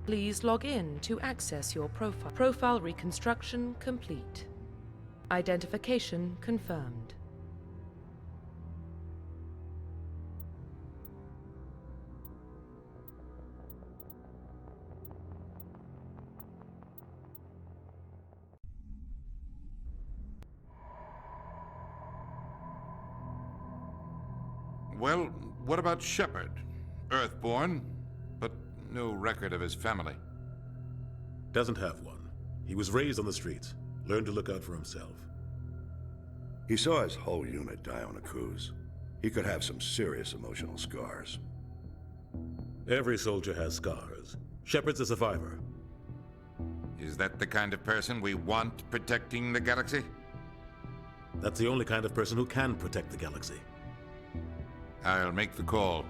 Please log in to access your profile. Profile reconstruction complete. Identification confirmed. Well, what about Shepard? Earthborn, but no record of his family. Doesn't have one. He was raised on the streets. Learned to look out for himself. He saw his whole unit die on a cruise. He could have some serious emotional scars. Every soldier has scars. Shepard's a survivor. Is that the kind of person we want protecting the galaxy? That's the only kind of person who can protect the galaxy. I'll make the call.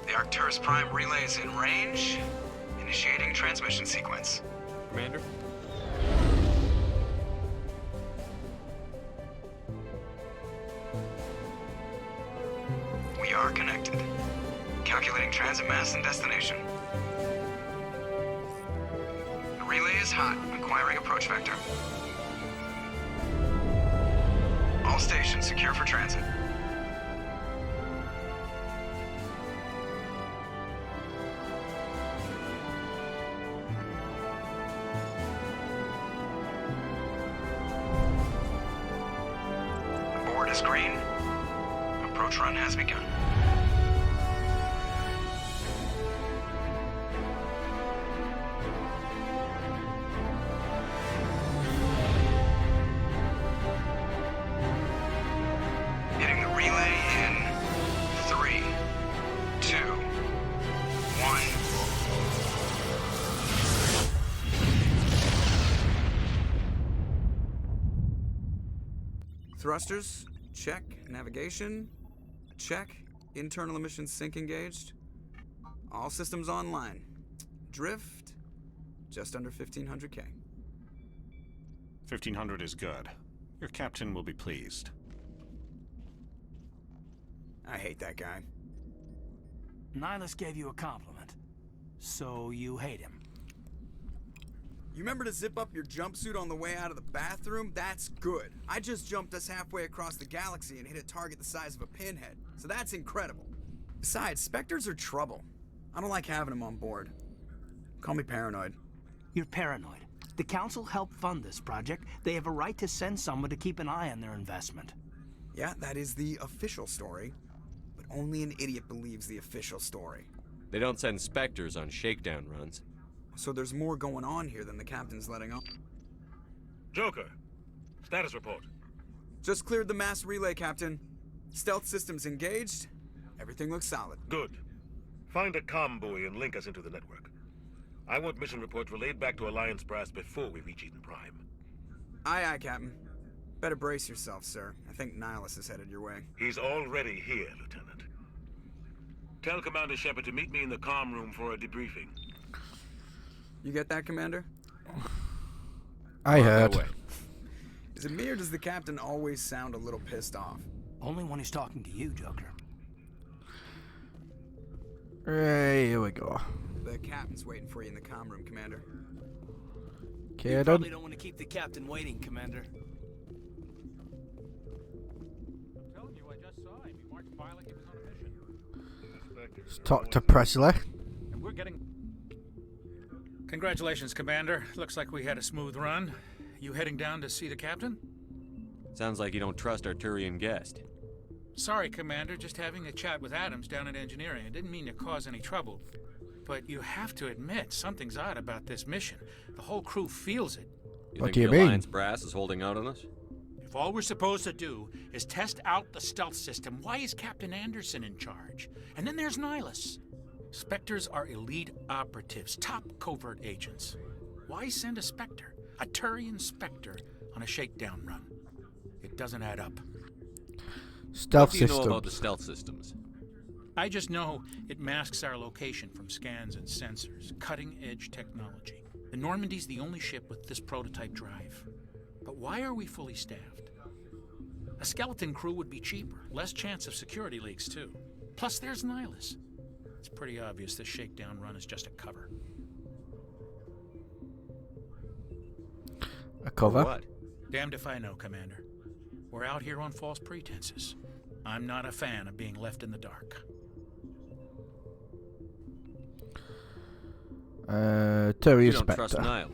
The Arcturus Prime relay is in range. Initiating transmission sequence. Commander? We are connected. Calculating transit mass and destination. The relay is hot, acquiring approach vector. All stations secure for transit. The board is green. Approach run has begun. Hitting the relay in 3, 2, 1. Thrusters, check. Navigation, check. Internal emissions sync engaged. All systems online. Drift, just under 1500K. 1500 is good. Your captain will be pleased. I hate that guy. Nihilus gave you a compliment. So you hate him. You remember to zip up your jumpsuit on the way out of the bathroom? That's good. I just jumped us halfway across the galaxy and hit a target the size of a pinhead, so that's incredible. Besides, Spectres are trouble. I don't like having them on board. Call me paranoid. You're paranoid. The Council helped fund this project. They have a right to send someone to keep an eye on their investment. Yeah, that is the official story. But only an idiot believes the official story. They don't send Spectres on shakedown runs. So there's more going on here than the captain's letting on. Joker, status report. Just cleared the mass relay, Captain. Stealth systems engaged. Everything looks solid. Good. Find a comm buoy and link us into the network. I want mission reports relayed back to Alliance Brass before we reach Eden Prime. Aye, aye, Captain. Better brace yourself, sir. I think Nihilus is headed your way. He's already here, Lieutenant. Tell Commander Shepard to meet me in the comm room for a debriefing. You get that, Commander? I heard. Away. Is it me or does the captain always sound a little pissed off? Only when he's talking to you, Joker. Right, here we go. The captain's waiting for you in the comm room, Commander. Okay, You I probably don't. don't want to keep the captain waiting, Commander. I'm telling you, I just saw him. He marched by like he was on a mission. Let's talk to Presley. And we're getting... Congratulations, Commander. Looks like we had a smooth run. You heading down to see the captain? Sounds like you don't trust Arturian guest. Sorry, Commander. Just having a chat with Adams down at engineering. I didn't mean to cause any trouble. But you have to admit, something's odd about this mission. The whole crew feels it. You What think do you the mean? Alliance Brass is holding out on us? If all we're supposed to do is test out the stealth system, why is Captain Anderson in charge? And then there's Nihilus. Spectres are elite operatives, top covert agents. Why send a Spectre, a Turian Spectre, on a shakedown run? It doesn't add up. Stealth What do you systems. know about the stealth systems? I just know it masks our location from scans and sensors. Cutting-edge technology. The Normandy's the only ship with this prototype drive. But why are we fully staffed? A skeleton crew would be cheaper, less chance of security leaks too. Plus there's Nihilus. It's pretty obvious this shakedown run is just a cover. A cover? For what? Damned if I know, Commander. We're out here on false pretenses. I'm not a fan of being left in the dark. Turian You don't trust Spectre. Nihilus.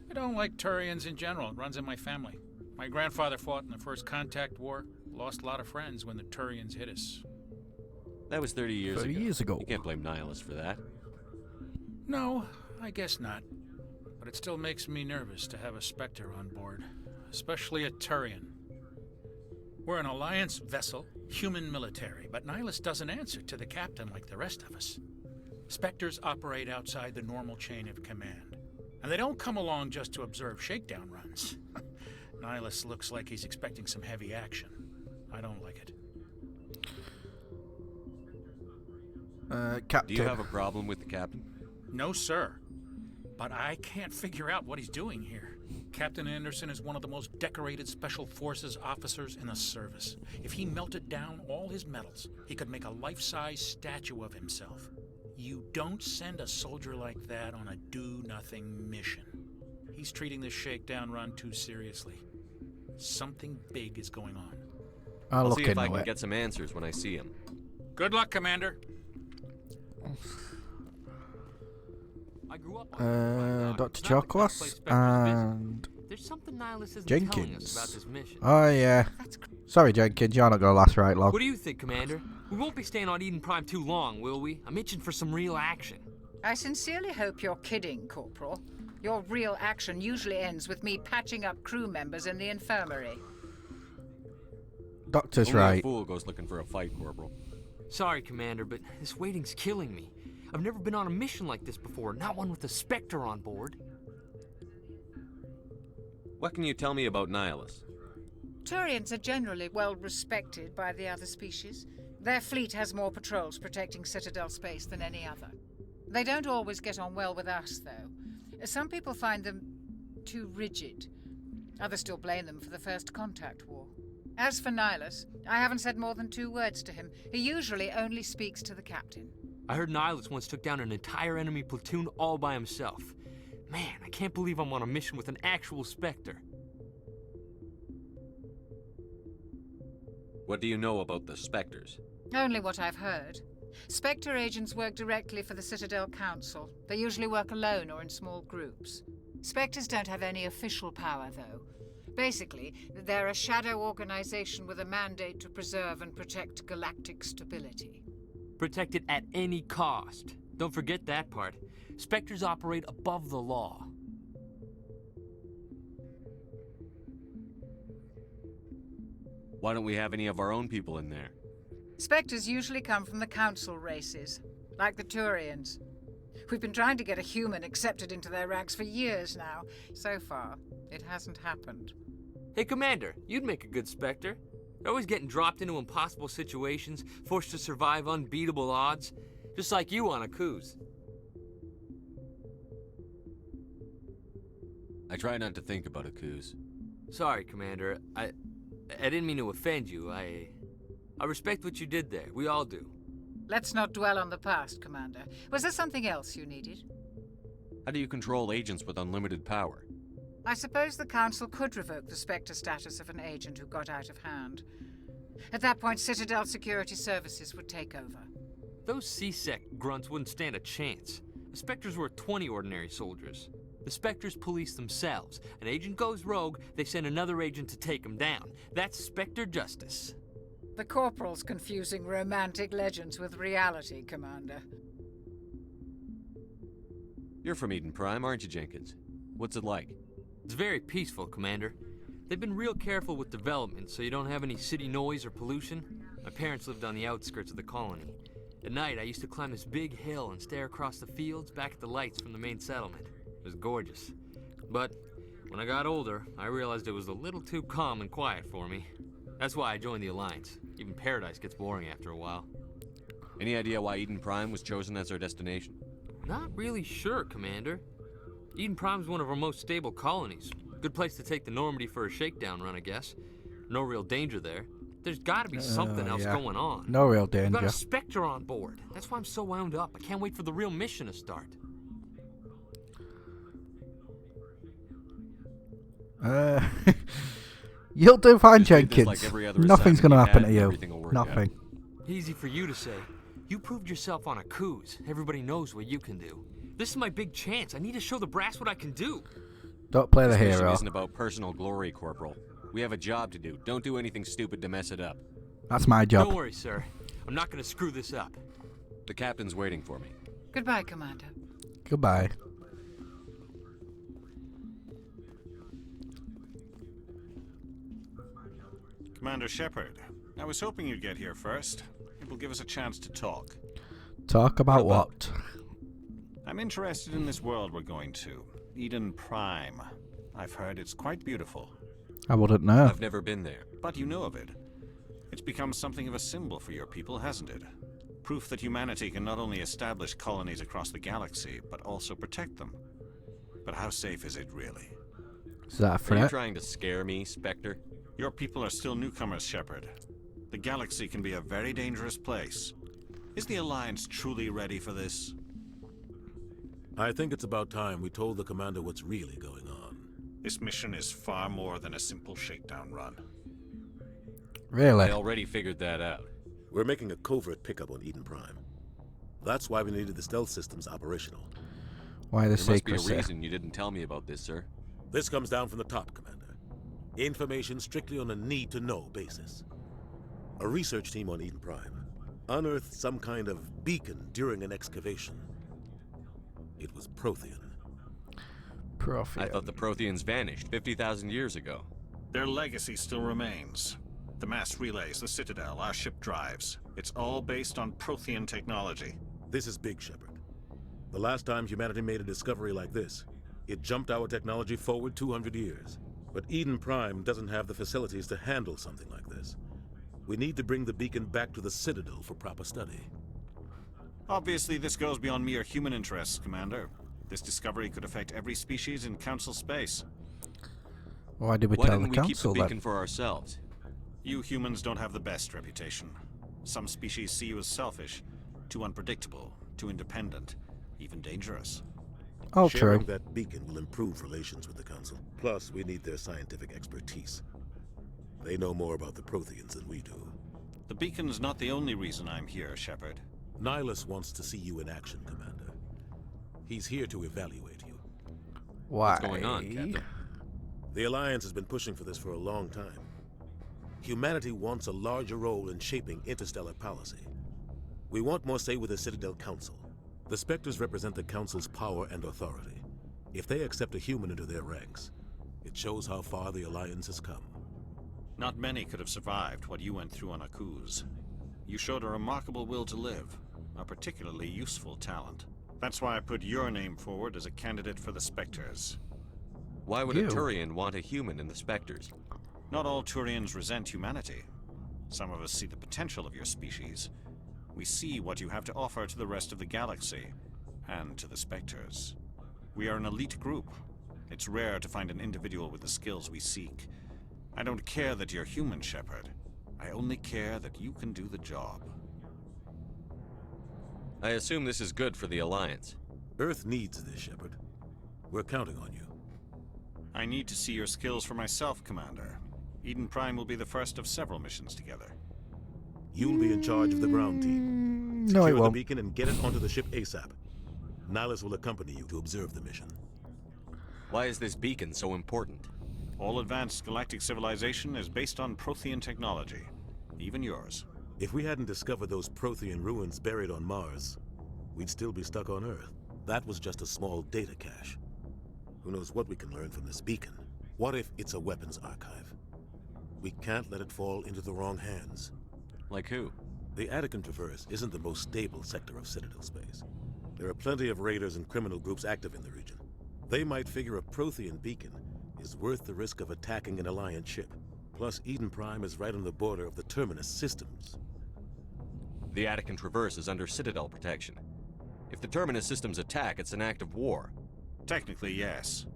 I don't like Turians in general. It runs in my family. My grandfather fought in the First Contact War. Lost a lot of friends when the Turians hit us. That was 30 years 30 ago. years ago. You can't blame Nihilus for that. No, I guess not. But it still makes me nervous to have a Spectre on board. Especially a Turian. We're an Alliance vessel, human military, but Nihilus doesn't answer to the captain like the rest of us. Spectres operate outside the normal chain of command. And they don't come along just to observe shakedown runs. Nihilus looks like he's expecting some heavy action. I don't like it. Captain. Do you have a problem with the captain? No, sir. But I can't figure out what he's doing here. Captain Anderson is one of the most decorated Special Forces officers in the service. If he melted down all his medals, he could make a life-size statue of himself. You don't send a soldier like that on a do-nothing mission. He's treating this shakedown run too seriously. Something big is going on. I'll look see if I into can it. get some answers when I see him. Good luck, Commander. I grew up on Dr. Chokos and There's something Nihilus isn't telling us Jenkins. about this mission. Oh yeah. Sorry, Jenkins, you're not gonna last right long. What do you think, Commander? We won't be staying on Eden Prime too long, will we? I'm itching for some real action. I sincerely hope you're kidding, Corporal. Your real action usually ends with me patching up crew members in the infirmary. Doctor's Only a right. fool goes looking for a fight, Corporal. Sorry, Commander, but this waiting's killing me. I've never been on a mission like this before, not one with a Spectre on board. What can you tell me about Nihilus? Turians are generally well respected by the other species. Their fleet has more patrols protecting Citadel space than any other. They don't always get on well with us, though. Some people find them too rigid. Others still blame them for the First Contact War. As for Nihilus, I haven't said more than 2 words to him. He usually only speaks to the captain. I heard Nihilus once took down an entire enemy platoon all by himself. Man, I can't believe I'm on a mission with an actual Spectre. What do you know about the Spectres? Only what I've heard. Spectre agents work directly for the Citadel Council. They usually work alone or in small groups. Spectres don't have any official power, though. Basically, they're a shadow organization with a mandate to preserve and protect galactic stability. Protect it at any cost. Don't forget that part. Spectres operate above the law. Why don't we have any of our own people in there? Spectres usually come from the Council races, like the Turians. We've been trying to get a human accepted into their ranks for years now. So far, it hasn't happened. Hey, Commander, you'd make a good Spectre. They're always getting dropped into impossible situations, forced to survive unbeatable odds, just like you on Akuz. I try not to think about Akuz. Sorry, Commander. I didn't mean to offend you. I respect what you did there. We all do. Let's not dwell on the past, Commander. Was there something else you needed? How do you control agents with unlimited power? I suppose the Council could revoke the Spectre status of an agent who got out of hand. At that point, Citadel Security Services would take over. Those C-Sec grunts wouldn't stand a chance. The Spectres were 20 ordinary soldiers. The Spectres police themselves. An agent goes rogue, they send another agent to take him down. That's Spectre justice. The Corporal's confusing romantic legends with reality, Commander. You're from Eden Prime, aren't you, Jenkins? What's it like? It's very peaceful, Commander. They've been real careful with development so you don't have any city noise or pollution. My parents lived on the outskirts of the colony. At night, I used to climb this big hill and stare across the fields back at the lights from the main settlement. It was gorgeous. But when I got older, I realized it was a little too calm and quiet for me. That's why I joined the Alliance. Even Paradise gets boring after a while. Any idea why Eden Prime was chosen as our destination? Not really sure, Commander. Eden Prime's one of our most stable colonies. Good place to take the Normandy for a shakedown run, I guess. No real danger there. There's gotta be something else going on. No real We've danger. got a Spectre on board. That's why I'm so wound up. I can't wait for the real mission to start. You'll do fine, Just treat this Jenkins. like every other Nothing's assignment gonna you happen had to and you. everything will work out. Nothing. Easy for you to say. You proved yourself on a cruise. Everybody knows what you can do. This is my big chance. I need to show the brass what I can do. Don't play the This mission hero. isn't about personal glory, Corporal. We have a job to do. Don't do anything stupid to mess it up. That's my job. Don't worry, sir. I'm not gonna screw this up. The captain's waiting for me. Goodbye, Commander. Goodbye. Commander Shepard, I was hoping you'd get here first. It will give us a chance to talk. Talk about what? I'm interested in this world we're going to. Eden Prime. I've heard it's quite beautiful. I wouldn't know. I've never been there. But you know of it. It's become something of a symbol for your people, hasn't it? Proof that humanity can not only establish colonies across the galaxy, but also protect them. But how safe is it really? Is that a Are you threat? trying to scare me, Spectre? Your people are still newcomers, Shepard. The galaxy can be a very dangerous place. Is the Alliance truly ready for this? I think it's about time we told the commander what's really going on. This mission is far more than a simple shakedown run. Really? I already figured that out. We're making a covert pickup on Eden Prime. That's why we needed the stealth systems operational. Why the There must be a secrecy? reason you didn't tell me about this, sir. This comes down from the top, Commander. Information strictly on a need-to-know basis. A research team on Eden Prime unearthed some kind of beacon during an excavation. It was Prothean. I thought the Protheans vanished 50,000 years ago. Their legacy still remains. The mass relays, the Citadel, our ship drives. It's all based on Prothean technology. This is big, Shepard. The last time humanity made a discovery like this, it jumped our technology forward 200 years. But Eden Prime doesn't have the facilities to handle something like this. We need to bring the beacon back to the Citadel for proper study. Obviously, this goes beyond mere human interests, Commander. This discovery could affect every species in Council space. Why did we Why tell the didn't we keep the council beacon that? for ourselves? You humans don't have the best reputation. Some species see you as selfish, too unpredictable, too independent, even dangerous. Oh, Sharing true. that beacon will improve relations with the Council. Plus, we need their scientific expertise. They know more about the Protheans than we do. The beacon's not the only reason I'm here, Shepard. Nihilus wants to see you in action, Commander. He's here to evaluate you. Why? What's going on, Captain? The Alliance has been pushing for this for a long time. Humanity wants a larger role in shaping interstellar policy. We want more say with the Citadel Council. The Spectres represent the Council's power and authority. If they accept a human into their ranks, it shows how far the Alliance has come. Not many could have survived what you went through on Akuz. You showed a remarkable will to live, a particularly useful talent. That's why I put your name forward as a candidate for the Spectres. Why would a Turian want a human in the Spectres? Not all Turians resent humanity. Some of us see the potential of your species. We see what you have to offer to the rest of the galaxy, and to the Spectres. We are an elite group. It's rare to find an individual with the skills we seek. I don't care that you're human, Shepard. I only care that you can do the job. I assume this is good for the Alliance. Earth needs this, Shepard. We're counting on you. I need to see your skills for myself, Commander. Eden Prime will be the first of several missions together. You'll be in charge of the ground team. No, Secure I the won't. beacon and get it onto the ship ASAP. Nihilus will accompany you to observe the mission. Why is this beacon so important? All advanced galactic civilization is based on Prothean technology. Even yours. If we hadn't discovered those Prothean ruins buried on Mars, we'd still be stuck on Earth. That was just a small data cache. Who knows what we can learn from this beacon? What if it's a weapons archive? We can't let it fall into the wrong hands. Like who? The Attican Traverse isn't the most stable sector of Citadel space. There are plenty of raiders and criminal groups active in the region. They might figure a Prothean beacon is worth the risk of attacking an Alliance ship. Plus, Eden Prime is right on the border of the Terminus systems. The Attican Traverse is under Citadel protection. If the Terminus systems attack, it's an act of war. Technically, yes.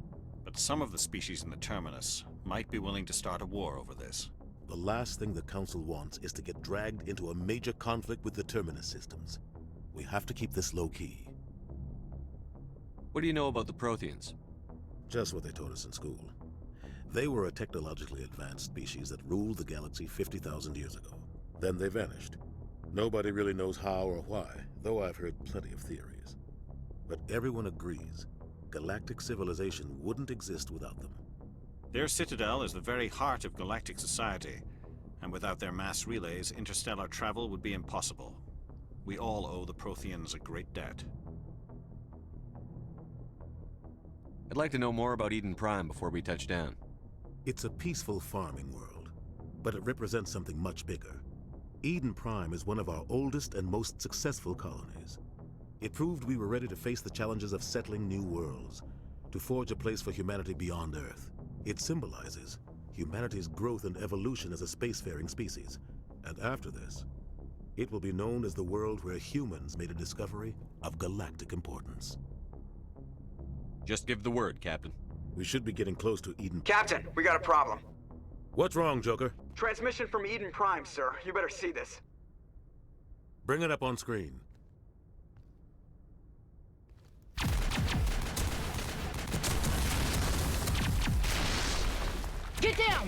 But some of the species in the Terminus might be willing to start a war over this. The last thing the Council wants is to get dragged into a major conflict with the Terminus systems. We have to keep this low-key. What do you know about the Protheans? Just what they taught us in school. They were a technologically advanced species that ruled the galaxy 50,000 years ago. Then they vanished. Nobody really knows how or why, though I've heard plenty of theories. But everyone agrees, galactic civilization wouldn't exist without them. Their citadel is the very heart of galactic society, and without their mass relays, interstellar travel would be impossible. We all owe the Protheans a great debt. I'd like to know more about Eden Prime before we touch down. It's a peaceful farming world, but it represents something much bigger. Eden Prime is one of our oldest and most successful colonies. It proved we were ready to face the challenges of settling new worlds, to forge a place for humanity beyond Earth. It symbolizes humanity's growth and evolution as a spacefaring species. And after this, it will be known as the world where humans made a discovery of galactic importance. Just give the word, Captain. We should be getting close to Eden. Captain, we got a problem. What's wrong, Joker? Transmission from Eden Prime, sir. You better see this. Bring it up on screen. Get down!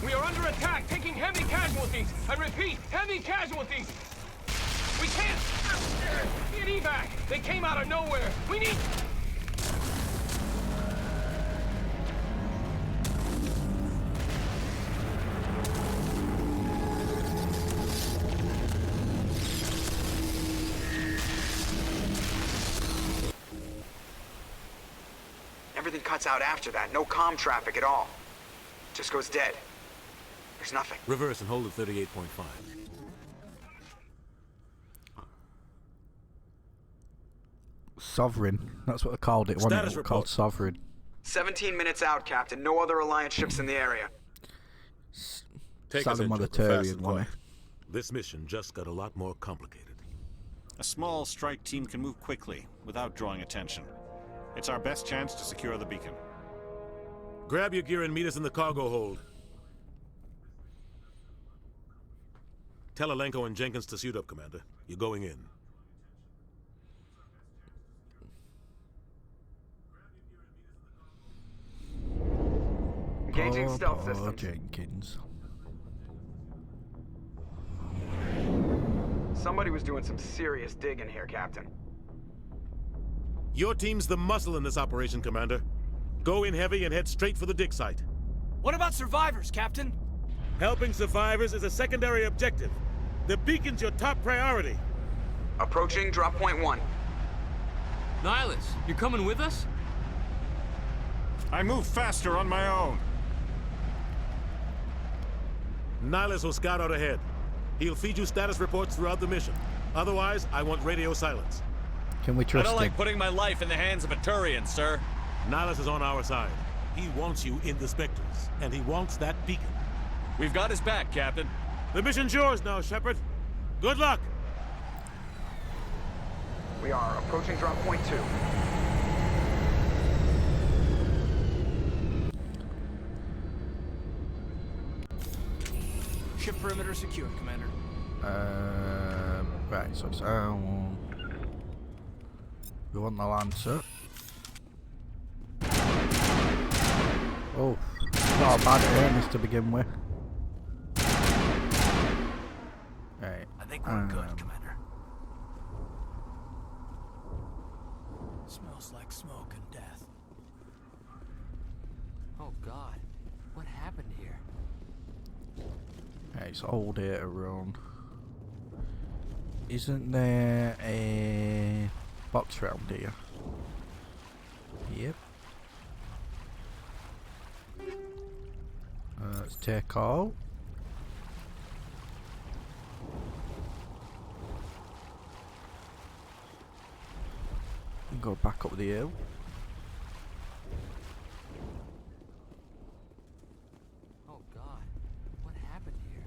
We are under attack, taking heavy casualties. I repeat, heavy casualties. We can't get evac. They came out of nowhere. We need... Everything cuts out after that. No comm traffic at all. Just goes dead. There's nothing. Reverse and hold at 38.5. Sovereign. That's what they called it, wasn't it? It was called Sovereign. 17 minutes out, Captain. No other Alliance ships in the area. Take us in, Joker, fast and quiet. This mission just got a lot more complicated. A small strike team can move quickly, without drawing attention. It's our best chance to secure the beacon. Grab your gear and meet us in the cargo hold. Tell Alenko and Jenkins to suit up, Commander. You're going in. Engaging stealth systems. Jenkins. Somebody was doing some serious digging here, Captain. Your team's the muscle in this operation, Commander. Go in heavy and head straight for the dig site. What about survivors, Captain? Helping survivors is a secondary objective. The beacon's your top priority. Approaching drop point 1. Nihilus, you're coming with us? I move faster on my own. Nihilus will scout out ahead. He'll feed you status reports throughout the mission. Otherwise, I want radio silence. Can we trust him? I don't like putting my life in the hands of a Turian, sir. Nihilus is on our side. He wants you in the Spectres, and he wants that beacon. We've got his back, Captain. The mission's yours now, Shepard. Good luck! We are approaching drop point 2. Ship perimeter secure, Commander. Right, so it's we want the Lancer. Oh, not a bad aim is to begin with. Right. I think we're good, Commander. Smells like smoke and death. Oh God, what happened here? Yeah, it's all data run. Isn't there a box round here? Yep. Let's take all. And go back up the hill. Oh God, what happened here?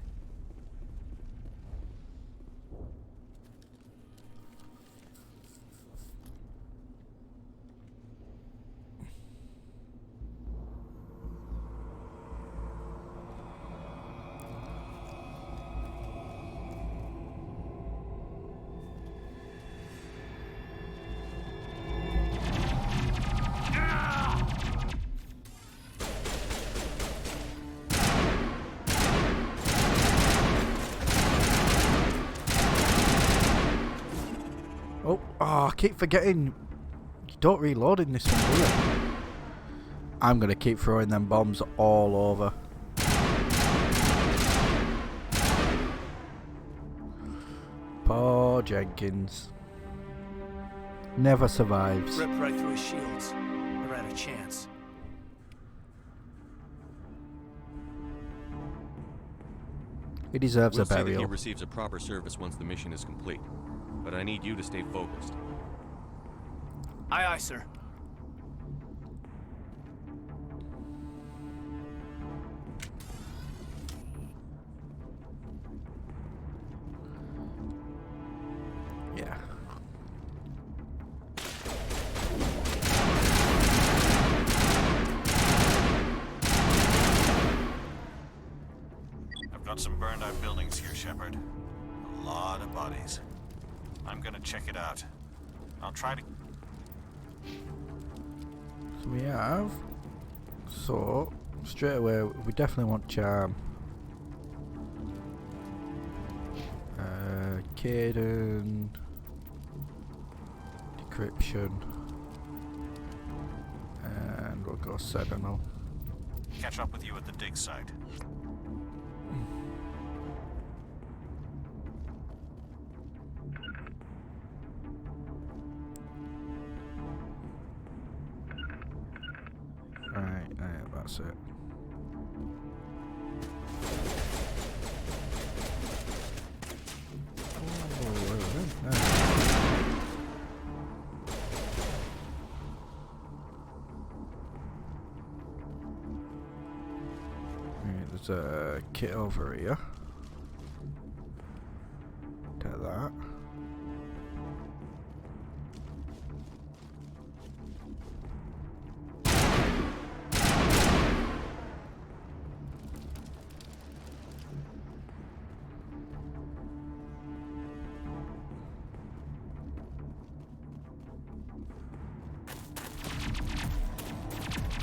Oh, I keep forgetting. You don't reload in this one, do you? I'm gonna keep throwing them bombs all over. Poor Jenkins. Never survives. Ripped right through his shields. Never had a chance. He deserves We'll a see that burial. he receives a proper service once the mission is complete. But I need you to stay focused. Aye, aye, sir. Yeah. I've got some burned out buildings here, Shepard. A lot of bodies. I'm gonna check it out. I'll try to... So we have. So straight away, we definitely want charm. Caden. Decryption. And we'll go Sentinel. catch up with you at the dig site. Right, that's it. There's a kit over here. Take that.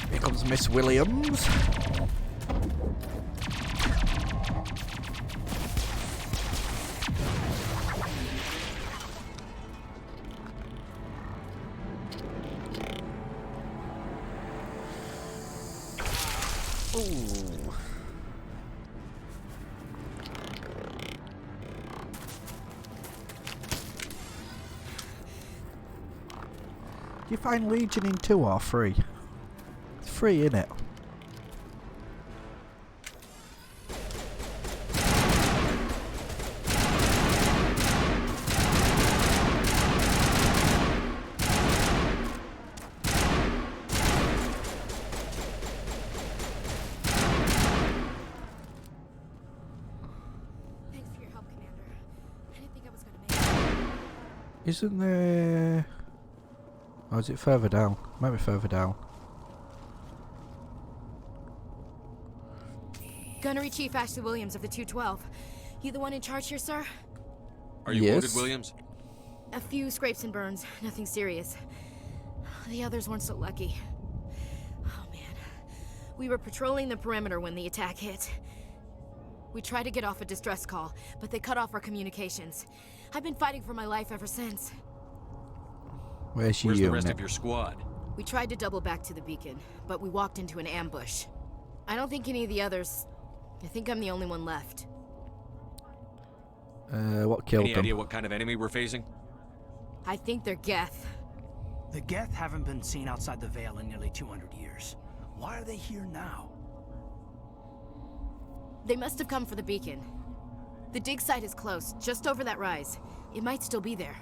Here comes Miss Williams. Ooh. Do you find Legion in 2 or 3? It's 3, isn't it? Isn't there... Oh, is it further down? Might be further down. Gunnery Chief Ashley Williams of the 212. You the one in charge here, sir? Are you wounded, Williams? A few scrapes and burns, nothing serious. The others weren't so lucky. Oh man. We were patrolling the perimeter when the attack hit. We tried to get off a distress call, but they cut off our communications. I've been fighting for my life ever since. Where's the rest of your squad? We tried to double back to the beacon, but we walked into an ambush. I don't think any of the others... I think I'm the only one left. What killed Any them? idea what kind of enemy we're facing? I think they're Geth. The Geth haven't been seen outside the Veil in nearly 200 years. Why are they here now? They must have come for the beacon. The dig site is close, just over that rise. It might still be there.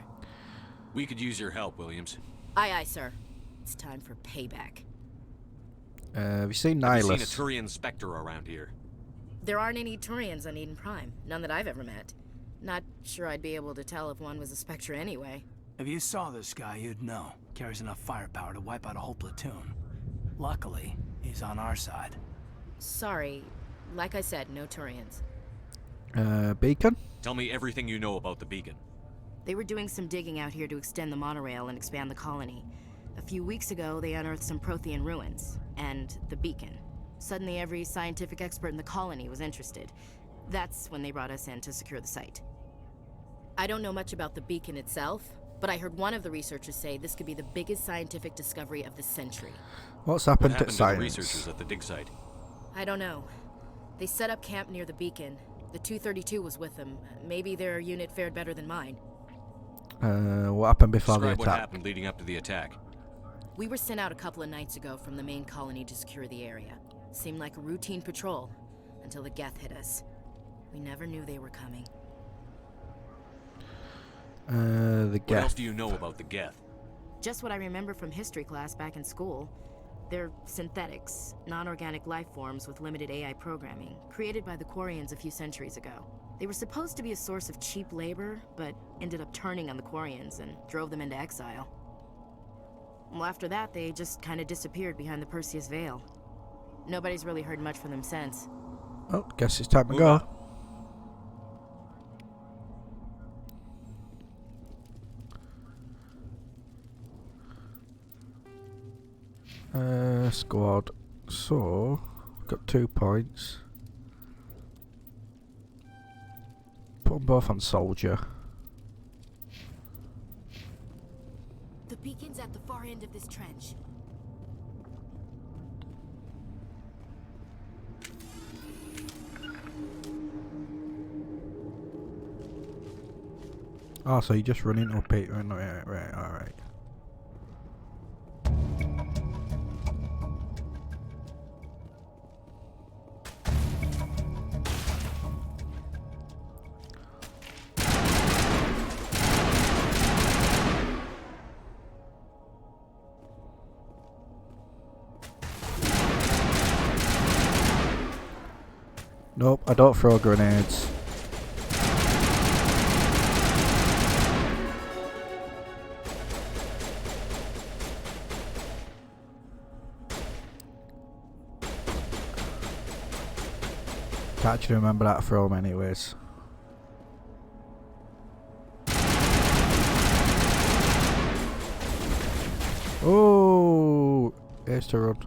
We could use your help, Williams. Aye, aye, sir. It's time for payback. Have you seen Have you Nihilus? seen a Turian Spectre around here? There aren't any Turians on Eden Prime. None that I've ever met. Not sure I'd be able to tell if one was a Spectre anyway. If you saw this guy, you'd know. Carries enough firepower to wipe out a whole platoon. Luckily, he's on our side. Sorry. Like I said, no Turians. Beacon? Tell me everything you know about the beacon. They were doing some digging out here to extend the monorail and expand the colony. A few weeks ago, they unearthed some Prothean ruins, and the beacon. Suddenly, every scientific expert in the colony was interested. That's when they brought us in to secure the site. I don't know much about the beacon itself, but I heard one of the researchers say this could be the biggest scientific discovery of the century. What's happened, What happened to to the science? researchers at the dig site? I don't know. They set up camp near the beacon. The 232 was with them. Maybe their unit fared better than mine. What happened before Describe the what attack? happened leading up to the attack. We were sent out a couple of nights ago from the main colony to secure the area. Seemed like a routine patrol, until the Geth hit us. We never knew they were coming. The What else Geth. do you know about the Geth? Just what I remember from history class back in school. They're synthetics, non-organic life forms with limited AI programming, created by the Quarians a few centuries ago. They were supposed to be a source of cheap labor, but ended up turning on the Quarians and drove them into exile. Well, after that, they just kind of disappeared behind the Perseus Veil. Nobody's really heard much from them since. Oh, guess it's time to Move go. out. Squad. So, got 2 points. Put them both on soldier. The beacon's at the far end of this trench. Oh, so you just run into a pit. Right, alright. Nope, I don't throw grenades. Can't actually remember that throw anyways. Oh, here's to run.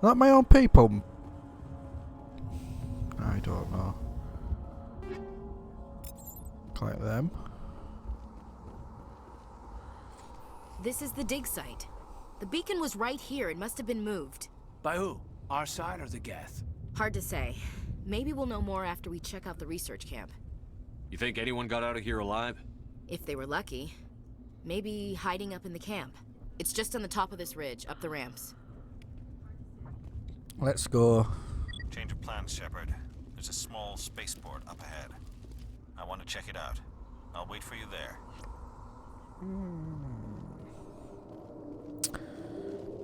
Not my own people. I don't know. Collect them. This is the dig site. The beacon was right here. It must have been moved. By who? Our side or the Geth? Hard to say. Maybe we'll know more after we check out the research camp. You think anyone got out of here alive? If they were lucky. Maybe hiding up in the camp. It's just on the top of this ridge, up the ramps. Let's go. Change of plans, Shepard. There's a small spaceport up ahead. I want to check it out. I'll wait for you there.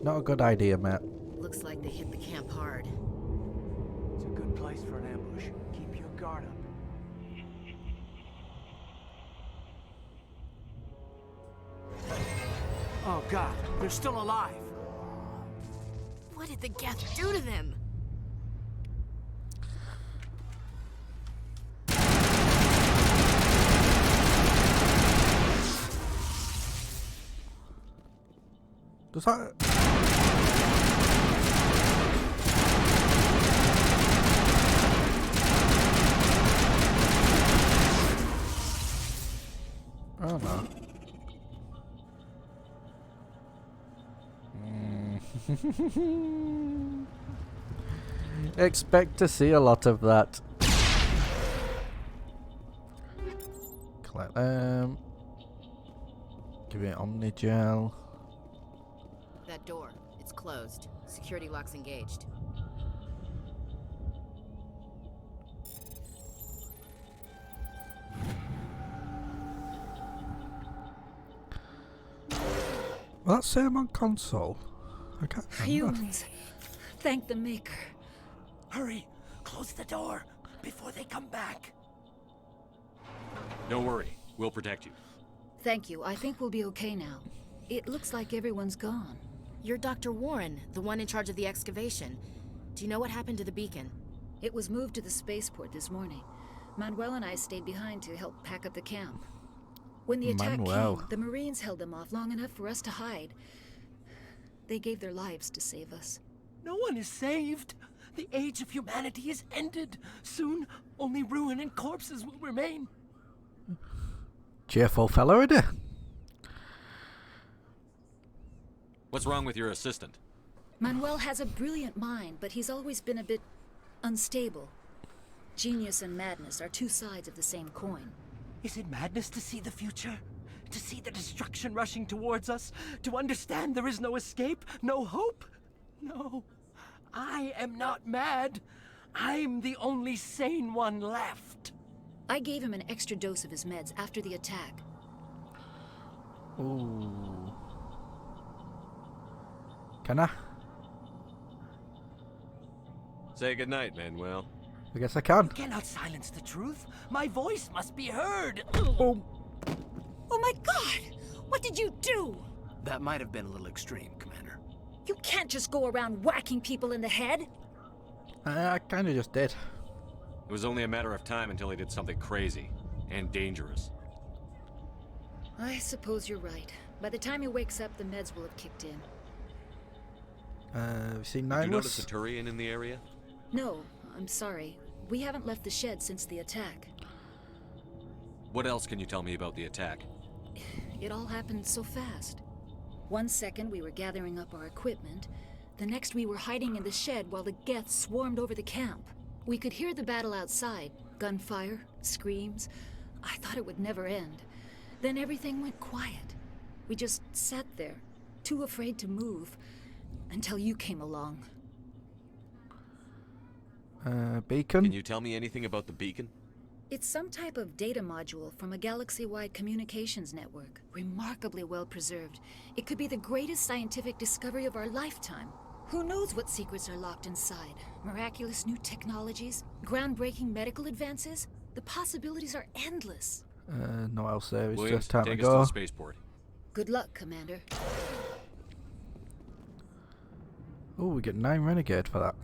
Not a good idea, Matt. Looks like they hit the camp hard. It's a good place for an ambush. Keep your guard up. Oh God, they're still alive. What did the Geth do to them? Does that... Oh no. Expect to see a lot of that. Collect them. Give it Omnigel. That door, it's closed. Security lock's engaged. Well, that's same on console. I can't remember. Humans. Thank the Maker. Hurry, close the door before they come back. Don't worry, we'll protect you. Thank you. I think we'll be okay now. It looks like everyone's gone. You're Dr. Warren, the one in charge of the excavation. Do you know what happened to the beacon? It was moved to the spaceport this morning. Manuel and I stayed behind to help pack up the camp. When the attack came, the Marines held them off long enough for us to hide. They gave their lives to save us. No one is saved. The age of humanity is ended. Soon, only ruin and corpses will remain. Cheerful fellow, isn't he? What's wrong with your assistant? Manuel has a brilliant mind, but he's always been a bit unstable. Genius and madness are two sides of the same coin. Is it madness to see the future? To see the destruction rushing towards us? To understand there is no escape? No hope? No. I am not mad. I'm the only sane one left. I gave him an extra dose of his meds after the attack. Ooh. Can I? Say goodnight, Manuel. I guess I can. You cannot silence the truth. My voice must be heard. Oh. Oh my God! What did you do? That might have been a little extreme, Commander. You can't just go around whacking people in the head. I kind of just did. It was only a matter of time until he did something crazy and dangerous. I suppose you're right. By the time he wakes up, the meds will have kicked in. Have you seen Did you notice Nihilus? a Turian in the area? No, I'm sorry. We haven't left the shed since the attack. What else can you tell me about the attack? It all happened so fast. 1 second we were gathering up our equipment. The next we were hiding in the shed while the Geth swarmed over the camp. We could hear the battle outside. Gunfire, screams. I thought it would never end. Then everything went quiet. We just sat there, too afraid to move, until you came along. Beacon? Can you tell me anything about the beacon? It's some type of data module from a galaxy-wide communications network. Remarkably well preserved. It could be the greatest scientific discovery of our lifetime. Who knows what secrets are locked inside? Miraculous new technologies? Groundbreaking medical advances? The possibilities are endless. No else there. It's Williams, just time to take us go. to the spaceport. Good luck, Commander. Oh, we get 9 Renegade for that.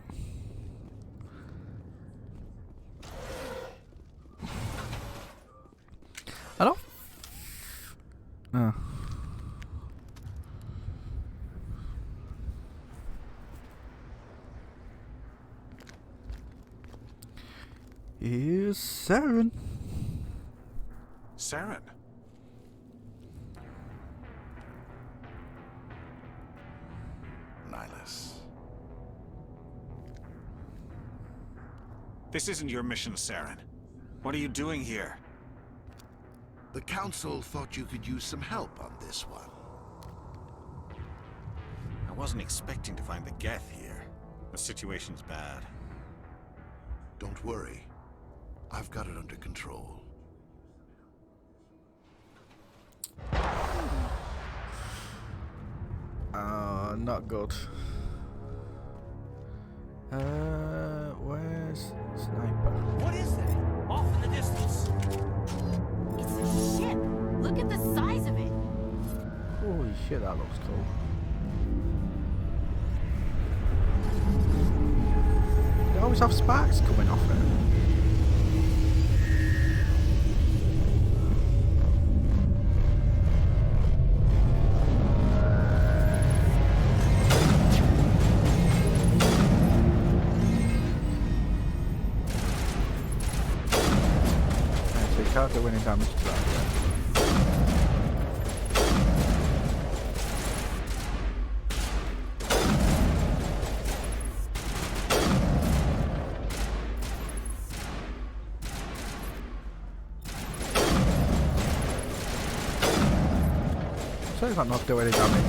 I don't... Oh. Here's Saren. Saren? Nihilus. This isn't your mission, Saren. What are you doing here? The Council thought you could use some help on this one. I wasn't expecting to find the Geth here. The situation's bad. Don't worry. I've got it under control. Not good. Where's Sniper? What is that? Off in the distance. It's a ship. Look at the size of it. Holy shit, that looks cool. They always have sparks coming off it. Can't do any damage to that yet. So does that not do any damage?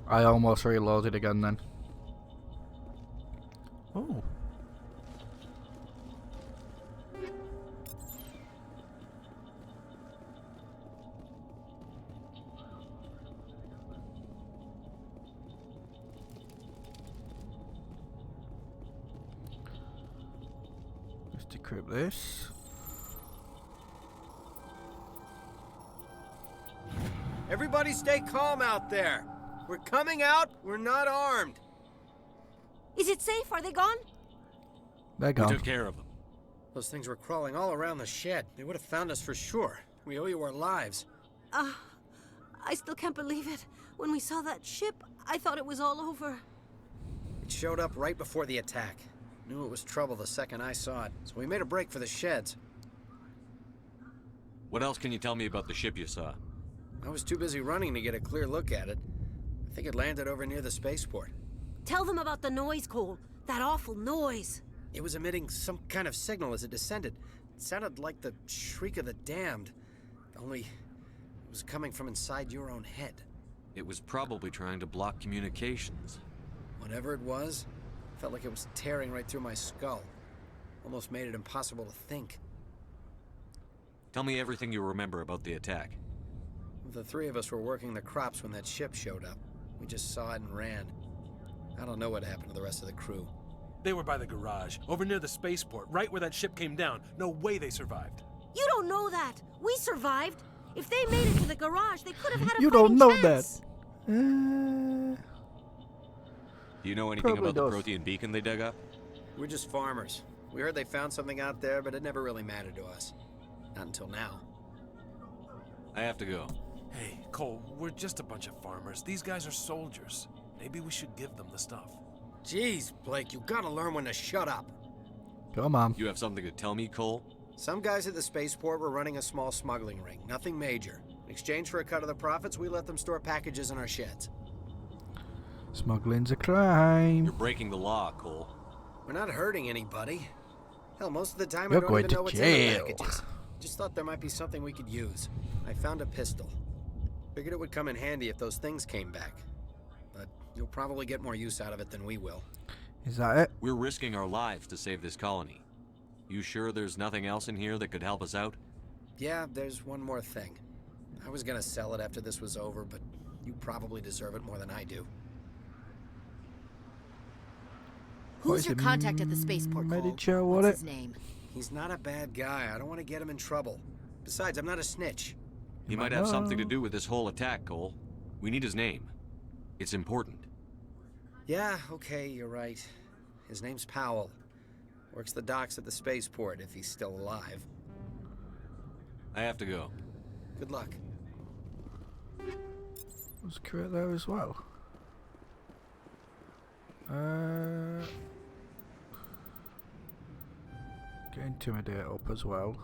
I almost reloaded again then. Oh. Let's decrypt this. Everybody stay calm out there. We're coming out, we're not armed. Is it safe? Are they gone? They're gone. We took care of them. Those things were crawling all around the shed. They would have found us for sure. We owe you our lives. I still can't believe it. When we saw that ship, I thought it was all over. It showed up right before the attack. Knew it was trouble the second I saw it, so we made a break for the sheds. What else can you tell me about the ship you saw? I was too busy running to get a clear look at it. I think it landed over near the spaceport. Tell them about the noise, Cole. That awful noise. It was emitting some kind of signal as it descended. It sounded like the shriek of the damned. Only it was coming from inside your own head. It was probably trying to block communications. Whatever it was, felt like it was tearing right through my skull. Almost made it impossible to think. Tell me everything you remember about the attack. The three of us were working the crops when that ship showed up. We just saw it and ran. I don't know what happened to the rest of the crew. They were by the garage, over near the spaceport, right where that ship came down. No way they survived. You don't know that. We survived. If they made it to the garage, they could have had a You fighting don't know chance. that. Do you know anything Probably about the does. Prothean beacon they dug up? We're just farmers. We heard they found something out there, but it never really mattered to us. Not until now. I have to go. Hey, Cole, we're just a bunch of farmers. These guys are soldiers. Maybe we should give them the stuff. Jeez, Blake, you gotta learn when to shut up. Come on. You have something to tell me, Cole? Some guys at the spaceport were running a small smuggling ring. Nothing major. In exchange for a cut of the profits, we let them store packages in our sheds. Smuggling's a crime. You're breaking the law, Cole. We're not hurting anybody. Hell, most of the time You're I don't going even to know what's jail. in the packages. Just thought there might be something we could use. I found a pistol. Figured it would come in handy if those things came back. But you'll probably get more use out of it than we will. Is that it? We're risking our lives to save this colony. You sure there's nothing else in here that could help us out? Yeah, there's one more thing. I was gonna sell it after this was over, but you probably deserve it more than I do. Who's your contact at the spaceport, Cole? Medicha, what What's it? his name? He's not a bad guy. I don't want to get him in trouble. Besides, I'm not a snitch. He might have something to do with this whole attack, Cole. We need his name. It's important. Yeah, okay, you're right. His name's Powell. Works the docks at the spaceport if he's still alive. I have to go. Good luck. Was Kurt there as well? Get Intimidate up as well.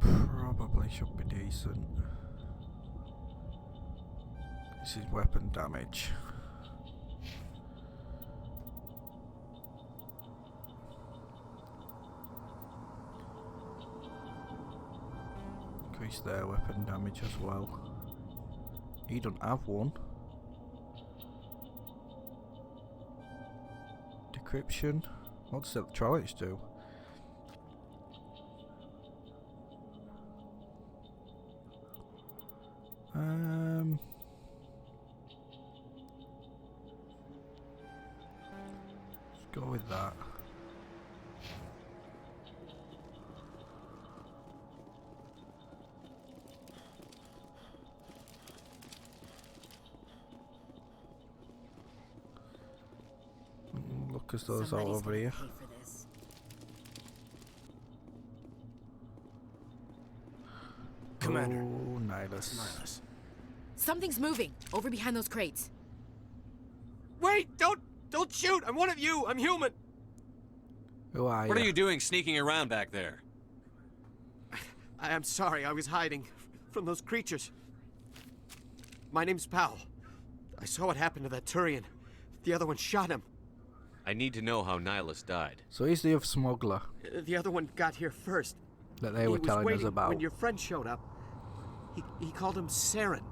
Probably should be decent. This is weapon damage. Increase their weapon damage as well. He don't have one. Decryption. What does electronics do? Let's go with that. Look as though it's all over here. Commander. Oh, Nihilus. Something's moving over behind those crates. Wait! Don't shoot! I'm one of you! I'm human! Who are What are you doing sneaking around back there? I'm sorry, I was hiding from those creatures. My name's Powell. I saw what happened to that Turian. The other one shot him. I need to know how Nihilus died. So he's the other smuggler The other one got here first. that they were He was telling us waiting about. When your friend showed up, he called him Saren.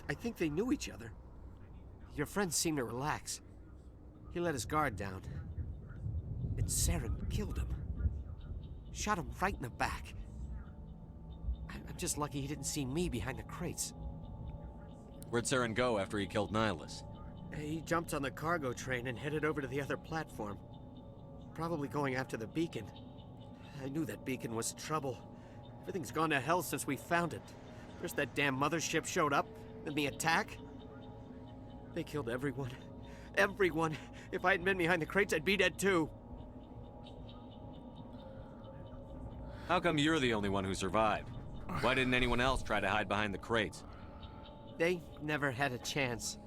I think they knew each other. Your friend seemed to relax. He let his guard down. And Saren killed him. Shot him right in the back. I'm just lucky he didn't see me behind the crates. Where'd Saren go after he killed Nihilus? He jumped on the cargo train and headed over to the other platform. Probably going after the beacon. I knew that beacon was trouble. Everything's gone to hell since we found it. First that damn mothership showed up, then the attack. They killed everyone. Everyone. If I hadn't been behind the crates, I'd be dead too. How come you're the only one who survived? Why didn't anyone else try to hide behind the crates? They never had a chance.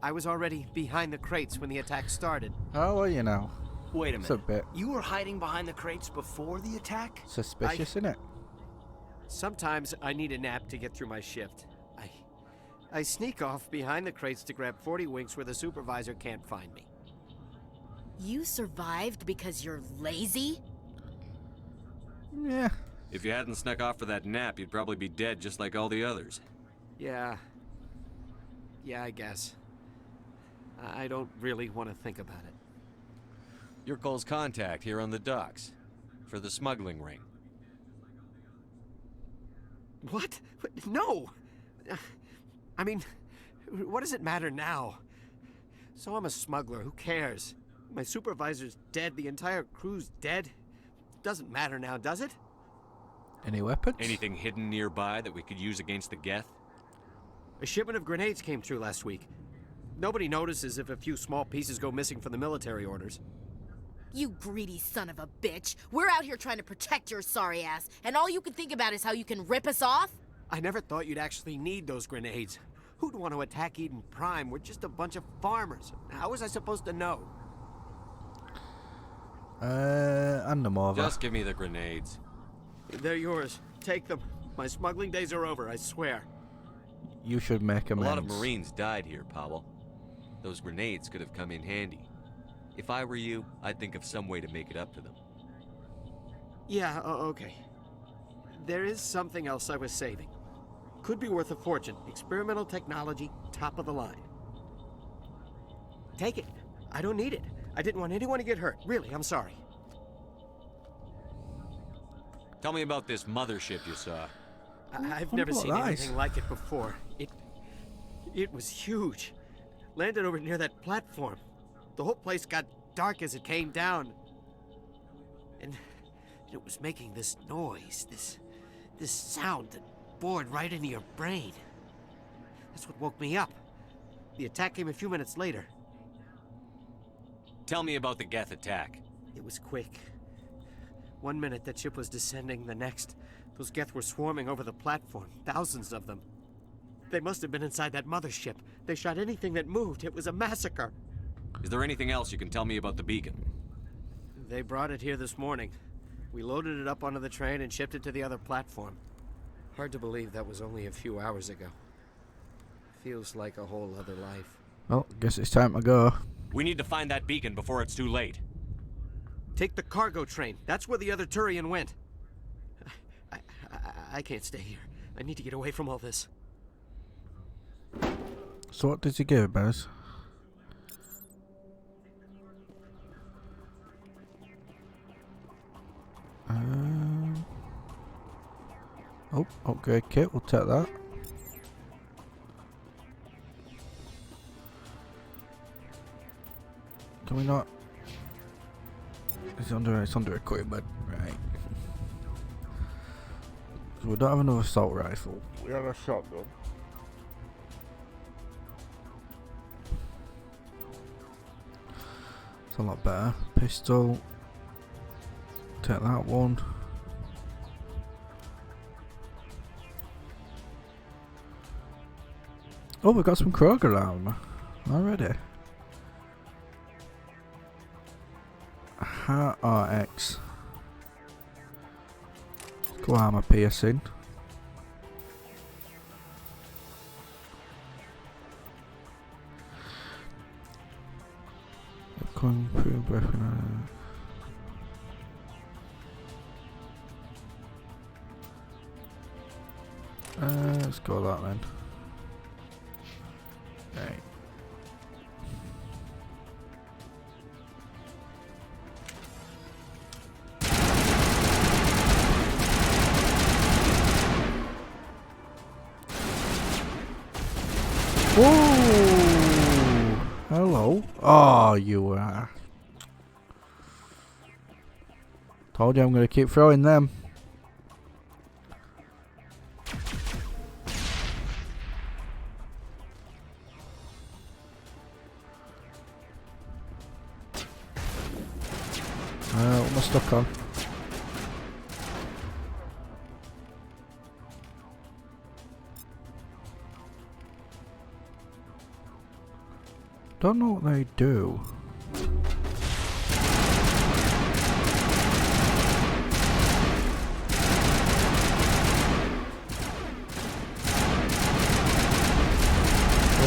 I was already behind the crates when the attack started. Oh, well, you know. Wait a It's minute. a bit You were hiding behind the crates before the attack? suspicious, isn't it? Sometimes I need a nap to get through my shift. I sneak off behind the crates to grab 40 winks where the supervisor can't find me. You survived because you're lazy? Yeah. If you hadn't snuck off for that nap, you'd probably be dead just like all the others. Yeah, I guess. I don't really want to think about it. You're Cole's contact here on the docks. For the smuggling ring. What? No! I mean, what does it matter now? So I'm a smuggler, who cares? My supervisor's dead, the entire crew's dead. Doesn't matter now, does it? Any weapons? Anything hidden nearby that we could use against the Geth? A shipment of grenades came through last week. Nobody notices if a few small pieces go missing from the military orders. You greedy son of a bitch. We're out here trying to protect your sorry ass, and all you can think about is how you can rip us off? I never thought you'd actually need those grenades. Who'd want to attack Eden Prime? We're just a bunch of farmers. How was I supposed to know? Hand them over. Just give me the grenades. They're yours. Take them. My smuggling days are over, I swear. You should make A amends. lot of Marines died here, Powell. Those grenades could have come in handy. If I were you, I'd think of some way to make it up to them. Yeah, okay. There is something else I was saving. Could be worth a fortune. Experimental technology, top of the line. Take it. I don't need it. I didn't want anyone to get hurt. Really, I'm sorry. Tell me about this mothership you saw. I've never seen anything like it before. It was huge. Landed over near that platform. The whole place got dark as it came down. And it was making this noise, this sound that bored right into your brain. That's what woke me up. The attack came a few minutes later. Tell me about the Geth attack. It was quick. 1 minute that ship was descending, the next, those Geth were swarming over the platform, thousands of them. They must have been inside that mothership. They shot anything that moved. It was a massacre. Is there anything else you can tell me about the beacon? They brought it here this morning. We loaded it up onto the train and shipped it to the other platform. Hard to believe that was only a few hours ago. Feels like a whole other life. Well, guess it's time to go. We need to find that beacon before it's too late. Take the cargo train. That's where the other Turian went. I can't stay here. I need to get away from all this. So what did you give, Bez? Oh, upgrade kit, we'll take that. Can we not? It's under equipment, right? So we don't have another assault rifle. We have a shotgun. It's a lot better. Pistol. Take that one. Oh, we've got some Kroger armor already. Heart RX. Go armor piercing. Going through breath. Let's go that then. Right. Oh, hello. Oh, you are. Told you I'm going to keep throwing them. What am I stuck on? Don't know what they do.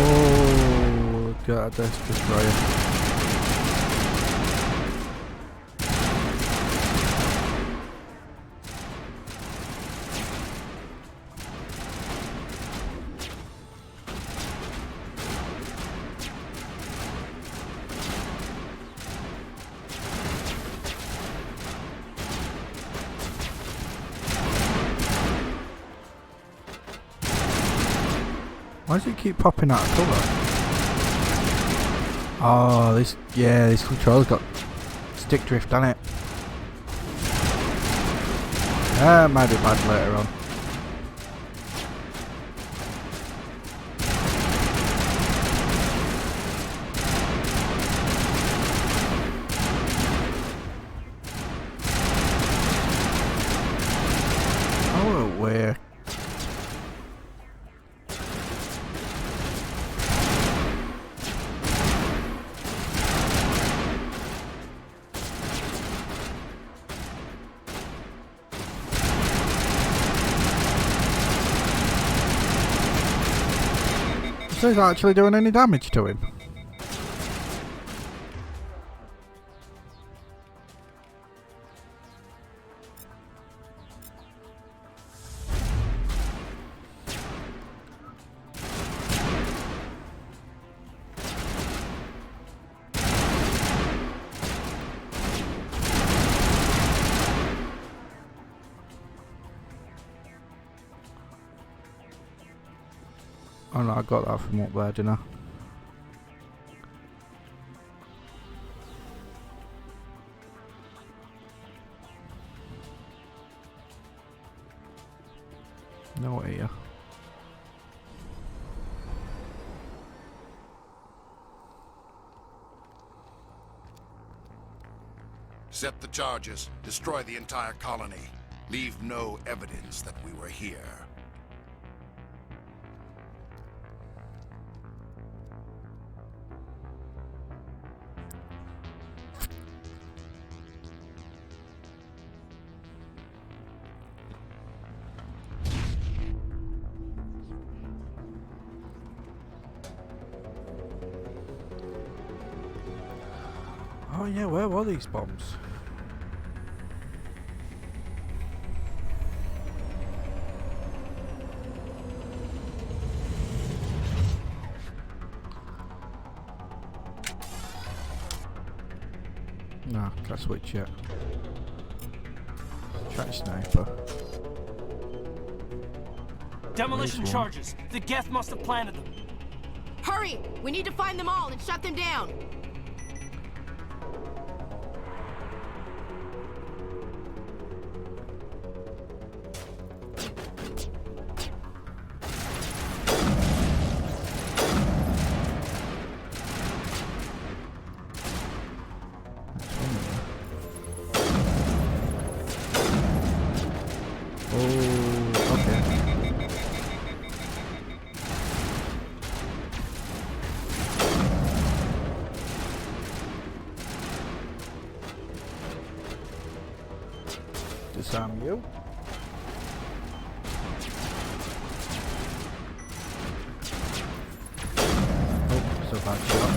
Oh, God, that's destroyer. Why does it keep popping out of colour? Oh, this controller's got stick drift on it. Might be bad later on. Oh, where? So he's actually doing any damage to him? Oh no, I got that from up there, didn't I? No here. Set the charges. Destroy the entire colony. Leave no evidence that we were here. Oh yeah, where were these bombs? Nah, can't switch yet. Try sniper. Demolition charges. The Geth must have planted them. Hurry! We need to find them all and shut them down. Damn you. Oh, so bad shot.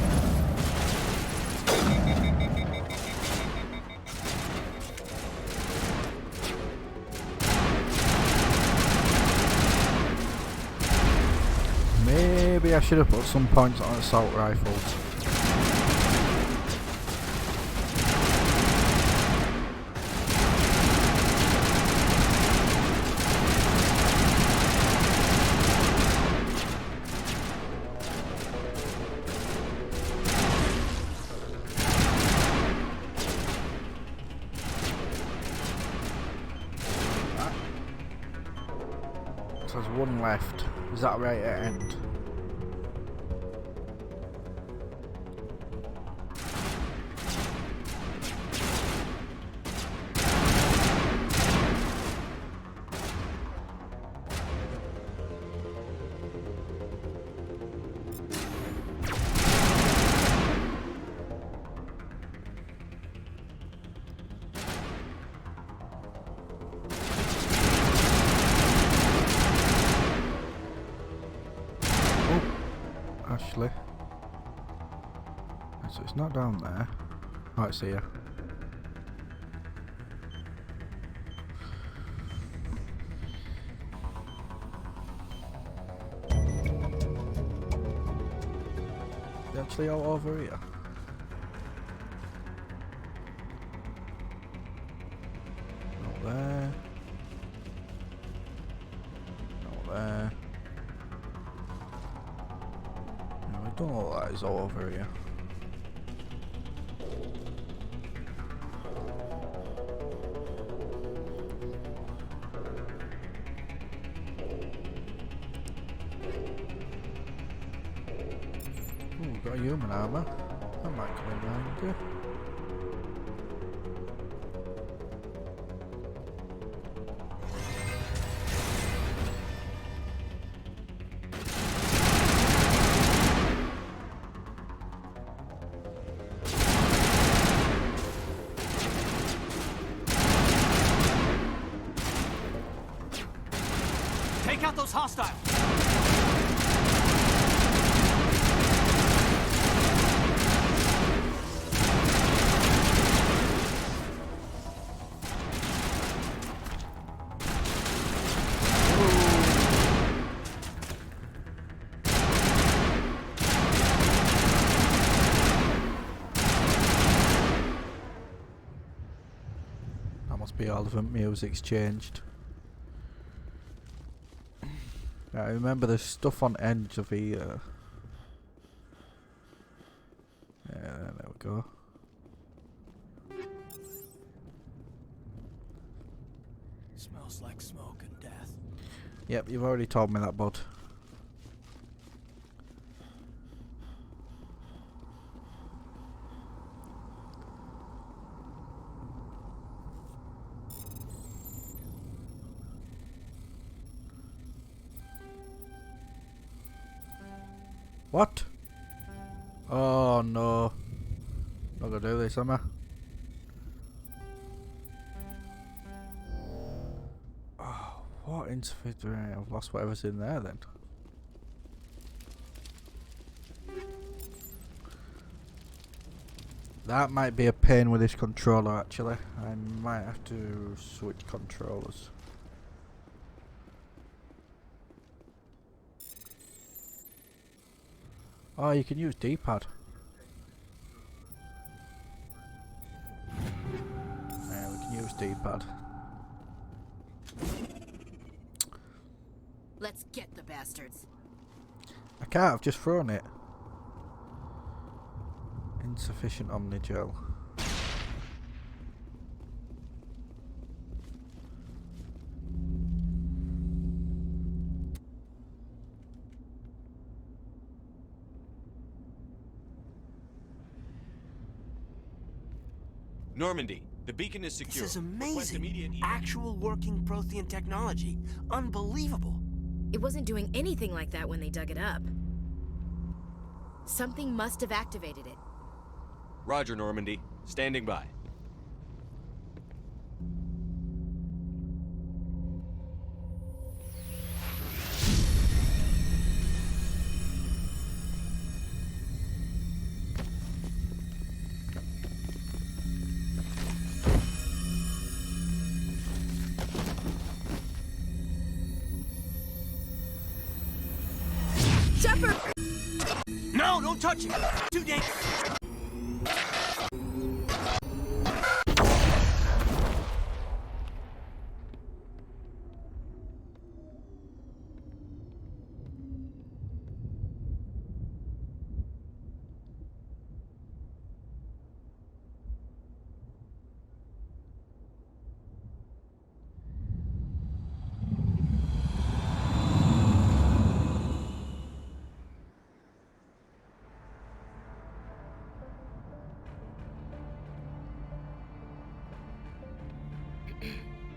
Maybe I should have put some points on assault rifles. So there's one left. Is that right at end? Actually, so it's not down there. Oh, it's here. It's actually all over here. Not there. Not there. I don't know what that is all over here. Ooh, got a human armor. That might come in handy. Take out those hostiles! That must be all of them. Music's changed. I remember there's stuff on edge of here. Yeah, there we go. Smells like smoke and death. Yep, you've already told me that, bud. What? Oh no. Not gonna do this, am I? Oh, what insufficient? I've lost whatever's in there then. That might be a pain with this controller actually. I might have to switch controllers. Oh, you can use D-pad. Yeah, we can use D-pad. Let's get the bastards. I can't, I've just thrown it. Insufficient Omnigel. Normandy, the beacon is secure. This is Request amazing. immediate Actual working Prothean technology. Unbelievable. It wasn't doing anything like that when they dug it up. Something must have activated it. Roger, Normandy. Standing by. Shepard! No, don't touch it! Too dangerous!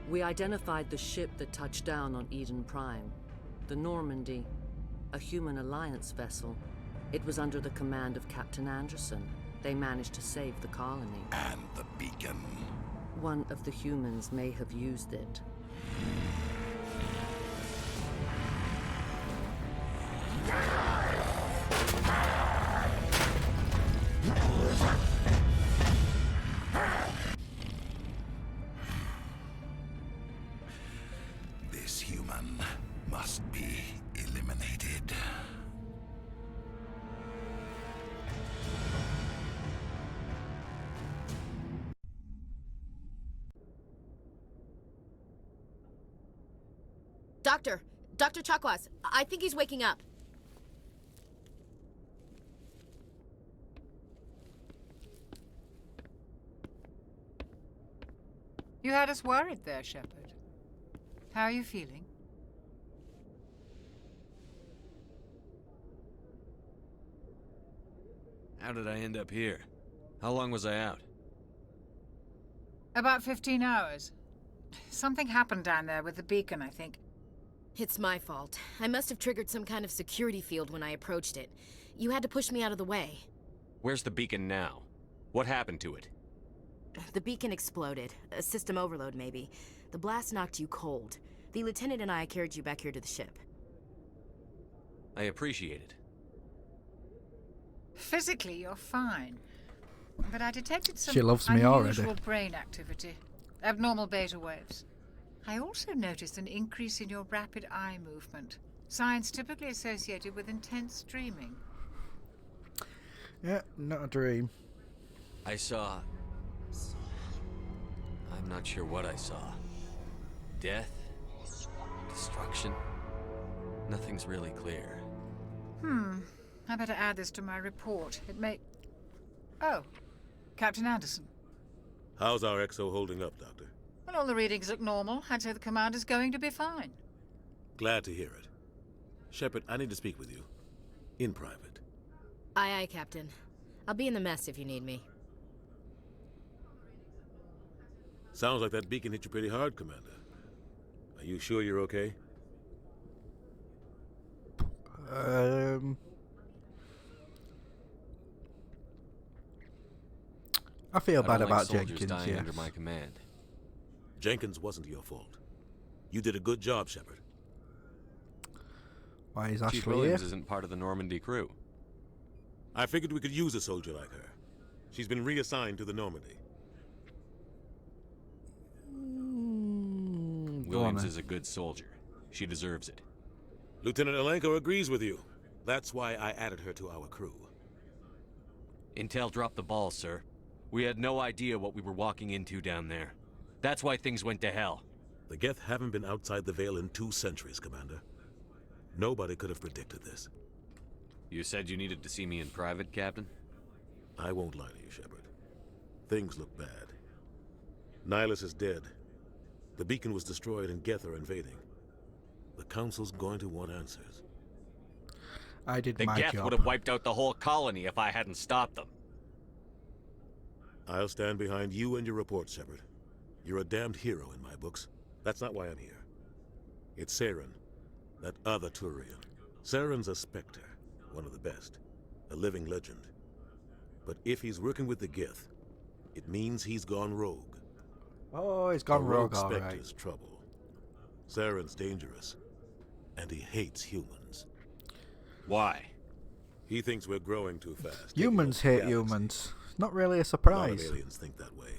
We identified the ship that touched down on Eden Prime. The Normandy, a human alliance vessel. It was under the command of Captain Anderson. They managed to save the colony. And the beacon. One of the humans may have used it. This human must be eliminated. Dr. Chakwas, I think he's waking up. You had us worried there, Shepard. How are you feeling? How did I end up here? How long was I out? About 15 hours. Something happened down there with the beacon, I think. It's my fault. I must have triggered some kind of security field when I approached it. You had to push me out of the way. Where's the beacon now? What happened to it? The beacon exploded. A system overload, maybe. The blast knocked you cold. The lieutenant and I carried you back here to the ship. I appreciate it. Physically, you're fine. But I detected some She loves me unusual already. brain activity. Abnormal beta waves. I also noticed an increase in your rapid eye movement. Signs typically associated with intense dreaming. Yeah, not a dream. I saw... I'm not sure what I saw. Death? Destruction? Nothing's really clear. I better add this to my report. It may... Oh, Captain Anderson. How's our XO holding up, Doctor? Well, all the readings look normal. I'd say the commander's going to be fine. Glad to hear it. Shepard, I need to speak with you. In private. Aye, aye, Captain. I'll be in the mess if you need me. Sounds like that beacon hit you pretty hard, Commander. Are you sure you're okay? I feel I bad don't like about soldiers Jenkins, dying yeah. under my command. Jenkins wasn't your fault. You did a good job, Shepard. Why is Chief Ashley here? Williams isn't part of the Normandy crew. I figured we could use a soldier like her. She's been reassigned to the Normandy. Williams is a good soldier. She deserves it. Lieutenant Alenko agrees with you. That's why I added her to our crew. Intel dropped the ball, sir. We had no idea what we were walking into down there. That's why things went to hell. The Geth haven't been outside the Veil in 2 centuries, Commander. Nobody could have predicted this. You said you needed to see me in private, Captain? I won't lie to you, Shepard. Things look bad. Nihilus is dead. The beacon was destroyed and Geth are invading. The Council's going to want answers. I did The my Geth job. would have wiped out the whole colony if I hadn't stopped them. I'll stand behind you and your report, Shepard. You're a damned hero in my books. That's not why I'm here. It's Saren, that other Turian. Saren's a Spectre, one of the best, a living legend. But if he's working with the Geth, it means he's gone rogue. Oh, he's gone A rogue, all right. Spectre's trouble. Saren's dangerous, and he hates humans. Why? He thinks we're growing too fast. Humans taking over hate the galaxy. humans. Not really a A lot of surprise. aliens think that way.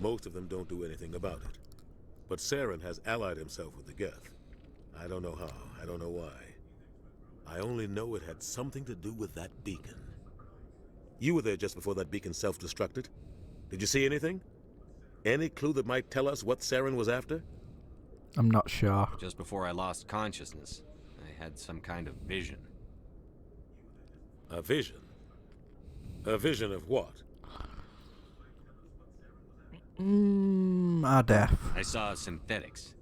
Most of them don't do anything about it. But Saren has allied himself with the Geth. I don't know how, I don't know why. I only know it had something to do with that beacon. You were there just before that beacon self-destructed. Did you see anything? Any clue that might tell us what Saren was after? I'm not sure. Just before I lost consciousness, I had some kind of vision. A vision? A vision of what? Our death. I saw synthetics.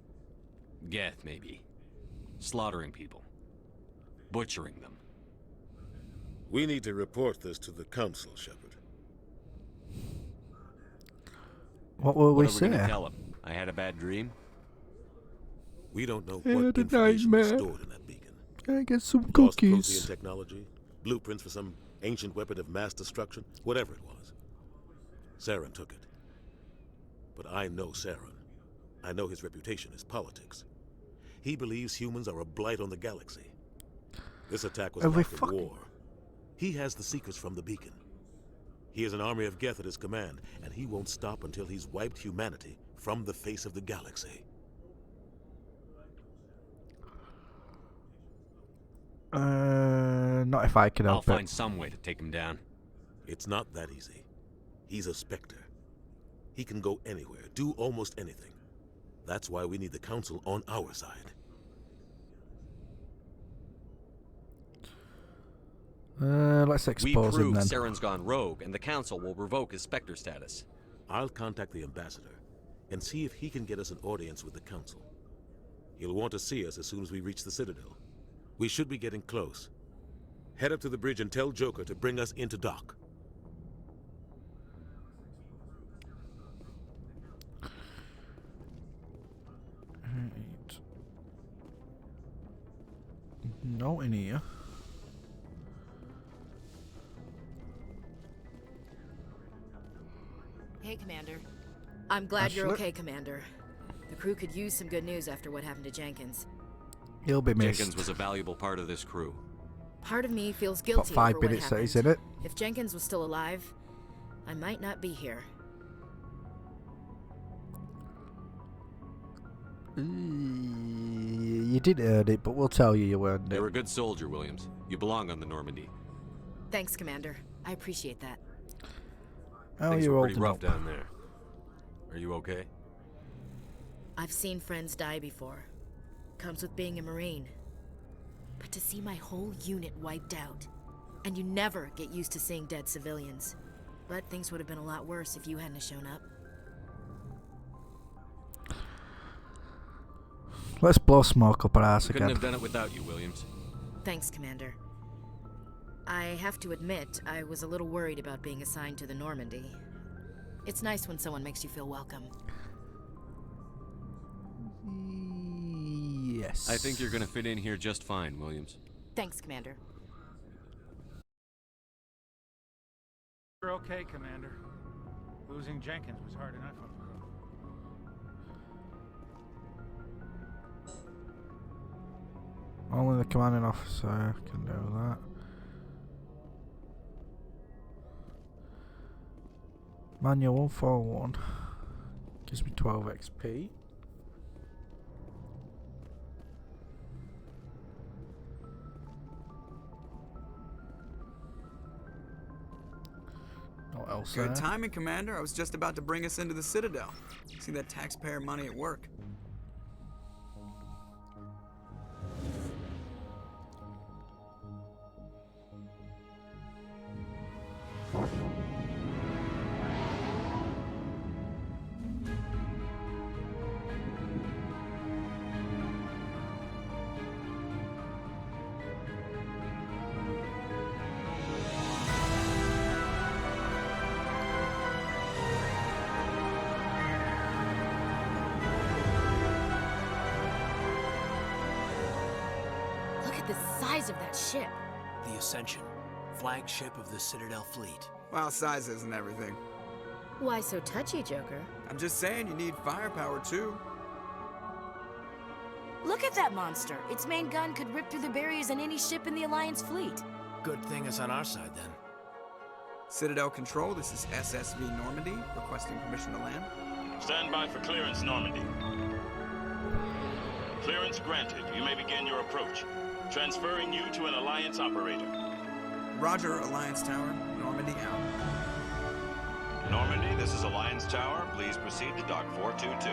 Geth, maybe. Slaughtering people. Butchering them. We need to report this to the council, Shepard. What will we What are we say? gonna tell them? I had a bad dream? We don't know I what had a information was nightmare. stored in that beacon. Can I get some Lost cookies? Prothean technology, blueprints for some ancient weapon of mass destruction, whatever it was. Saren took it. But I know Saren. I know his reputation is politics. He believes humans are a blight on the galaxy. This attack was an act of war. He has the secrets from the beacon. He has an army of Geth at his command, and he won't stop until he's wiped humanity from the face of the galaxy. Not if I can I'll help it. find some way to take him down. It's not that easy. He's a Spectre. He can go anywhere, do almost anything. That's why we need the Council on our side. Let's We expose him prove then. Saren's gone rogue, and the Council will revoke his Spectre status. I'll contact the Ambassador and see if he can get us an audience with the Council. He'll want to see us as soon as we reach the Citadel. We should be getting close. Head up to the bridge and tell Joker to bring us into dock. Right. No in here. Hey, Commander. I'm glad you're Ashley? okay, Commander. The crew could use some good news after what happened to Jenkins. He'll be missed. Jenkins was a valuable part of this crew. Part of me feels Got guilty 5 over what minutes that happened. he's in it. If Jenkins was still alive, I might not be here. You did earn it, but we'll tell you you earned it. You're a good soldier, Williams. You belong on the Normandy. Thanks, Commander. I appreciate that. Oh, Things you're were pretty holding rough up. down there. Are you okay? I've seen friends die before. Comes with being a Marine. But to see my whole unit wiped out, and you never get used to seeing dead civilians. But things would have been a lot worse if you hadn't shown up. Let's blow smoke up our ass Couldn't again. have done it without you, Williams. Thanks, Commander. I have to admit, I was a little worried about being assigned to the Normandy. It's nice when someone makes you feel welcome. Yes. I think you're gonna fit in here just fine, Williams. Thanks, Commander. You're okay, Commander. Losing Jenkins was hard enough. Only the commanding officer can do that. Manual 141 gives me 12 XP. What else Good there? timing, Commander. I was just about to bring us into the Citadel. See that taxpayer money at work. Look at the size of that ship. The Ascension, flagship of the Citadel fleet. Well, size isn't everything. Why so touchy, Joker? I'm just saying you need firepower too. Look at that monster. Its main gun could rip through the barriers in any ship in the Alliance fleet. Good thing it's on our side then. Citadel Control, this is SSV Normandy, requesting permission to land. Stand by for clearance, Normandy. Clearance granted. You may begin your approach. Transferring you to an Alliance operator. Roger, Alliance Tower. Normandy out. Normandy, this is Alliance Tower. Please proceed to Dock 422.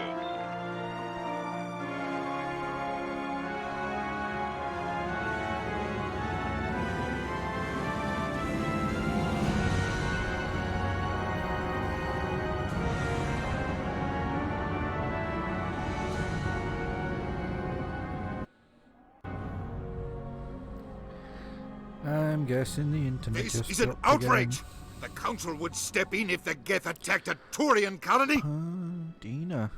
I'm guessing the internet This just is an dropped outrage! The Council would step in if the Geth attacked a Turian colony! Dina.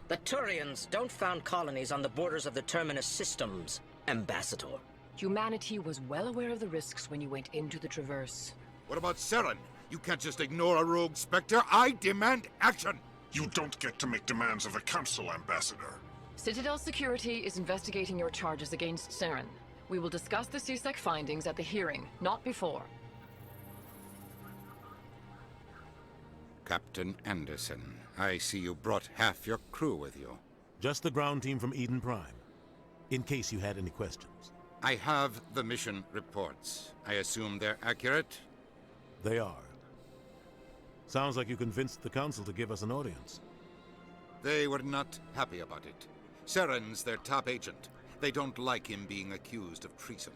The Turians don't found colonies on the borders of the Terminus systems, Ambassador. Humanity was well aware of the risks when you went into the Traverse. What about Saren? You can't just ignore a rogue Spectre. I demand action! You don't get to make demands of the Council, Ambassador. Citadel Security is investigating your charges against Saren. We will discuss the CSEC findings at the hearing, not before. Captain Anderson, I see you brought half your crew with you. Just the ground team from Eden Prime, in case you had any questions. I have the mission reports. I assume they're accurate? They are. Sounds like you convinced the Council to give us an audience. They were not happy about it. Saren's their top agent. They don't like him being accused of treason.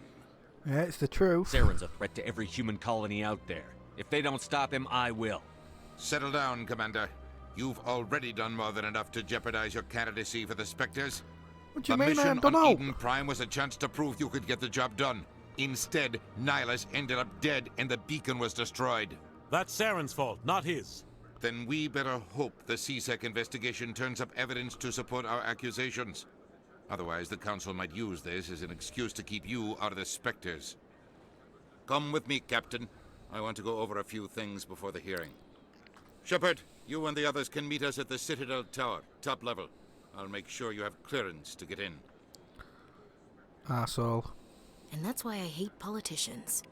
Yeah, it's the truth. Saren's a threat to every human colony out there. If they don't stop him, I will. Settle down, Commander. You've already done more than enough to jeopardize your candidacy for the Spectres. What do you the mean I mission haven't done on out? Eden Prime was a chance to prove you could get the job done. Instead, Nihilus ended up dead and the beacon was destroyed. That's Saren's fault, not his. Then we better hope the CSEC investigation turns up evidence to support our accusations. Otherwise, the Council might use this as an excuse to keep you out of the Spectres. Come with me, Captain. I want to go over a few things before the hearing. Shepard, you and the others can meet us at the Citadel Tower, top level. I'll make sure you have clearance to get in. Arsehole. And that's why I hate politicians.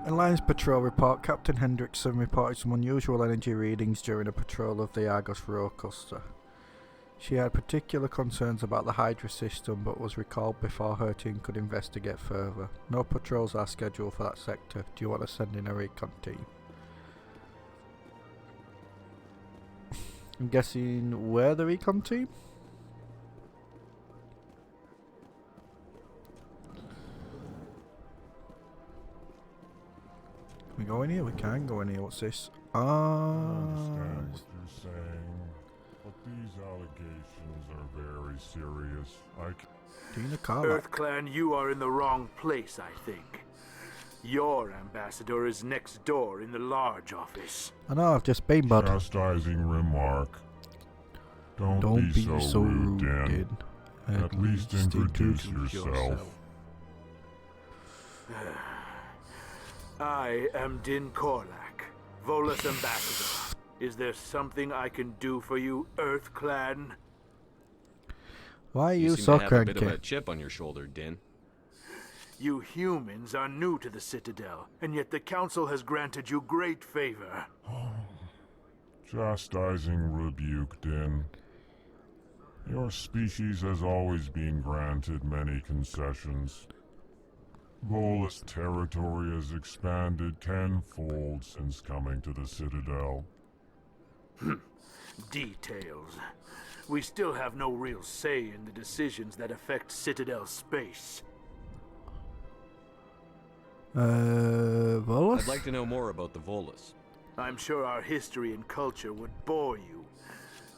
Alliance Patrol report. Captain Hendrickson reported some unusual energy readings during a patrol of the Argos Row cluster. She had particular concerns about the Hydra system but was recalled before her team could investigate further. No patrols are scheduled for that sector. Do you want to send in a recon team? I'm guessing where the recon team? Can we go in here? We can go in here. What's this? I understand what you're saying, but these allegations are very serious. Dina Carlock. EarthClan, you are in the wrong place, I think. Your ambassador is next door in the large office. I know, I've just been, bud. Chastising remark. Don't be so rude, Dan. At least introduce yourself. I am Din Korlak, Volus ambassador. Is there something I can do for you, EarthClan? Why are you seem so to have cranky? a bit of a chip on your shoulder, Din. You humans are new to the Citadel, and yet the Council has granted you great favor. Chastising rebuke, Din. Your species has always been granted many concessions. Volus territory has expanded tenfold since coming to the Citadel. Details. We still have no real say in the decisions that affect Citadel space. Volus? I'd like to know more about the Volus. I'm sure our history and culture would bore you,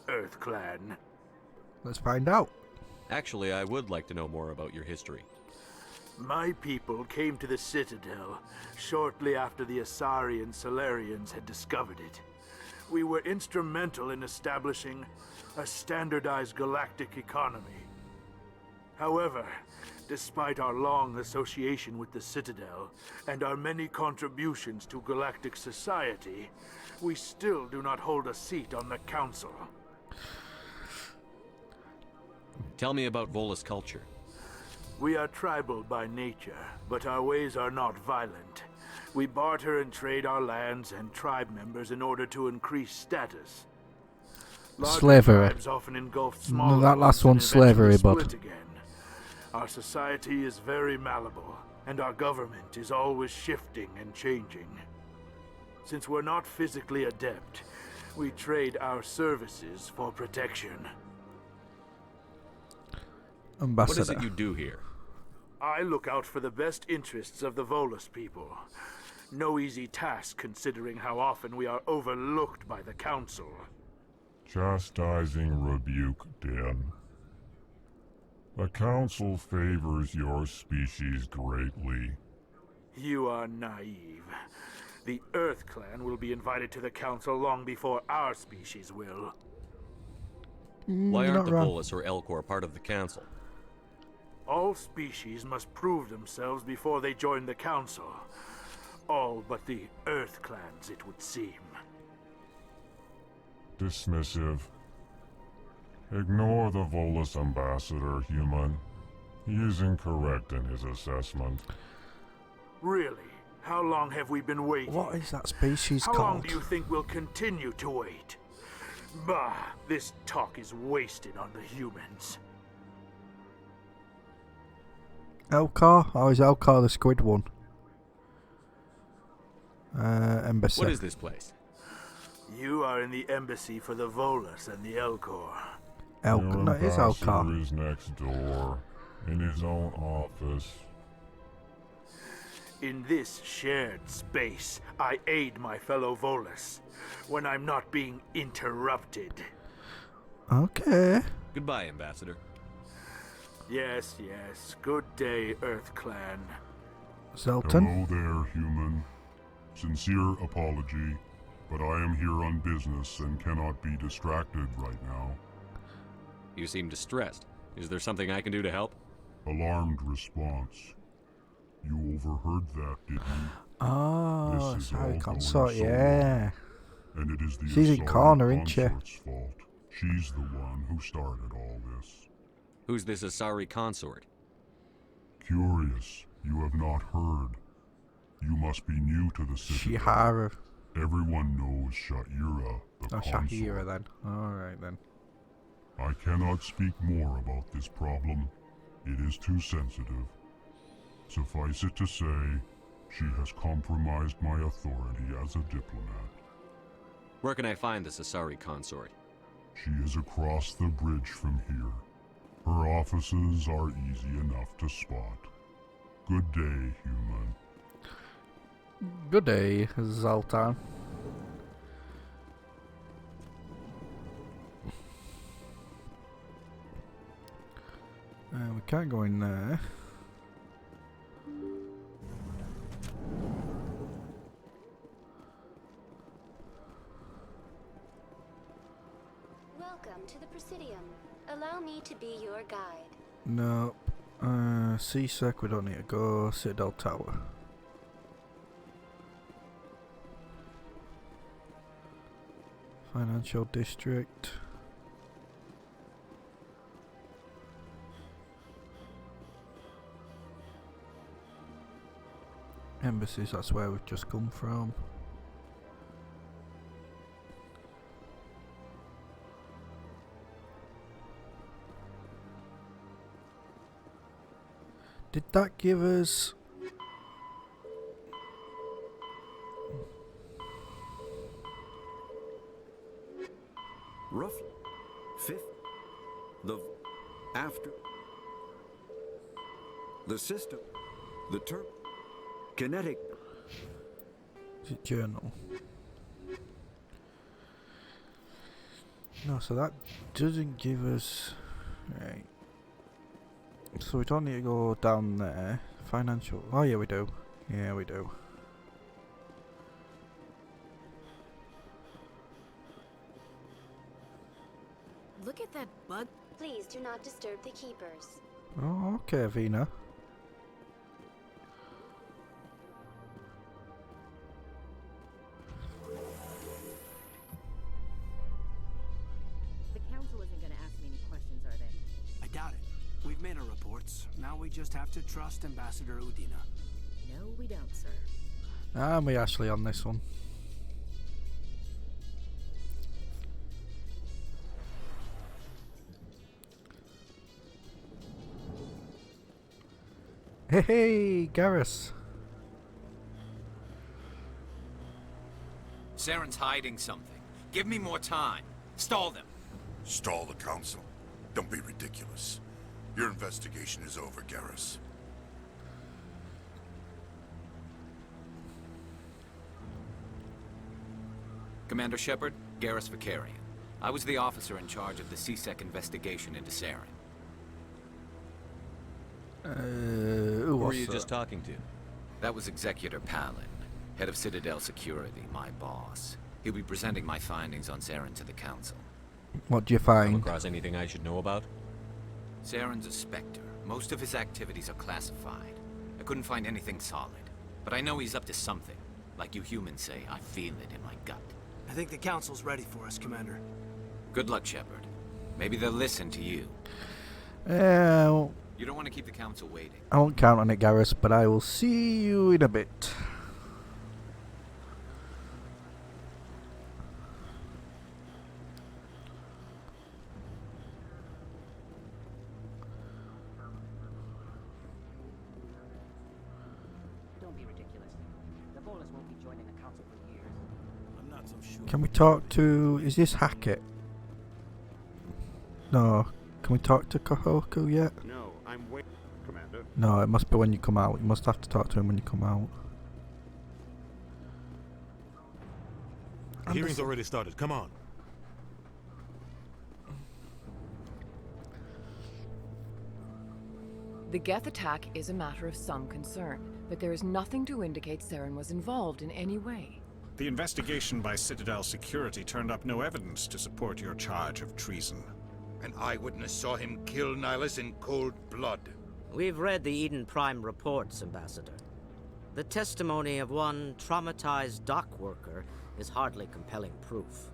EarthClan. Let's find out. Actually, I would like to know more about your history. My people came to the Citadel shortly after the Asari Solarians had discovered it. We were instrumental in establishing a standardized galactic economy. However, despite our long association with the Citadel and our many contributions to galactic society, we still do not hold a seat on the Council. Tell me about Volus culture. We are tribal by nature, but our ways are not violent. We barter and trade our lands and tribe members in order to increase status. Larger Slavery. tribes often engulf smaller No, that last ones one's and eventually slavery, bud. split again. Our society is very malleable, and our government is always shifting and changing. Since we're not physically adept, we trade our services for protection. Ambassador. What is it you do here? I look out for the best interests of the Volus people. No easy task considering how often we are overlooked by the Council. Chastising rebuke, Den. The Council favors your species greatly. You are naive. The Earth Clan will be invited to the Council long before our species will. Why aren't Not the wrong. Volus or Elcor part of the Council? All species must prove themselves before they join the Council. All but the Earth Clans, it would seem. Dismissive. Ignore the Volus ambassador, human. He is incorrect in his assessment. Really? How long have we been waiting? What is that species How long called? do you think we'll continue to wait? Bah, this talk is wasted on the humans. Elcar? Oh, is Elcar the squid one? Embassy. What is this place? You are in the embassy for the Volus and the Elcor. Your No, it is Elcar. ambassador is next door, in his own office. In this shared space, I aid my fellow Volus when I'm not being interrupted. Okay. Goodbye, Ambassador. Yes, yes. Good day, Earth Clan. Zelton? Hello there, human. Sincere apology, but I am here on business and cannot be distracted right now. You seem distressed. Is there something I can do to help? Alarmed response. You overheard that, did you? Oh, This is sorry, all consort, going so yeah. wrong. And it is the She's in Asari corner, isn't she? consort's fault. She's the one who started all this. Who's this Asari consort? Curious, you have not heard. You must be new to the city. Shihara. Everyone knows Sha'ira, the Oh, consort. Shahira then. Alright then. I cannot speak more about this problem. It is too sensitive. Suffice it to say, she has compromised my authority as a diplomat. Where can I find this Asari consort? She is across the bridge from here. Her offices are easy enough to spot. Good day, human. Good day, Zoltan. We can't go in there. Welcome to the Presidium. Allow me to be your guide. Nope. C-Sec, we don't need to go. Citadel Tower. Financial District. Embassies, that's where we've just come from. Did that give us... Roughly. Fifth. The... After... The system. The term... Kinetic... Is it journal? No, so that doesn't give us... Right. So we don't need to go down there. Financial... Oh yeah, we do. Yeah, we do. Look at that bug. Please do not disturb the keepers. Oh, okay, Vina. The council isn't going to ask me any questions, are they? I doubt it. We've made our reports. Now we just have to trust Ambassador Udina. No, we don't, sir. I'm with Ashley on this one. Hey, Garrus. Saren's hiding something. Give me more time. Stall them. Stall the council? Don't be ridiculous. Your investigation is over, Garrus. Commander Shepard, Garrus Vakarian. I was the officer in charge of the CSEC investigation into Saren. Who were you just talking to? That was Executor Palin, head of Citadel Security, my boss. He'll be presenting my findings on Saren to the Council. What do you Come find? across anything I should know about? Saren's a Spectre. Most of his activities are classified. I couldn't find anything solid. But I know he's up to something. Like you humans say, I feel it in my gut. I think the Council's ready for us, Commander. Good luck, Shepard. Maybe they'll listen to you. You don't want to keep the Council waiting. I won't count on it, Garrus, but I will see you in a bit. Don't be ridiculous. The Volus won't be joining the council for years. I'm not so sure. Can we talk to... Is this Hackett? No. Can we talk to Kahoku yet? No, I'm waiting, Commander. No, it must be when you come out. You must have to talk to him when you come out. The hearing's already started. Come on. The Geth attack is a matter of some concern, but there is nothing to indicate Saren was involved in any way. The investigation by Citadel Security turned up no evidence to support your charge of treason. An eyewitness saw him kill Nihilus in cold blood. We've read the Eden Prime reports, Ambassador. The testimony of one traumatized dock worker is hardly compelling proof.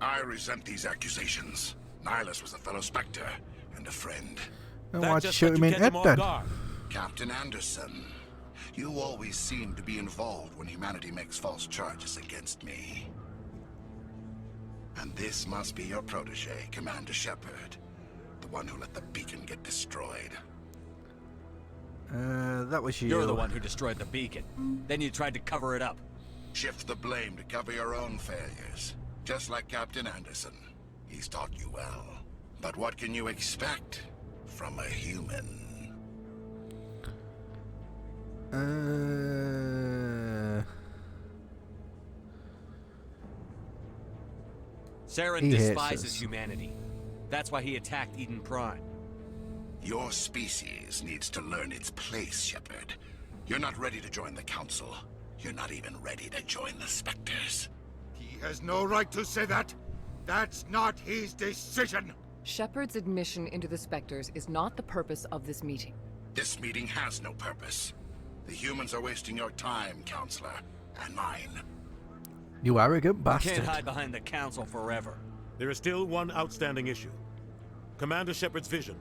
I resent these accusations. Nihilus was a fellow Spectre and a friend. And why'd you shoot him in head then? Captain Anderson, you always seem to be involved when humanity makes false charges against me. And this must be your protege, Commander Shepard. The one who let the beacon get destroyed. That was you. You're the one who destroyed the beacon. Then you tried to cover it up. Shift the blame to cover your own failures. Just like Captain Anderson. He's taught you well. But what can you expect from a human? Saren He hates despises us. humanity. That's why he attacked Eden Prime. Your species needs to learn its place, Shepard. You're not ready to join the Council. You're not even ready to join the Spectres. He has no right to say that. That's not his decision. Shepard's admission into the Spectres is not the purpose of this meeting. This meeting has no purpose. The humans are wasting your time, Counselor, and mine. You arrogant You bastard. can't hide behind the Council forever. There is still one outstanding issue. Commander Shepard's vision.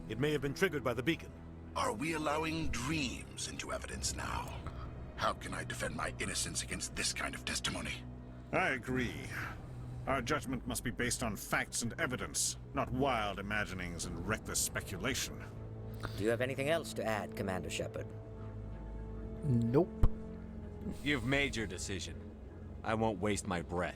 It may have been triggered by the beacon. Are we allowing dreams into evidence now? How can I defend my innocence against this kind of testimony? I agree. Our judgment must be based on facts and evidence, not wild imaginings and reckless speculation. Do you have anything else to add, Commander Shepard? Nope. You've made your decision. I won't waste my breath.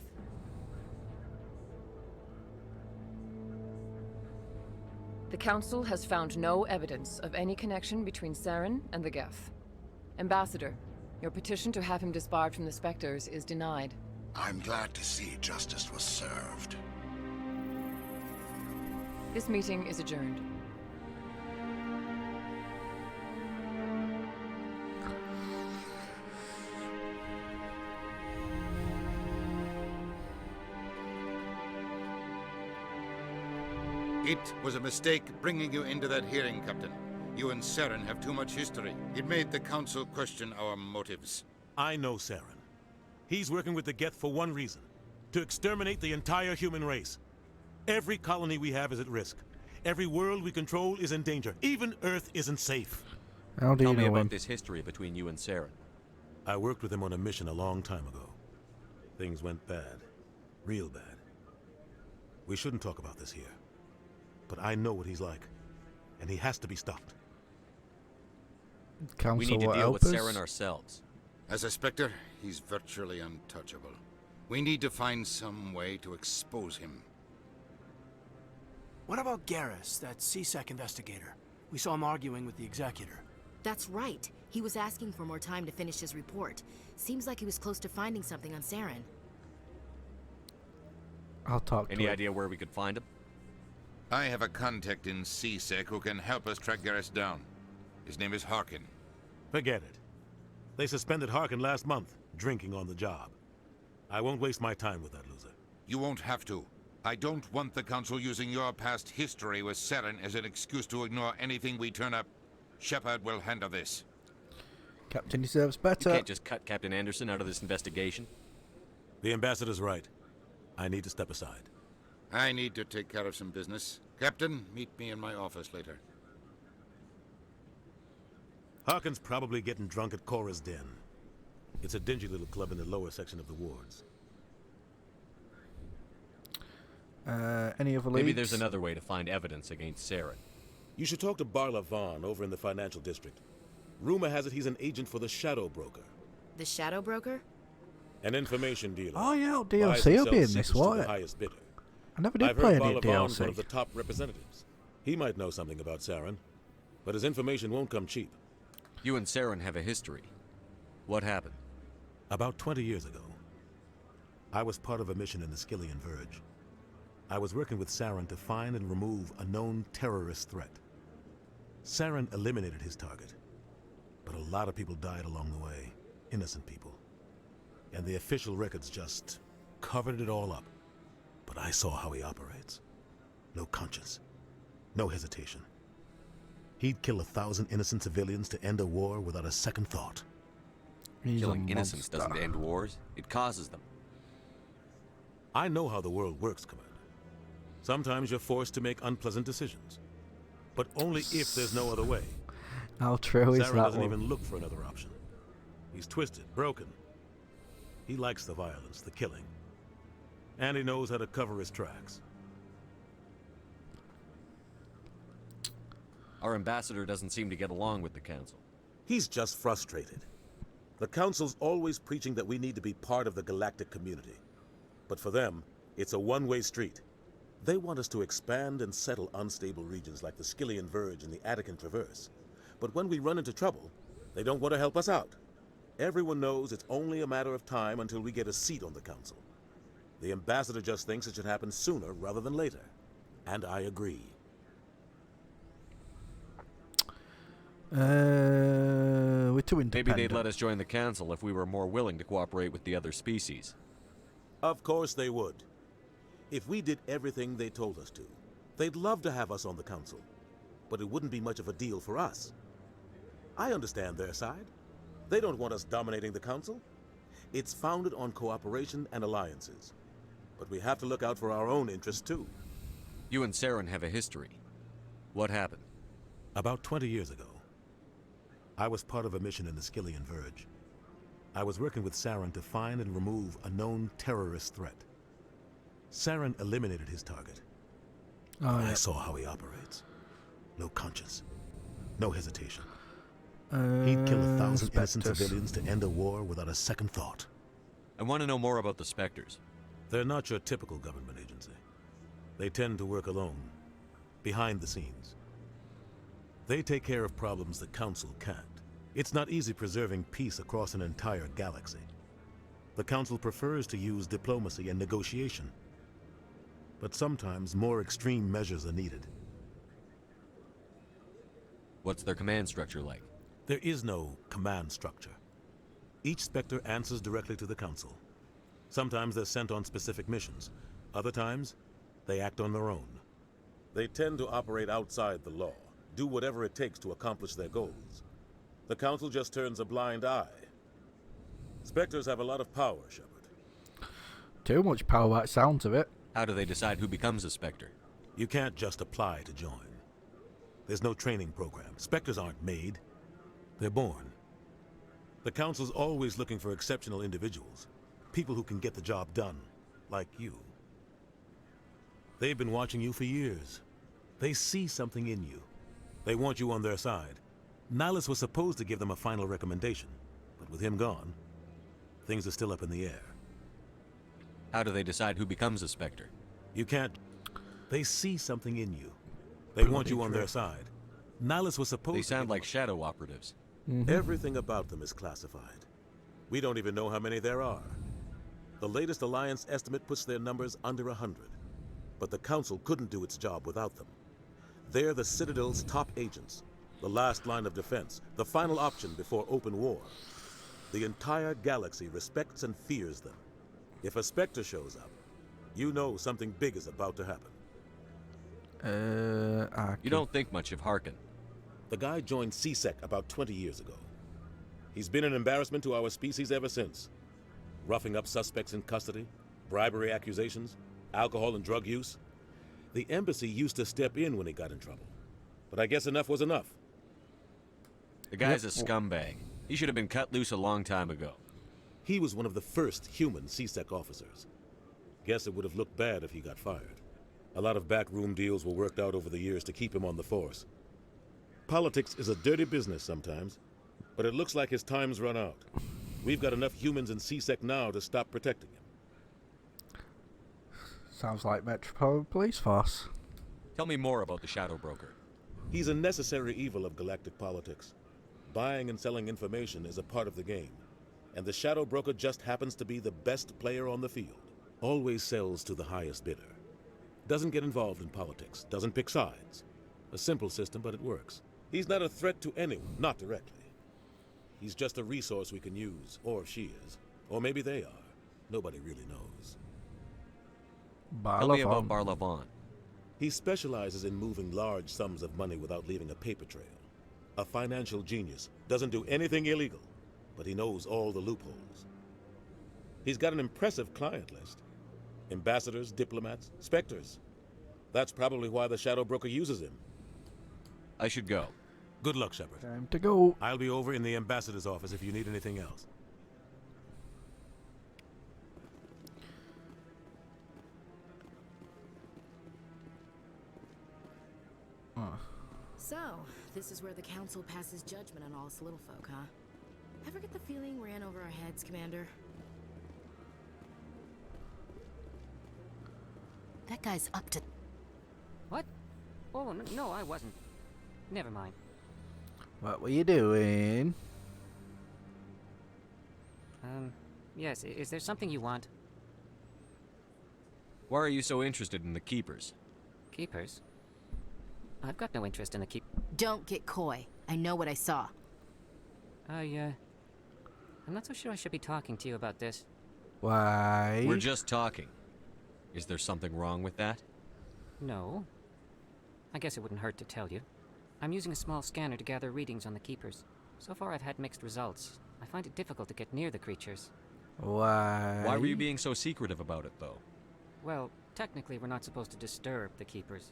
The Council has found no evidence of any connection between Saren and the Geth. Ambassador, your petition to have him disbarred from the Spectres is denied. I'm glad to see justice was served. This meeting is adjourned. It was a mistake bringing you into that hearing, Captain. You and Saren have too much history. It made the Council question our motives. I know Saren. He's working with the Geth for one reason. To exterminate the entire human race. Every colony we have is at risk. Every world we control is in danger. Even Earth isn't safe. How do Tell you me know about him? this history between you and Saren. I worked with him on a mission a long time ago. Things went bad. Real bad. We shouldn't talk about this here. But I know what he's like. And he has to be stopped. Council, we need to deal with Saren ourselves. As a Spectre, he's virtually untouchable. We need to find some way to expose him. What about Garrus, that CSEC investigator? We saw him arguing with the executor. That's right. He was asking for more time to finish his report. Seems like he was close to finding something on Saren. I'll talk to him. Any idea where we could find him? I have a contact in CSEC who can help us track Garrus down. His name is Harkin. Forget it. They suspended Harkin last month, drinking on the job. I won't waste my time with that loser. You won't have to. I don't want the Council using your past history with Saren as an excuse to ignore anything we turn up. Shepard will handle this. Captain deserves better. You can't just cut Captain Anderson out of this investigation. The ambassador's right. I need to step aside. I need to take care of some business. Captain, meet me in my office later. Harkin's probably getting drunk at Cora's Den. It's a dingy little club in the lower section of the wards. Any other leads? Maybe there's another way to find evidence against Saren. You should talk to Barla Vaughn over in the financial district. Rumor has it he's an agent for the Shadow Broker. The Shadow Broker? An information dealer. Oh yeah, Buys DLC and will be in sells this, secrets to won't the it? highest bidder. I never did I've play heard any Barla Vaughn's DLC. one of the top representatives. He might know something about Saren, but his information won't come cheap. You and Saren have a history. What happened? About 20 years ago, I was part of a mission in the Skillian Verge. I was working with Saren to find and remove a known terrorist threat. Saren eliminated his target, but a lot of people died along the way, innocent people. And the official records just covered it all up. But I saw how he operates. No conscience, no hesitation. He'd kill 1,000 innocent civilians to end a war without a second thought. Killing innocents doesn't end wars, it causes them. I know how the world works, Commander. Sometimes you're forced to make unpleasant decisions. But only if there's no other way. How true is Saren that doesn't one? even look for another option. He's twisted, broken. He likes the violence, the killing. And he knows how to cover his tracks. Our ambassador doesn't seem to get along with the Council. He's just frustrated. The Council's always preaching that we need to be part of the galactic community. But for them, it's a one-way street. They want us to expand and settle unstable regions like the Skillian Verge and the Attican Traverse. But when we run into trouble, they don't want to help us out. Everyone knows it's only a matter of time until we get a seat on the Council. The ambassador just thinks it should happen sooner rather than later. And I agree. We're too independent. Maybe they'd let us join the Council if we were more willing to cooperate with the other species. Of course they would. If we did everything they told us to, they'd love to have us on the Council. But it wouldn't be much of a deal for us. I understand their side. They don't want us dominating the Council. It's founded on cooperation and alliances. But we have to look out for our own interests, too. You and Saren have a history. What happened? About 20 years ago, I was part of a mission in the Skillian Verge. I was working with Saren to find and remove a known terrorist threat. Saren eliminated his target. I saw how he operates. No conscience. No hesitation. He'd kill 1,000 innocent civilians to end a war without a second thought. I want to know more about the Spectres. They're not your typical government agency. They tend to work alone, behind the scenes. They take care of problems the Council can't. It's not easy preserving peace across an entire galaxy. The Council prefers to use diplomacy and negotiation. But sometimes more extreme measures are needed. What's their command structure like? There is no command structure. Each Spectre answers directly to the Council. Sometimes they're sent on specific missions. Other times, they act on their own. They tend to operate outside the law, do whatever it takes to accomplish their goals. The Council just turns a blind eye. Spectres have a lot of power, Shepard. Too much power by the sounds of it. How do they decide who becomes a Spectre? You can't just apply to join. There's no training program. Spectres aren't made. They're born. The Council's always looking for exceptional individuals. People who can get the job done, like you. They've been watching you for years. They see something in you. They want you on their side. Nihilus was supposed to give them a final recommendation, but with him gone, things are still up in the air. How do they decide who becomes a Spectre? You can't... They see something in you. They want you on their side. Nihilus was supposed to... They sound like shadow operatives. Everything about them is classified. We don't even know how many there are. The latest Alliance estimate puts their numbers under 100. But the Council couldn't do its job without them. They're the Citadel's top agents, the last line of defense, the final option before open war. The entire galaxy respects and fears them. If a Spectre shows up, you know something big is about to happen. You don't think much of Harkin. The guy joined CSEC about 20 years ago. He's been an embarrassment to our species ever since. Roughing up suspects in custody, bribery accusations, alcohol and drug use. The embassy used to step in when he got in trouble. But I guess enough was enough. The guy's a scumbag. He should have been cut loose a long time ago. He was one of the first human CSEC officers. Guess it would have looked bad if he got fired. A lot of backroom deals were worked out over the years to keep him on the force. Politics is a dirty business sometimes, but it looks like his time's run out. We've got enough humans in CSEC now to stop protecting him. Sounds like Metropolitan Police Force. Tell me more about the Shadow Broker. He's a necessary evil of galactic politics. Buying and selling information is a part of the game, and the Shadow Broker just happens to be the best player on the field. Always sells to the highest bidder. Doesn't get involved in politics, doesn't pick sides. A simple system, but it works. He's not a threat to anyone, not directly. He's just a resource we can use, or she is. Or maybe they are. Nobody really knows. Tell me about Barlavon. He specializes in moving large sums of money without leaving a paper trail. A financial genius. Doesn't do anything illegal, but he knows all the loopholes. He's got an impressive client list. Ambassadors, diplomats, Spectres. That's probably why the Shadow Broker uses him. I should go. Good luck, Shepard. Time to go. I'll be over in the ambassador's office if you need anything else. So, this is where the Council passes judgment on all us little folk, huh? Ever get the feeling ran over our heads, Commander? That guy's up to... What? Oh, no, I wasn't. Never mind. What were you doing? Yes, is there something you want? Why are you so interested in the Keepers? Keepers? I've got no interest in the Don't get coy. I know what I saw. I'm not so sure I should be talking to you about this. Why? We're just talking. Is there something wrong with that? No. I guess it wouldn't hurt to tell you. I'm using a small scanner to gather readings on the Keepers. So far I've had mixed results. I find it difficult to get near the creatures. Why? Why were you being so secretive about it, though? Well, technically we're not supposed to disturb the Keepers.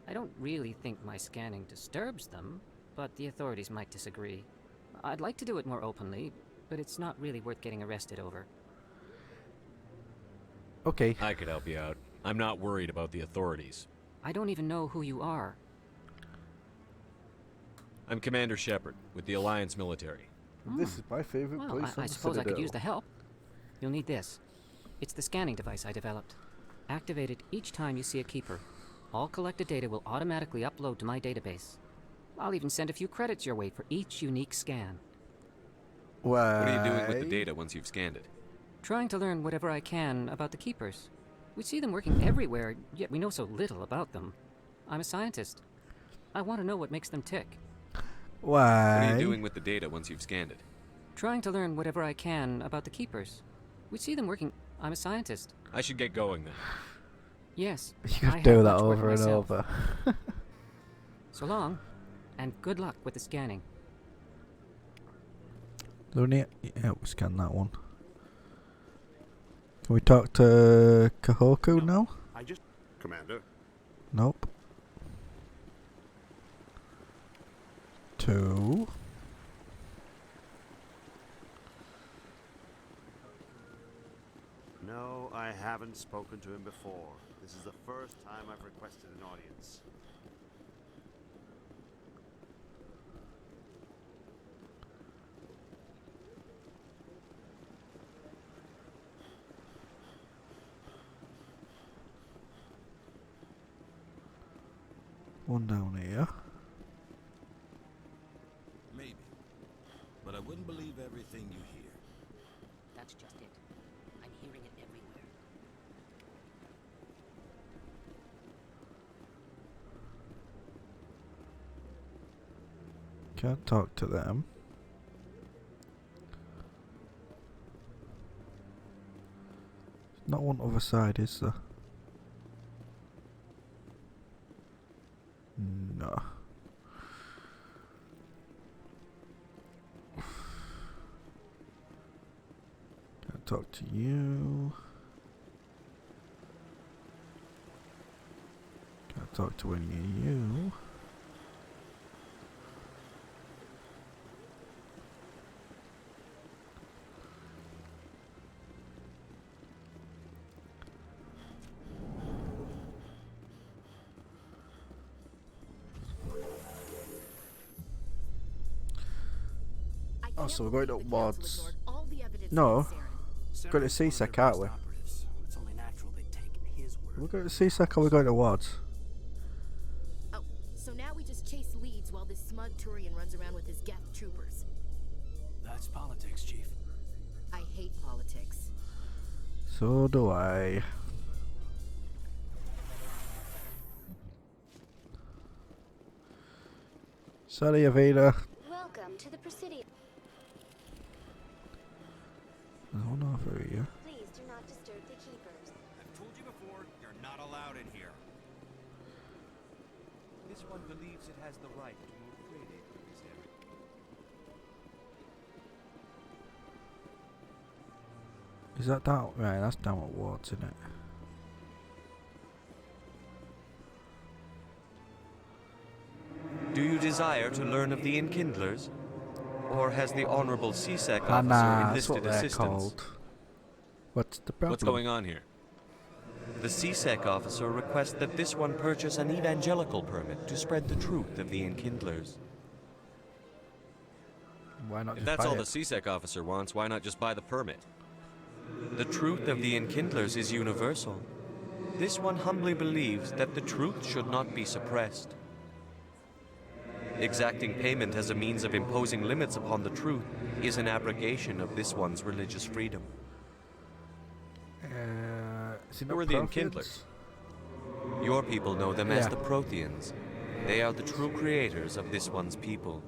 I don't really think my scanning disturbs them, but the authorities might disagree. I'd like to do it more openly, but it's not really worth getting arrested over. Okay. I could help you out. I'm not worried about the authorities. I don't even know who you are. I'm Commander Shepard, with the Alliance military. This is my favorite place on I the suppose I could Citadel. use the help. You'll need this. It's the scanning device I developed. Activate it each time you see a Keeper. All collected data will automatically upload to my database. I'll even send a few credits your way for each unique scan. Why? What are you doing with the data once you've scanned it? Trying to learn whatever I can about the Keepers. We see them working everywhere, yet we know so little about them. I'm a scientist. I want to know what makes them tick. Why? What are you doing with the data once you've scanned it? Trying to learn whatever I can about the Keepers. We see them working... I'm a scientist. I should get going then. Yes. You could do that over and over. So long, and good luck with the scanning. Looney, yeah, we scan that one. Can we talk to Kahoku now? I just... Commander. Nope. 2. No, I haven't spoken to him before. This is the first time I've requested an audience. One down here. Maybe. But I wouldn't believe everything you hear. That's just it. I'm hearing it everywhere. Can't talk to them. Not one other side, is there? No. Can't talk to you. Can't talk to any of you. Oh, so we're going towards... No. We're going to CSEC, aren't we? We're going to CSEC or we're going towards? Oh, so now we just chase leads while this smug Turian runs around with his Geth troopers. That's politics, Chief. I hate politics. So do I. Sorry, Aveda. Welcome to the Presidium. There's one over here. Please do not disturb the keepers. I've told you before, you're not allowed in here. This one believes it has the right to move freely through this area. Is that down? Right, that's down at Wards, isn't it? Do you desire to learn of the Enkindlers? Or has the Honorable CSEC officer Nah, that's what enlisted they're assistance? called. What's the problem? What's going on here? The CSEC officer requests that this one purchase an evangelical permit to spread the truth of the Enkindlers. Why not If just that's buy all it? the CSEC officer wants, why not just buy the permit? The truth of the Enkindlers is universal. This one humbly believes that the truth should not be suppressed. Exacting payment as a means of imposing limits upon the truth is an abrogation of this one's religious freedom. Is it Who not are the Protheans? Enkindlers? Your people know them as Yeah. the Protheans. They are the true creators of this one's people.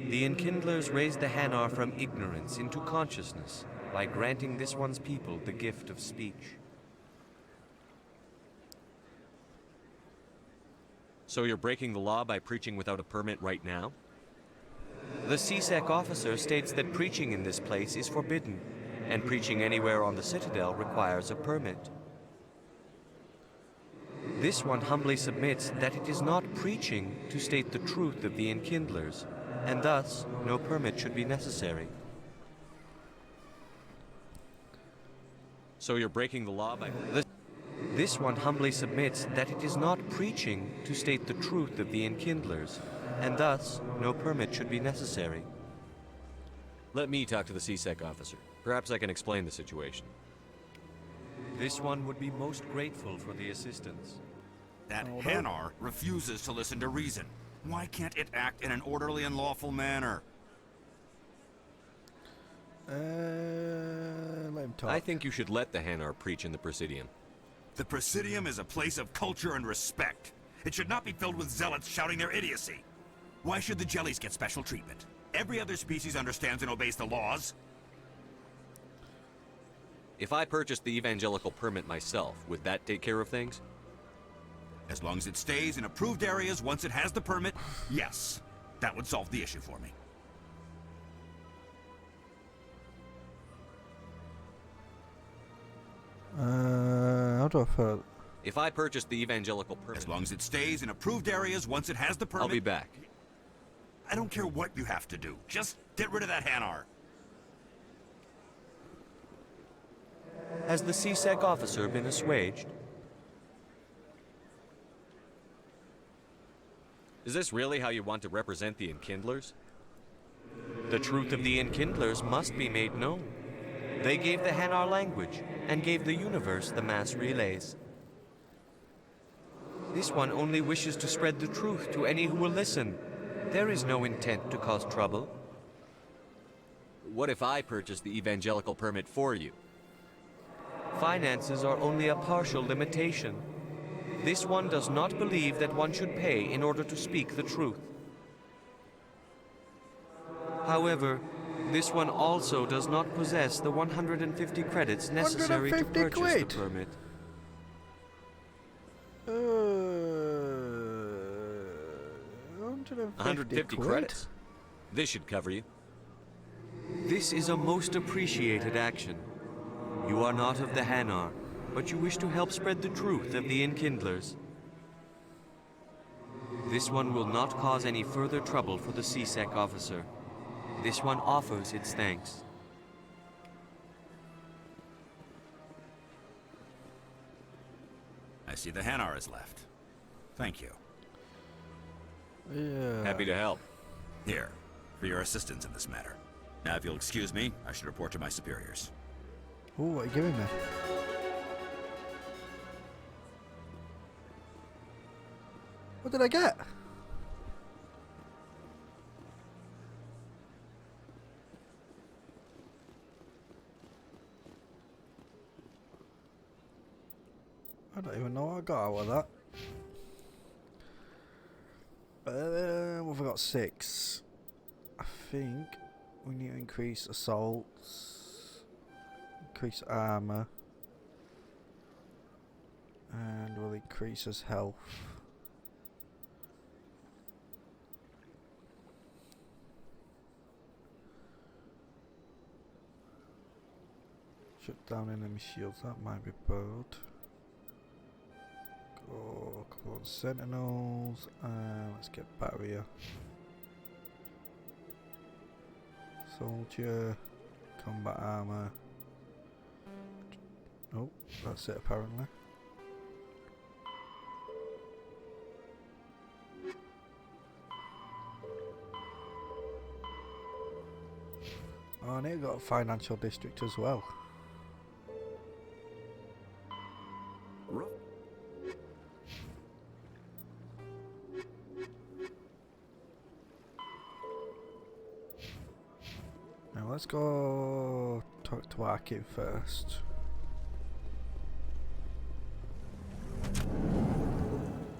The Enkindlers raised the Hanar from ignorance into consciousness by granting this one's people the gift of speech. So you're breaking the law by preaching without a permit right now? The CSEC officer states that preaching in this place is forbidden, and preaching anywhere on the Citadel requires a permit. This one humbly submits that it is not preaching to state the truth of the Enkindlers, and thus no permit should be necessary. So you're breaking the law by... This one humbly submits that it is not preaching to state the truth of the Enkindlers, and thus no permit should be necessary. Let me talk to the CSEC officer. Perhaps I can explain the situation. This one would be most grateful for the assistance. That Hanar refuses to listen to reason. Why can't it act in an orderly and lawful manner? Let him talk. I think you should let the Hanar preach in the Presidium. The Presidium is a place of culture and respect. It should not be filled with zealots shouting their idiocy. Why should the jellies get special treatment? Every other species understands and obeys the laws. If I purchased the evangelical permit myself, would that take care of things? As long as it stays in approved areas once it has the permit, yes. That would solve the issue for me. How do I feel? If I purchased the evangelical permit... As long as it stays in approved areas once it has the permit... I'll be back. I don't care what you have to do. Just get rid of that Hanar. Has the CSEC officer been assuaged? Is this really how you want to represent the Enkindlers? The truth of the Enkindlers must be made known. They gave the Hanar language, and gave the universe the mass relays. This one only wishes to spread the truth to any who will listen. There is no intent to cause trouble. What if I purchase the evangelical permit for you? Finances are only a partial limitation. This one does not believe that one should pay in order to speak the truth. However, this one also does not possess the 150 credits necessary to 150 purchase quid? the permit. 150 quid? credits. This should cover you. This is a most appreciated action. You are not of the Hanar, but you wish to help spread the truth of the Enkindlers. This one will not cause any further trouble for the CSEC officer. This one offers its thanks. I see the Hanar is left. Thank you. Yeah. Happy to help. Here, for your assistance in this matter. Now, if you'll excuse me, I should report to my superiors. Ooh, what are you giving me? What did I get? I don't even know what I got out of that. What have I got? 6. I think we need to increase assaults, increase armor, and we'll increase his health. Shut down enemy shields, that might be bold. Go, come on, sentinels, and let's get barrier. Soldier, combat armor. Oh, that's it apparently. Oh, and it got a financial district as well. Now let's go talk to Arkin first.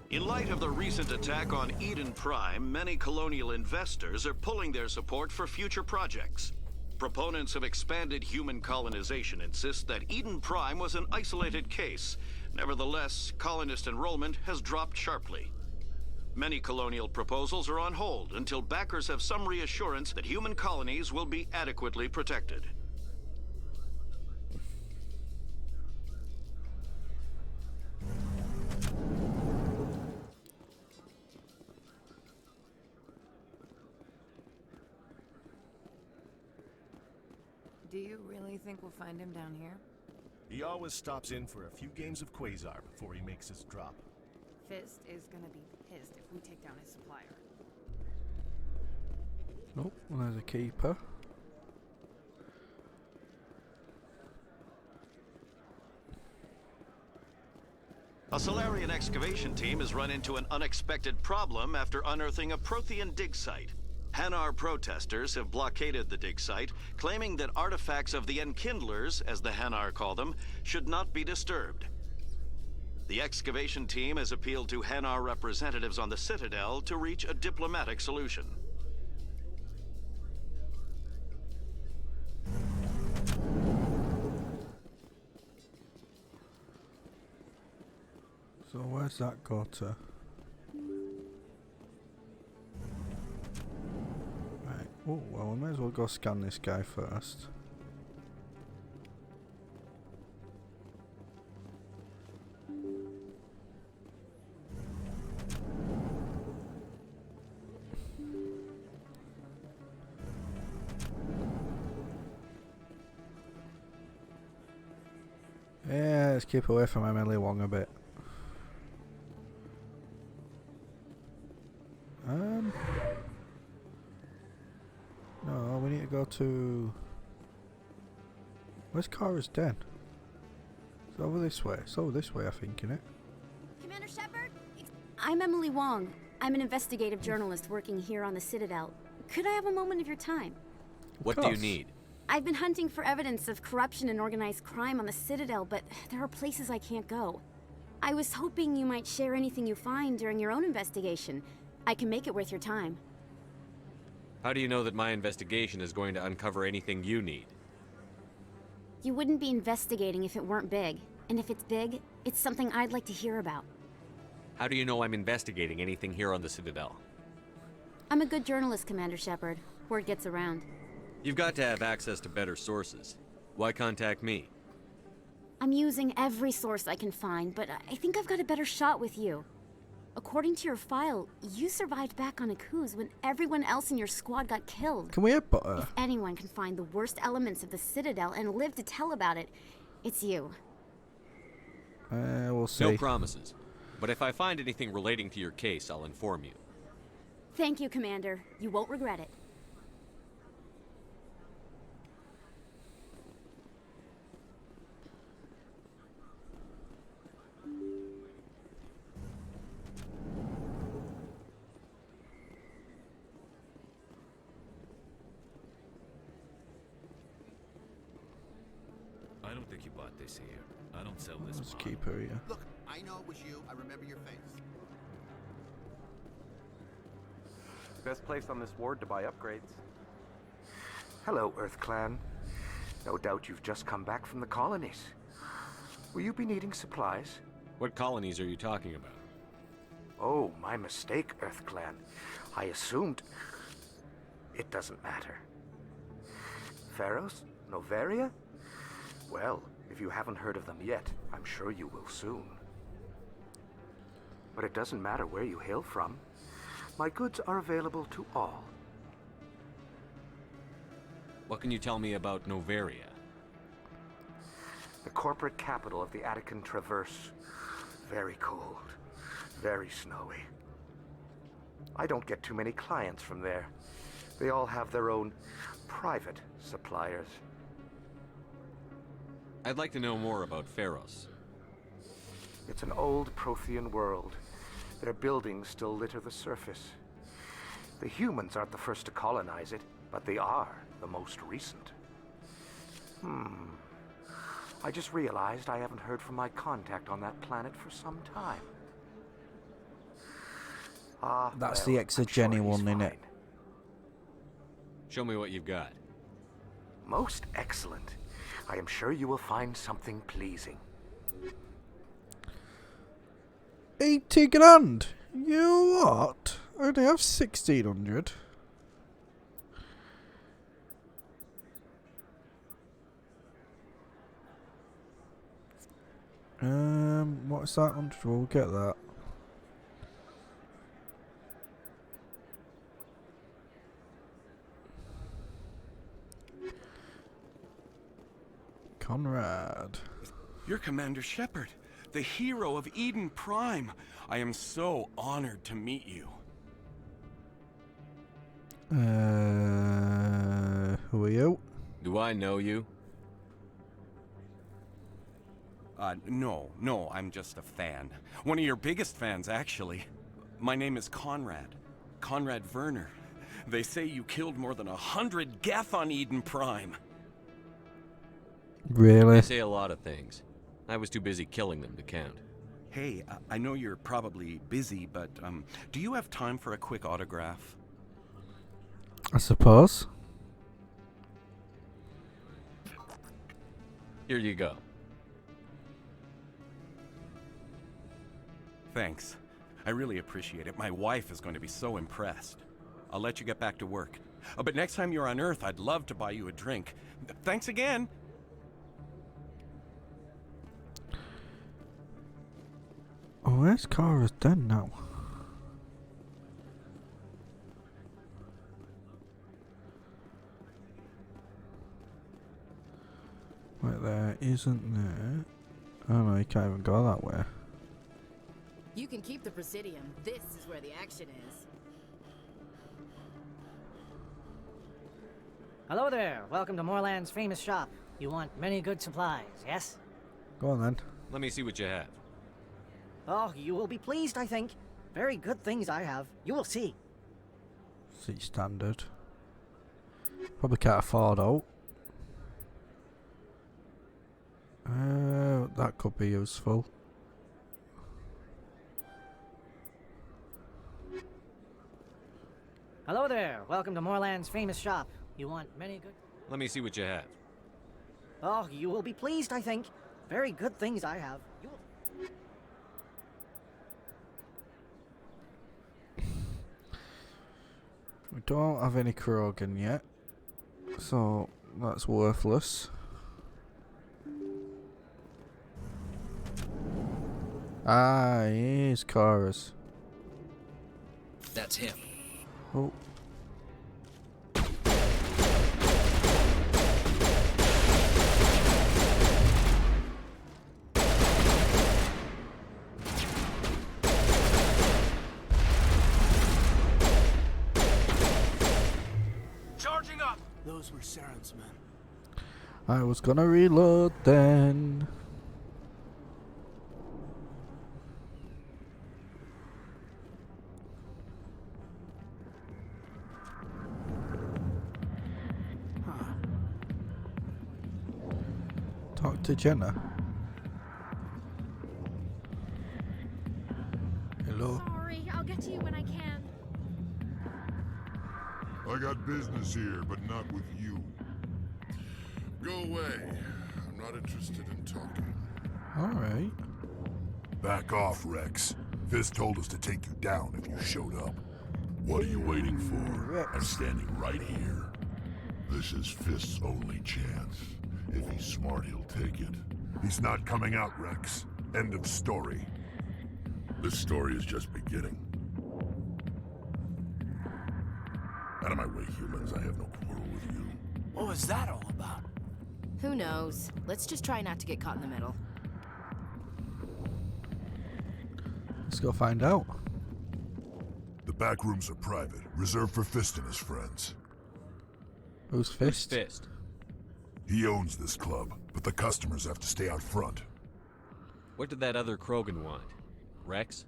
In light of the recent attack on Eden Prime, many colonial investors are pulling their support for future projects. Proponents of expanded human colonization insist that Eden Prime was an isolated case. Nevertheless, colonist enrollment has dropped sharply. Many colonial proposals are on hold until backers have some reassurance that human colonies will be adequately protected. Do you really think we'll find him down here? He always stops in for a few games of Quasar before he makes his drop. Fist is gonna be pissed if we take down his supplier. Nope, well, there's a keeper. A Solarian excavation team has run into an unexpected problem after unearthing a Prothean dig site. Hanar protesters have blockaded the dig site, claiming that artifacts of the Enkindlers, as the Hanar call them, should not be disturbed. The excavation team has appealed to Hanar representatives on the Citadel to reach a diplomatic solution. So where's that go to? Right, oh well, we may as well go scan this guy first. Yeah, let's keep away from Emily Wong a bit. No, we need to go to... Where's Kara's den? It's over this way. It's over this way, I think, innit? Commander Shepard? I'm Emily Wong. I'm an investigative journalist working here on the Citadel. Could I have a moment of your time? What do you need? I've been hunting for evidence of corruption and organized crime on the Citadel, but there are places I can't go. I was hoping you might share anything you find during your own investigation. I can make it worth your time. How do you know that my investigation is going to uncover anything you need? You wouldn't be investigating if it weren't big. And if it's big, it's something I'd like to hear about. How do you know I'm investigating anything here on the Citadel? I'm a good journalist, Commander Shepard. Word gets around. You've got to have access to better sources. Why contact me? I'm using every source I can find, but I think I've got a better shot with you. According to your file, you survived back on Akuz when everyone else in your squad got killed. Can we have butter? If anyone can find the worst elements of the Citadel and live to tell about it, it's you. We'll see. No promises. But if I find anything relating to your case, I'll inform you. Thank you, Commander. You won't regret it. I don't think you bought this here. I don't sell this. Let's keep her here. Look, I know it was you. I remember your face. Best place on this ward to buy upgrades. Hello, Earth Clan. No doubt you've just come back from the colonies. Will you be needing supplies? What colonies are you talking about? Oh, my mistake, Earth Clan. I assumed... It doesn't matter. Pharos? Noveria? Well, if you haven't heard of them yet, I'm sure you will soon. But it doesn't matter where you hail from. My goods are available to all. What can you tell me about Noveria? The corporate capital of the Attican Traverse. Very cold. Very snowy. I don't get too many clients from there. They all have their own private suppliers. I'd like to know more about Pharos. It's an old Prothean world. Their buildings still litter the surface. The humans aren't the first to colonize it, but they are the most recent. I just realized I haven't heard from my contact on that planet for some time. That's the Exogeny one, innit? Show me what you've got. Most excellent. I am sure you will find something pleasing. 80 grand? You what? I only have 1600. What's that? We'll get that. Conrad. You're Commander Shepard, the hero of Eden Prime. I am so honored to meet you. Who are you? Do I know you? No, I'm just a fan. One of your biggest fans, actually. My name is Conrad. Conrad Werner. They say you killed more than 100 Geth on Eden Prime. Really? They say a lot of things. I was too busy killing them to count. Hey, I know you're probably busy, but do you have time for a quick autograph? I suppose. Here you go. Thanks. I really appreciate it. My wife is going to be so impressed. I'll let you get back to work. But next time you're on Earth, I'd love to buy you a drink. Thanks again. Oh, where's Kara's den now? Wait, there isn't there. Oh no, you can't even go that way. You can keep the Presidium. This is where the action is. Hello there. Welcome to Moorland's famous shop. You want many good supplies, yes? Go on then. Let me see what you have. Oh, you will be pleased, I think. Very good things I have. You will see. See standard. Probably can't afford out. That could be useful. Hello there. Welcome to Moorland's famous shop. You want many good... Let me see what you have. Oh, you will be pleased, I think. Very good things I have. You will... We don't have any Krogan yet, so that's worthless. Ah, here's Chorus. That's him. Oh. Charging up! Those were Saren's men. I was gonna reload then. Talk to Jenna. Hello. Sorry, I'll get to you when I can. I got business here, but not with you. Go away. I'm not interested in talking. Alright. Back off, Rex. Fist told us to take you down if you showed up. What are you waiting for? I'm standing right here. This is Fist's only chance. If he's smart, he'll take it. He's not coming out, Rex. End of story. This story is just beginning. Out of my way, humans. I have no quarrel with you. What was that all about? Who knows? Let's just try not to get caught in the middle. Let's go find out. The back rooms are private, reserved for Fist and his friends. Who's Fist? Fist. He owns this club, but the customers have to stay out front. What did that other Krogan want? Rex?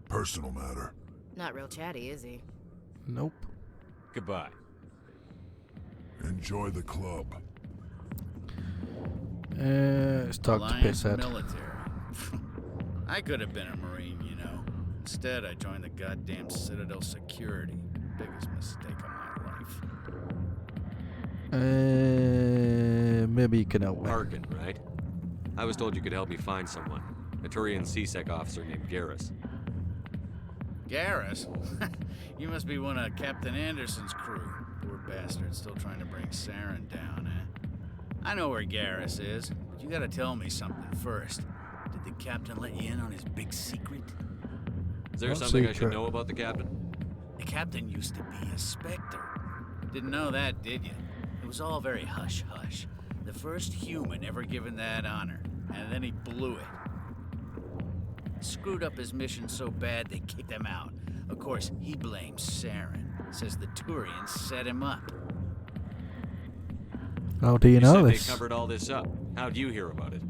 Personal matter. Not real chatty, is he? Nope. Goodbye. Enjoy the club. Let's talk to Pisshead. Military. I could have been a Marine, you know. Instead, I joined the goddamn Citadel Security. Biggest mistake of my life. Maybe you can help me. Arkin, right? I was told you could help me find someone. A Turian C-Sec officer named Garrus. Garrus? You must be one of Captain Anderson's crew. Poor bastard, still trying to bring Saren down, eh? I know where Garrus is, but you gotta tell me something first. Did the captain let you in on his big secret? Is there something I should know about the captain? The captain used to be a Spectre. Didn't know that, did you? It was all very hush-hush. The first human ever given that honor, and then he blew it. Screwed up his mission so bad they kicked him out. Of course, he blames Saren. Says the Turians set him up. How do you know said this? They covered all this up. How'd you hear about it?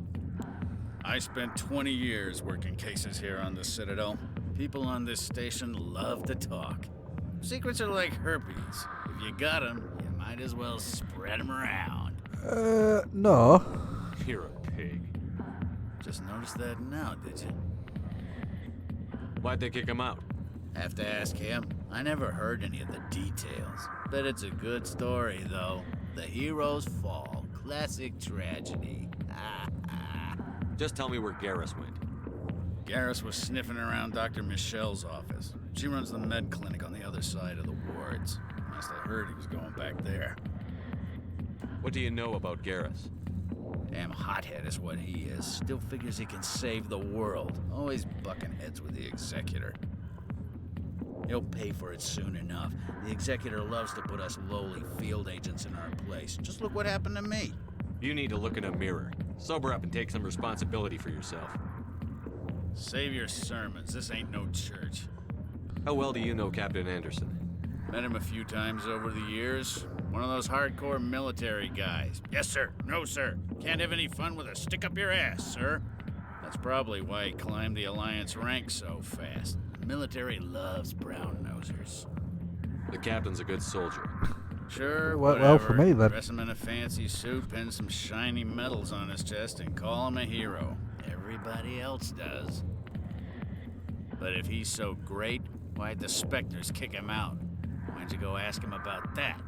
I spent 20 years working cases here on the Citadel. People on this station love to talk. Secrets are like herpes. If you got them, you might as well spread them around. No. You're a pig. Just noticed that now, did you? Why'd they kick him out? Have to ask him. I never heard any of the details. Bet it's a good story, though. The heroes fall. Classic tragedy. Just tell me where Garrus went. Garrus was sniffing around Dr. Michelle's office. She runs the med clinic on the other side of the wards. Must have heard he was going back there. What do you know about Garrus? Damn hothead is what he is. Still figures he can save the world. Always bucking heads with the Executor. He'll pay for it soon enough. The Executor loves to put us lowly field agents in our place. Just look what happened to me. You need to look in a mirror. Sober up and take some responsibility for yourself. Save your sermons. This ain't no church. How well do you know Captain Anderson? Met him a few times over the years. One of those hardcore military guys. Yes, sir. No, sir. Can't have any fun with a stick up your ass, sir. That's probably why he climbed the Alliance ranks so fast. The military loves brown-nosers. The captain's a good soldier. Sure, Well whatever. for me, then. Dress him in a fancy suit, pin some shiny medals on his chest, and call him a hero. Everybody else does. But if he's so great, why'd the Spectres kick him out? Why'd you go ask him about that?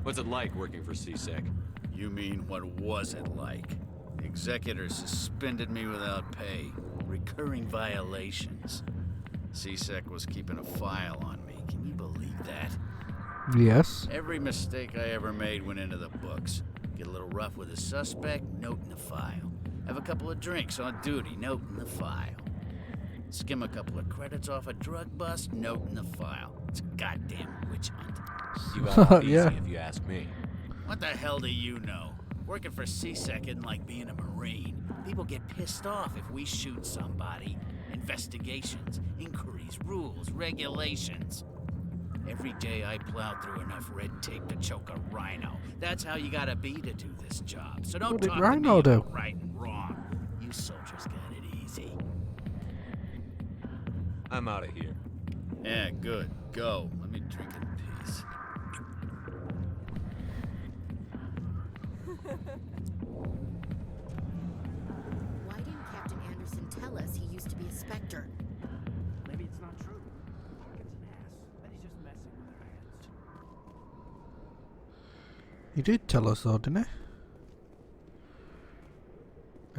What's it like working for C-Sec? You mean, what was it like? The executors suspended me without pay. Recurring violations. C-Sec was keeping a file on me. Can you believe that? Yes. Every mistake I ever made went into the books. Get a little rough with a suspect, note in the file. Have a couple of drinks on duty, note in the file. Skim a couple of credits off a drug bust, note in the file. It's a goddamn witch hunt. You got off easy Yeah. if you ask me. What the hell do you know? Working for C-Sec isn't like being a Marine. People get pissed off if we shoot somebody. Investigations, inquiries, rules, regulations. Every day I plow through enough red tape to choke a rhino. That's how you gotta be to do this job. So don't What did talk to Rhino me do? about right and wrong. You soldiers got it easy. I'm out of here. Yeah, good. Go. Let me drink in peace. Why didn't Captain Anderson tell us he used to be a Spectre? Maybe it's not true. Hawkins an ass. Bet he's just messing with their heads. He did tell us though, didn't he?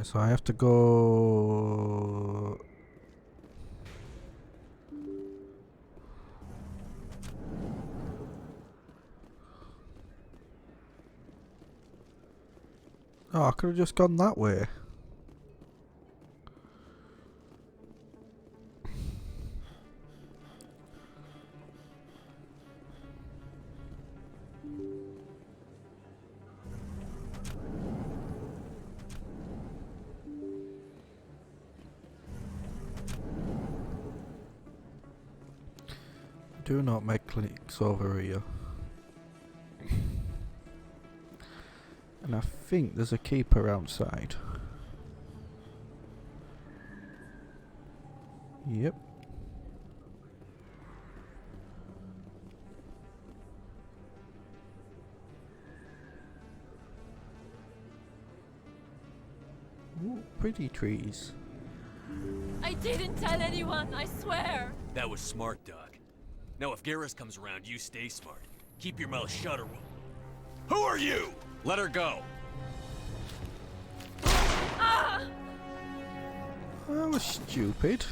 So I have to go... Oh, I could have just gone that way. Do not make clicks over here. And I think there's a keeper outside. Yep. Ooh, pretty trees. I didn't tell anyone, I swear. That was smart, Doc. Now if Garrus comes around, you stay smart. Keep your mouth shut or we'll... Who are you? Let her go. Ah! That was stupid.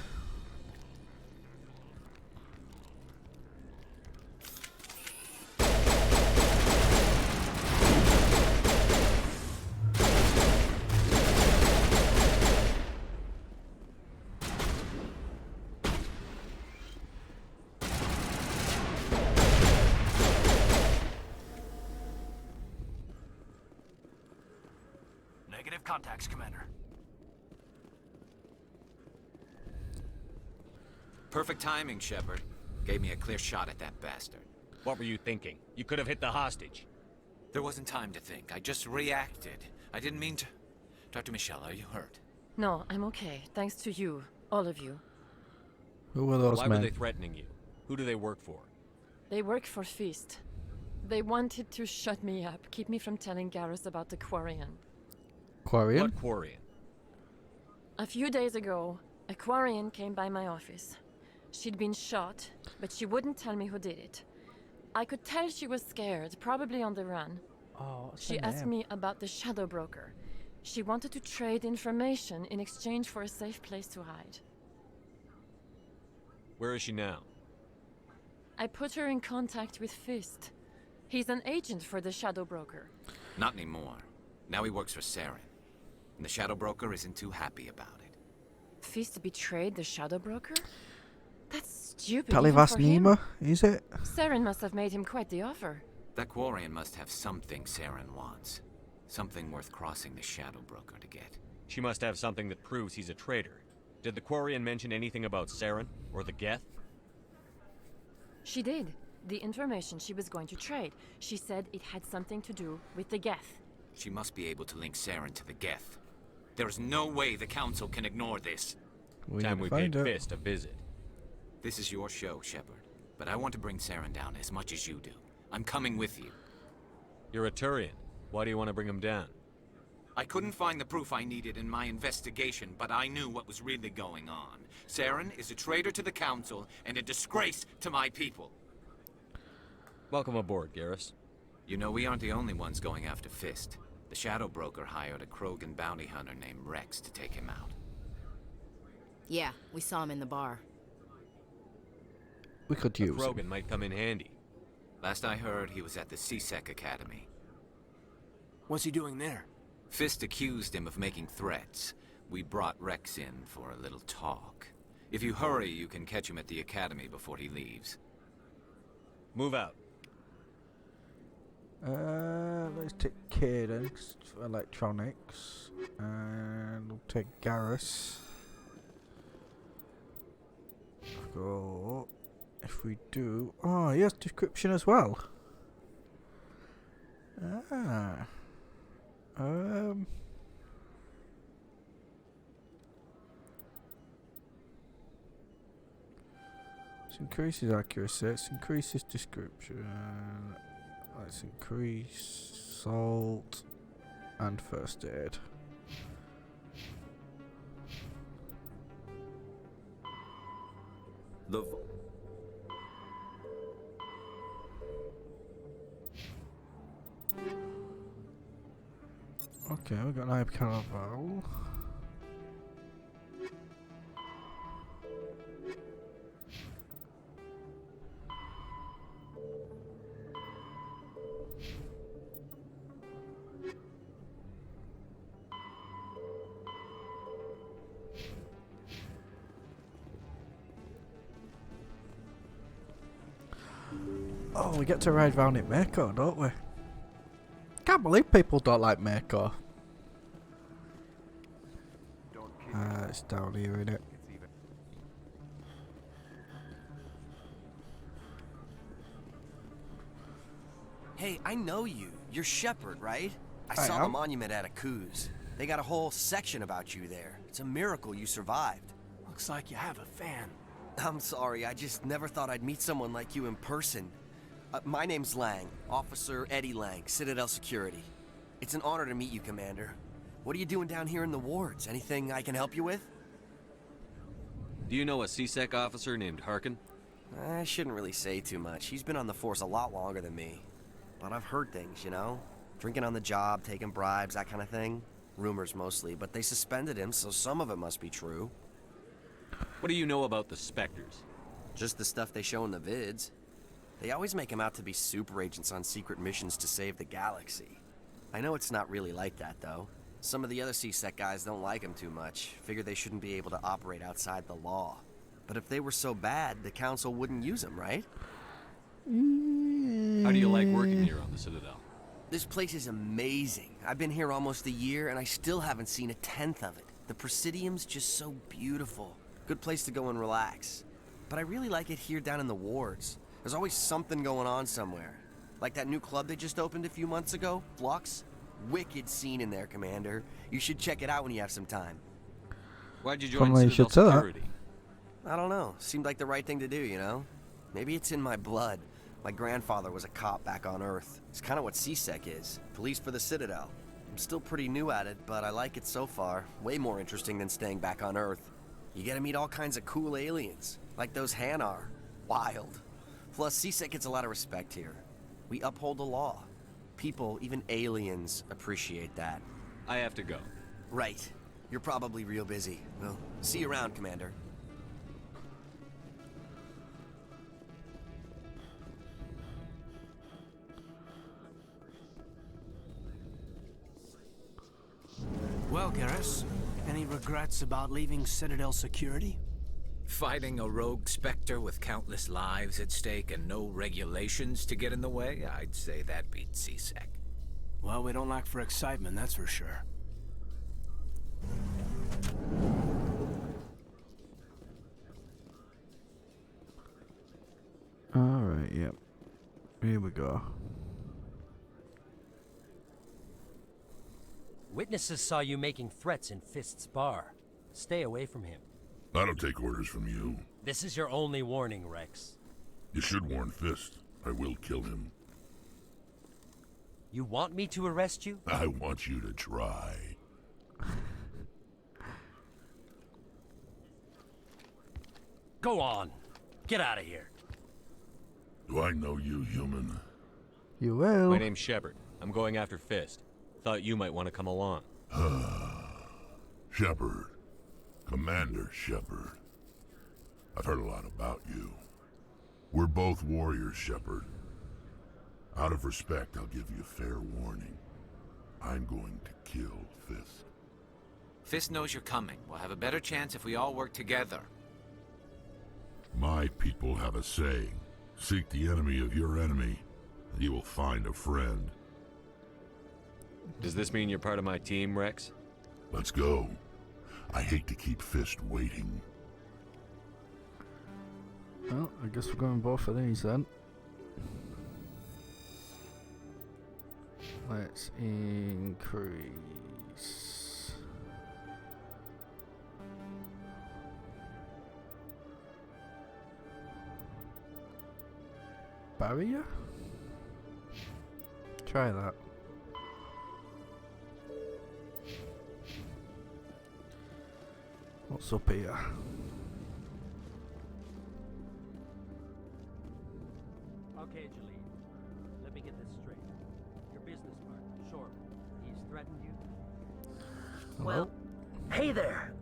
Negative contacts, Commander. Perfect timing, Shepard. Gave me a clear shot at that bastard. What were you thinking? You could have hit the hostage. There wasn't time to think. I just reacted. I didn't mean to... Dr. Michelle, are you hurt? No, I'm okay. Thanks to you. All of you. Who were those Why men? were they threatening you? Who do they work for? They work for Feast. They wanted to shut me up, keep me from telling Garrus about the Quarian. Quarian? What Quarian? A few days ago, a Quarian came by my office. She'd been shot, but she wouldn't tell me who did it. I could tell she was scared, probably on the run. Oh, what's She her asked name? me about the Shadow Broker. She wanted to trade information in exchange for a safe place to hide. Where is she now? I put her in contact with Fist. He's an agent for the Shadow Broker. Not anymore. Now he works for Saren. And the Shadow Broker isn't too happy about it. Fist betrayed the Shadow Broker? That's stupid. Talivas even for him. Nima, is it? Saren must have made him quite the offer. That Quarian must have something Saren wants. Something worth crossing the Shadow Broker to get. She must have something that proves he's a traitor. Did the Quarian mention anything about Saren or the Geth? She did. The information she was going to trade. She said it had something to do with the Geth. She must be able to link Saren to the Geth. There is no way the Council can ignore this. Time we paid Fist a visit. This is your show, Shepard. But I want to bring Saren down as much as you do. I'm coming with you. You're a Turian. Why do you want to bring him down? I couldn't find the proof I needed in my investigation, but I knew what was really going on. Saren is a traitor to the Council and a disgrace to my people. Welcome aboard, Garrus. You know, we aren't the only ones going after Fist. The Shadow Broker hired a Krogan bounty hunter named Rex to take him out. Yeah, we saw him in the bar. We could use Krogan might come in handy. Last I heard, he was at the CSEC Academy. What's he doing there? Fist accused him of making threats. We brought Rex in for a little talk. If you hurry, you can catch him at the Academy before he leaves. Move out. Let's take Cadence for electronics, and we'll take Garrus. Go. If we do, oh, he has description as well. Ah. This increases accuracy. Let's increase his description. Let's increase salt and first aid. Okay, we've got an Caraval. Oh, we get to ride round in Mako, don't we? Can't believe people don't like Mako. It's down here, isn't it? Hey, I know you. You're Shepard, right? I saw the monument at Akuz. They got a whole section about you there. It's a miracle you survived. Looks like you have a fan. I'm sorry, I just never thought I'd meet someone like you in person. My name's Lang, Officer Eddie Lang, Citadel Security. It's an honor to meet you, Commander. What are you doing down here in the wards? Anything I can help you with? Do you know a CSEC officer named Harkin? I shouldn't really say too much. He's been on the force a lot longer than me. But I've heard things, you know? Drinking on the job, taking bribes, that kind of thing. Rumors mostly, but they suspended him, so some of it must be true. What do you know about the Spectres? Just the stuff they show in the vids. They always make him out to be super agents on secret missions to save the galaxy. I know it's not really like that, though. Some of the other CSEC guys don't like him too much. Figure they shouldn't be able to operate outside the law. But if they were so bad, the Council wouldn't use them, right? How do you like working here on the Citadel? This place is amazing. I've been here almost a year, and I still haven't seen a tenth of it. The Presidium's just so beautiful. Good place to go and relax. But I really like it here down in the wards. There's always something going on somewhere. Like that new club they just opened a few months ago, Flux. Wicked scene in there, Commander. You should check it out when you have some time. Why'd you join Citadel Security? I don't know. Seemed like the right thing to do, you know? Maybe it's in my blood. My grandfather was a cop back on Earth. It's kind of what CSEC is. Police for the Citadel. I'm still pretty new at it, but I like it so far. Way more interesting than staying back on Earth. You get to meet all kinds of cool aliens, like those Hanar. Wild. Plus, CSEC gets a lot of respect here. We uphold the law. People, even aliens, appreciate that. I have to go. Right. You're probably real busy. Well, see you around, Commander. Well, Garrus, any regrets about leaving Citadel Security? Fighting a rogue Spectre with countless lives at stake and no regulations to get in the way? I'd say that beats CSEC. Well, we don't lack for excitement, that's for sure. Alright, yep. Here we go. Witnesses saw you making threats in Fist's bar. Stay away from him. I don't take orders from you. This is your only warning, Rex. You should warn Fist. I will kill him. You want me to arrest you? I want you to try. Go on. Get out of here. Do I know you, human? You will. My name's Shepard. I'm going after Fist. Thought you might want to come along. Shepard. Commander Shepard. I've heard a lot about you. We're both warriors, Shepard. Out of respect, I'll give you fair warning. I'm going to kill Fist. Fist knows you're coming. We'll have a better chance if we all work together. My people have a saying. Seek the enemy of your enemy, and you will find a friend. Does this mean you're part of my team, Rex? Let's go. I hate to keep Fist waiting. Well, I guess we're going both of these then. Let's increase. Barrier? Try that. What's up here? Okay, Jalene. Let me get this straight. Your business partner, Shorb, he's threatened you? Well, hey there.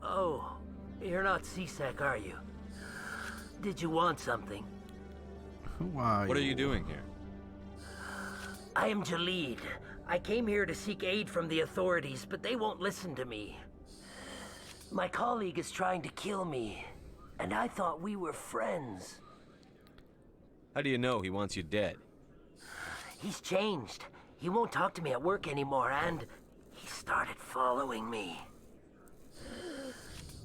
Oh, you're not CSEC, are you? Did you want something? Who are What are you doing here? I am Jalid. I came here to seek aid from the authorities, but they won't listen to me. My colleague is trying to kill me, and I thought we were friends. How do you know he wants you dead? He's changed. He won't talk to me at work anymore, and he started following me.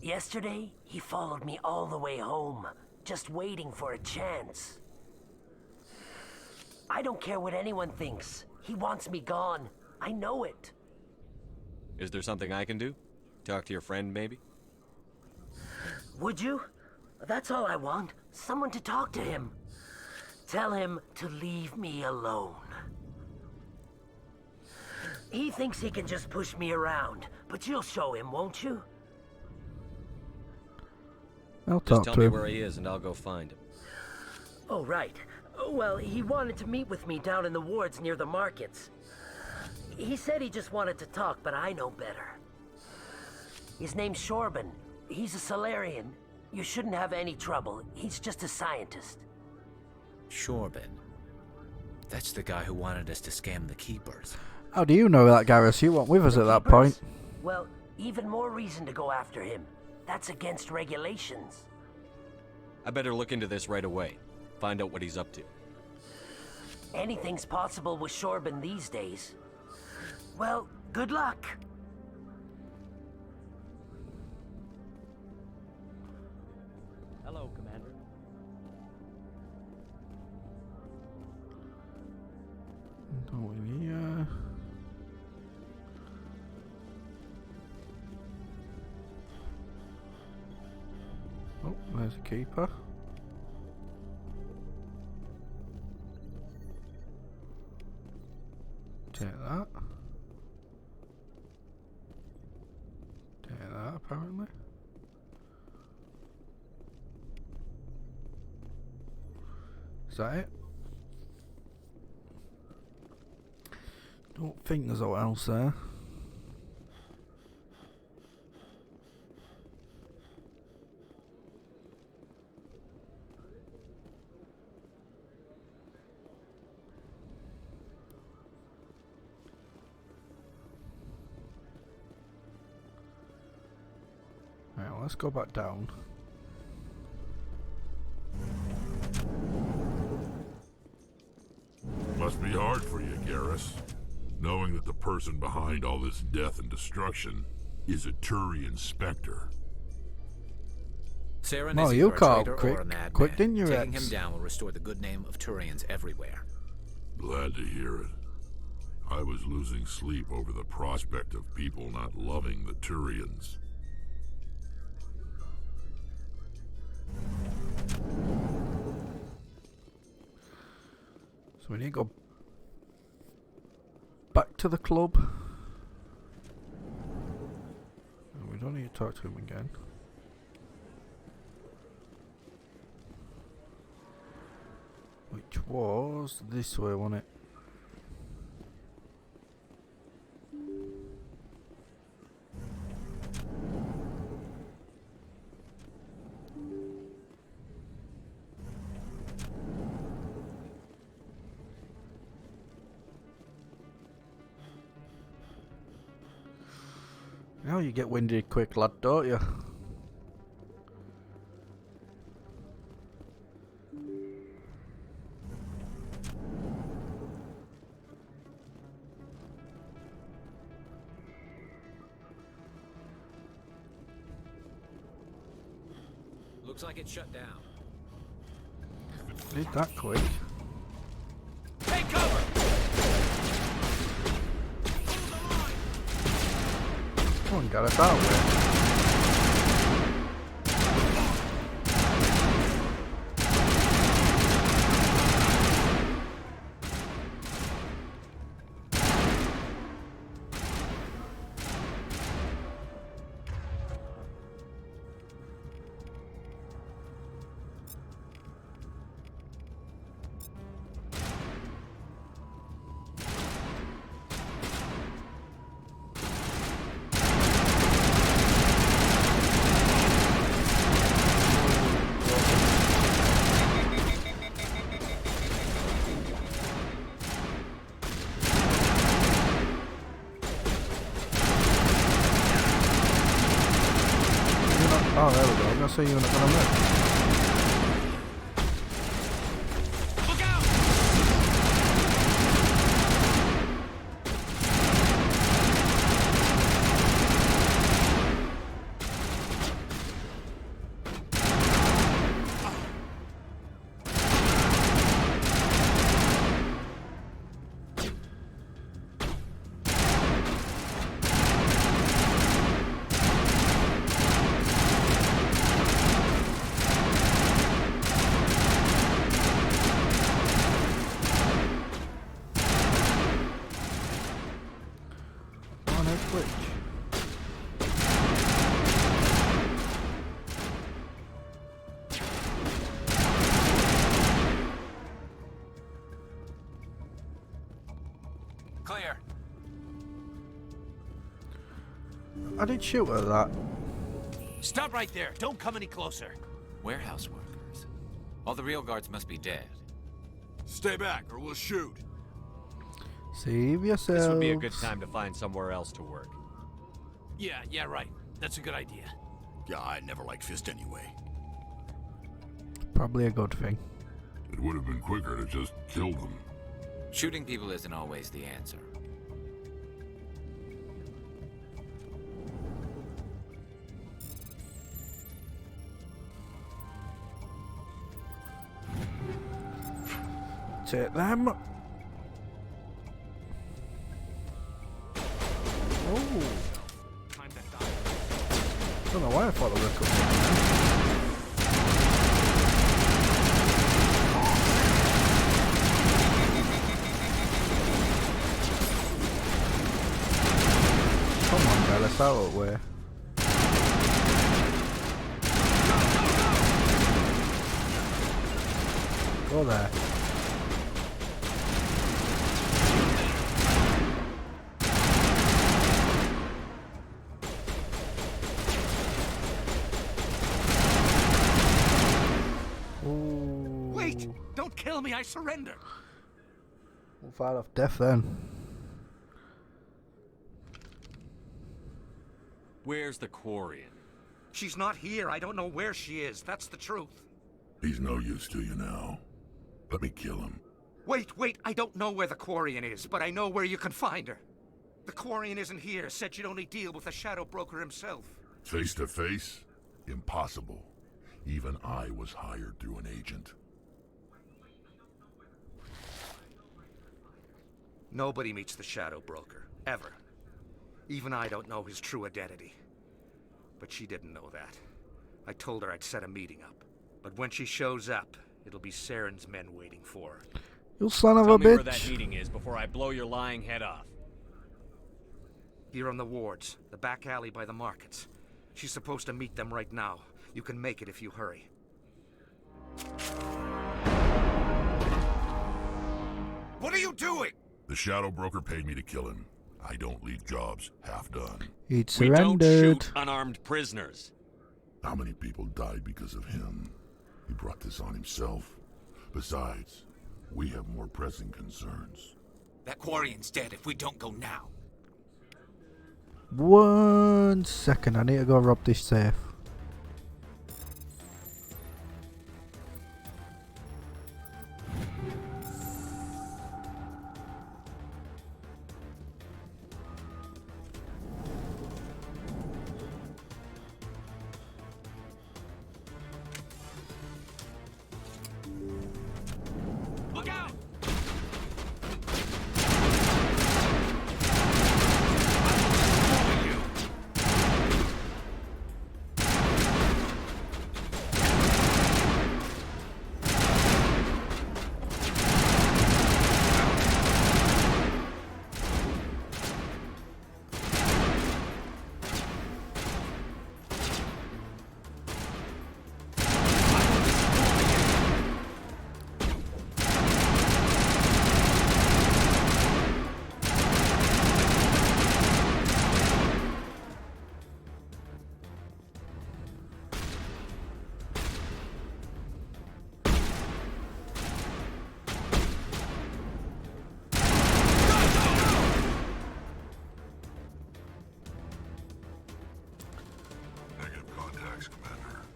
Yesterday, he followed me all the way home, just waiting for a chance. I don't care what anyone thinks. He wants me gone. I know it. Is there something I can do? Talk to your friend, maybe? Would you? That's all I want. Someone to talk to him. Tell him to leave me alone. He thinks he can just push me around, but you'll show him, won't you? I'll Just talk tell to me him. where he is and I'll go find him. Oh, right. Well, he wanted to meet with me down in the wards near the markets. He said he just wanted to talk, but I know better. His name's Shorban. He's a Solarian. You shouldn't have any trouble. He's just a scientist. Shorban. That's the guy who wanted us to scam the Keepers. How do you know that, Garrus? You weren't with us at that point. Well, even more reason to go after him. That's against regulations. I better look into this right away. Find out what he's up to. Anything's possible with Shorban these days. Well, good luck. Hello, Commander. Going here. Oh, there's a keeper. Take that. Take that, apparently. Is that it? Don't think there's what else there. Right, well, let's go back down. Must be hard for you, Garrus. knowing that the person behind all this death and destruction is a Turian Spectre. Saren Oh, is you either a called traitor quick. or a madman. Quick, didn't you, Taking Rex? him down will restore the good name of Turians everywhere. Glad to hear it. I was losing sleep over the prospect of people not loving the Turians. So we need to go back to the club. We don't need to talk to him again. Which was this way, wasn't it? Now you get winded quick, lad, don't you? Looks like it's shut down. Did that quick. Take cover! Come on, get us out of there. Oh, there we go. I'm gonna say you're not gonna miss. Clear. I did shoot at that. Stop right there. Don't come any closer. Warehouse workers. All the real guards must be dead. Stay back or we'll shoot. Save yourself. This would be a good time to find somewhere else to work. Yeah, right. That's a good idea. Yeah, I never liked Fist anyway. Probably a good thing. It would have been quicker to just kill them. Shooting people isn't always the answer. Take them. Oh. Don't know why I thought they were coming. Come on, guy, let's out of the way. Go there. Wait! Don't kill me, I surrender! We'll fight off death then. Where's the Quarian? She's not here. I don't know where she is. That's the truth. He's no use to you now. Let me kill him. Wait, I don't know where the Quarian is, but I know where you can find her. The Quarian isn't here, said you'd only deal with the Shadow Broker himself. Face to face? Impossible. Even I was hired through an agent. Nobody meets the Shadow Broker, ever. Even I don't know his true identity. But she didn't know that. I told her I'd set a meeting up. But when she shows up, it'll be Saren's men waiting for her. You son of Tell a me where that bitch. meeting is before I blow your lying head off. Here on the wards, the back alley by the markets. She's supposed to meet them right now. You can make it if you hurry. What are you doing? The Shadow Broker paid me to kill him. I don't leave jobs half done. He'd We don't surrendered. shoot unarmed prisoners. How many people died because of him? He brought this on himself. Besides, we have more pressing concerns. That Quarian's dead if we don't go now. 1 second, I need to go rob this safe. Look out! Negative contacts, Commander.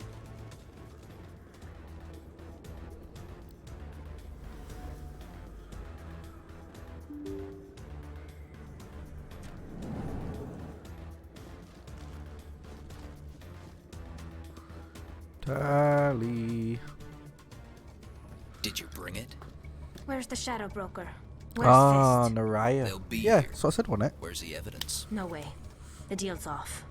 Tally. Did you bring it? Where's the Shadow Broker? Ah, Fist? Naraya. They'll be Yeah, here. so I said, wasn't it? Where's the evidence? No way. The deal's off.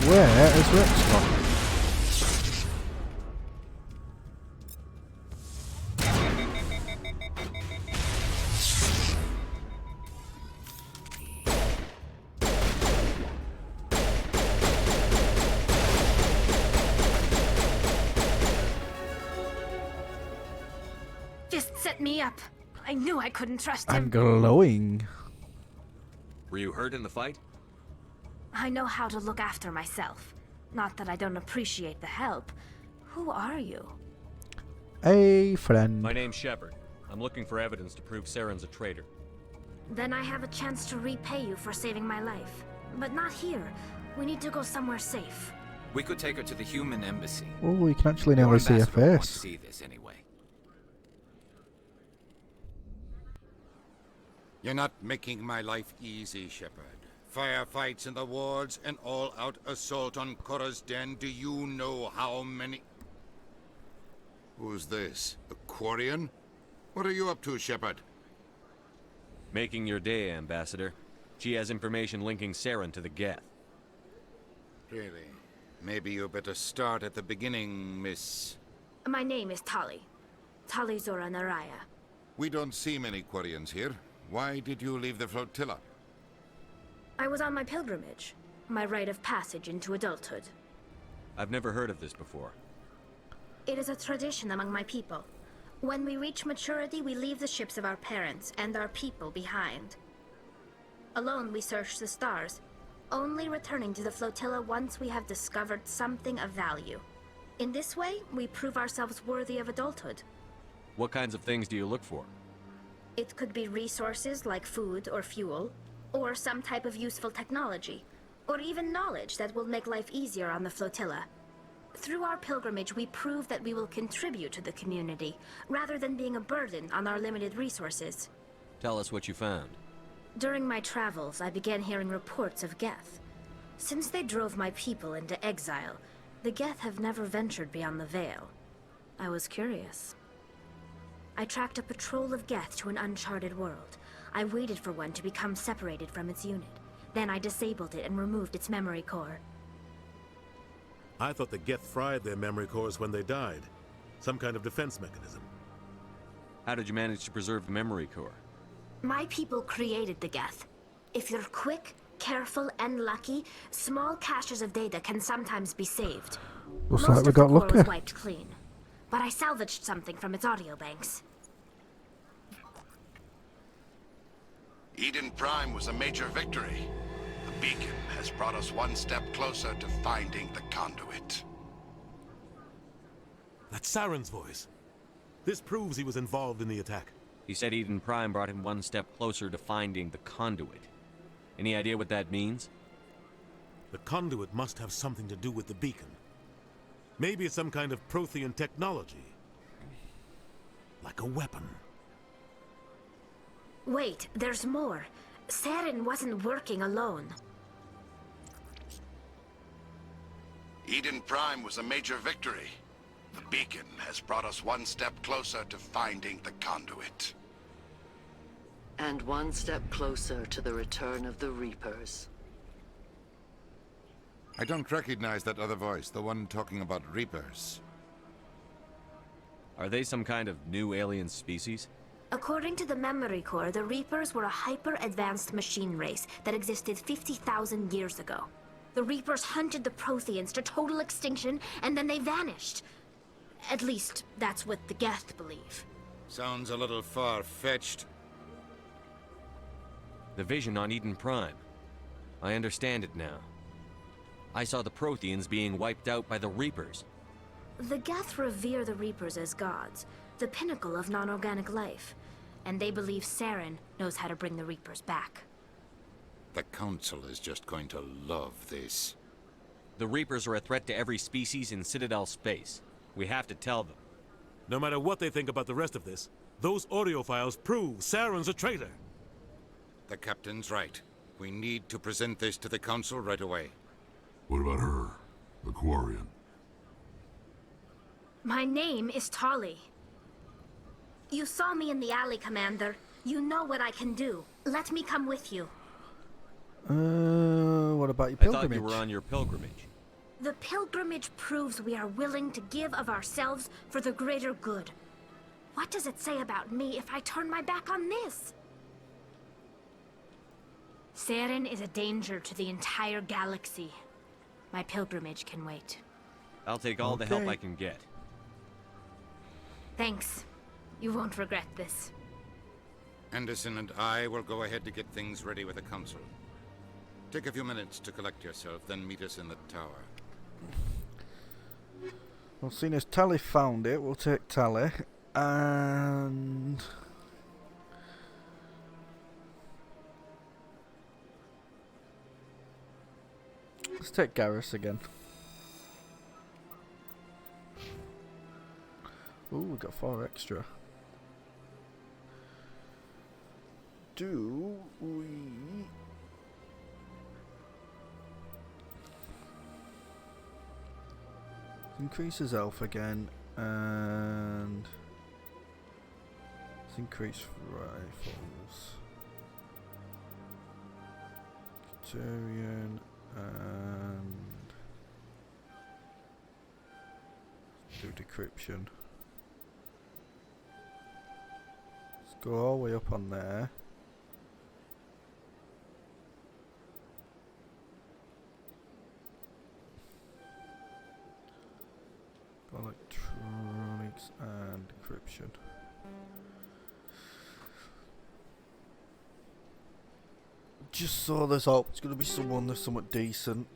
Where is Rex gone? Just set me up. I knew I couldn't trust him. I'm glowing. Were you hurt in the fight? I know how to look after myself. Not that I don't appreciate the help. Who are you? A friend. My name's Shepard. I'm looking for evidence to prove Saren's a traitor. Then I have a chance to repay you for saving my life. But not here. We need to go somewhere safe. We could take her to the human embassy. Oh, you can actually Your nearly see her ambassador won't face. see this anyway. You're not making my life easy, Shepard. Firefights in the wards, an all-out assault on Korra's den. Do you know how many... Who's this? A Quarian? What are you up to, Shepard? Making your day, Ambassador. She has information linking Saren to the Geth. Really? Maybe you better start at the beginning, Miss... My name is Tali. Tali Zora Naraya. We don't see many Quarians here. Why did you leave the flotilla? I was on my pilgrimage. My rite of passage into adulthood. I've never heard of this before. It is a tradition among my people. When we reach maturity, we leave the ships of our parents and our people behind. Alone, we search the stars, only returning to the flotilla once we have discovered something of value. In this way, we prove ourselves worthy of adulthood. What kinds of things do you look for? It could be resources like food or fuel, or some type of useful technology, or even knowledge that will make life easier on the flotilla. Through our pilgrimage, we prove that we will contribute to the community, rather than being a burden on our limited resources. Tell us what you found. During my travels, I began hearing reports of Geth. Since they drove my people into exile, the Geth have never ventured beyond the Veil. I was curious. I tracked a patrol of Geth to an uncharted world. I waited for one to become separated from its unit. Then I disabled it and removed its memory core. I thought the Geth fried their memory cores when they died. Some kind of defense mechanism. How did you manage to preserve the memory core? My people created the Geth. If you're quick, careful, and lucky, small caches of data can sometimes be saved. Looks Most like we of the got core lucky. was wiped clean, but I salvaged something from its audio banks. Eden Prime was a major victory. The beacon has brought us one step closer to finding the conduit. That's Saren's voice. This proves he was involved in the attack. He said Eden Prime brought him one step closer to finding the conduit. Any idea what that means? The conduit must have something to do with the beacon. Maybe it's some kind of Prothean technology. Like a weapon. Wait, there's more. Saren wasn't working alone. Eden Prime was a major victory. The beacon has brought us one step closer to finding the conduit. And one step closer to the return of the Reapers. I don't recognize that other voice, the one talking about Reapers. Are they some kind of new alien species? According to the memory core, the Reapers were a hyper-advanced machine race that existed 50,000 years ago. The Reapers hunted the Protheans to total extinction, and then they vanished. At least, that's what the Geth believe. Sounds a little far-fetched. The vision on Eden Prime. I understand it now. I saw the Protheans being wiped out by the Reapers. The Geth revere the Reapers as gods, the pinnacle of non-organic life. And they believe Saren knows how to bring the Reapers back. The Council is just going to love this. The Reapers are a threat to every species in Citadel space. We have to tell them. No matter what they think about the rest of this, those audio files prove Saren's a traitor. The Captain's right. We need to present this to the Council right away. What about her? The Quarian? My name is Tali. You saw me in the alley, Commander. You know what I can do. Let me come with you. What about your I pilgrimage? thought you were on your pilgrimage. The pilgrimage proves we are willing to give of ourselves for the greater good. What does it say about me if I turn my back on this? Saren is a danger to the entire galaxy. My pilgrimage can wait. I'll take all the help I can get. Thanks. You won't regret this. Anderson and I will go ahead to get things ready with the Council. Take a few minutes to collect yourself, then meet us in the tower. Well, seeing as Tally found it, we'll take Tally and let's take Garrus again. Ooh, we got 4 extra. Do we increase his health again, and let's increase rifles. Turian and do decryption. Let's go all the way up on there. Electronics and decryption. Just so there's hope it's going to be someone that's somewhat decent.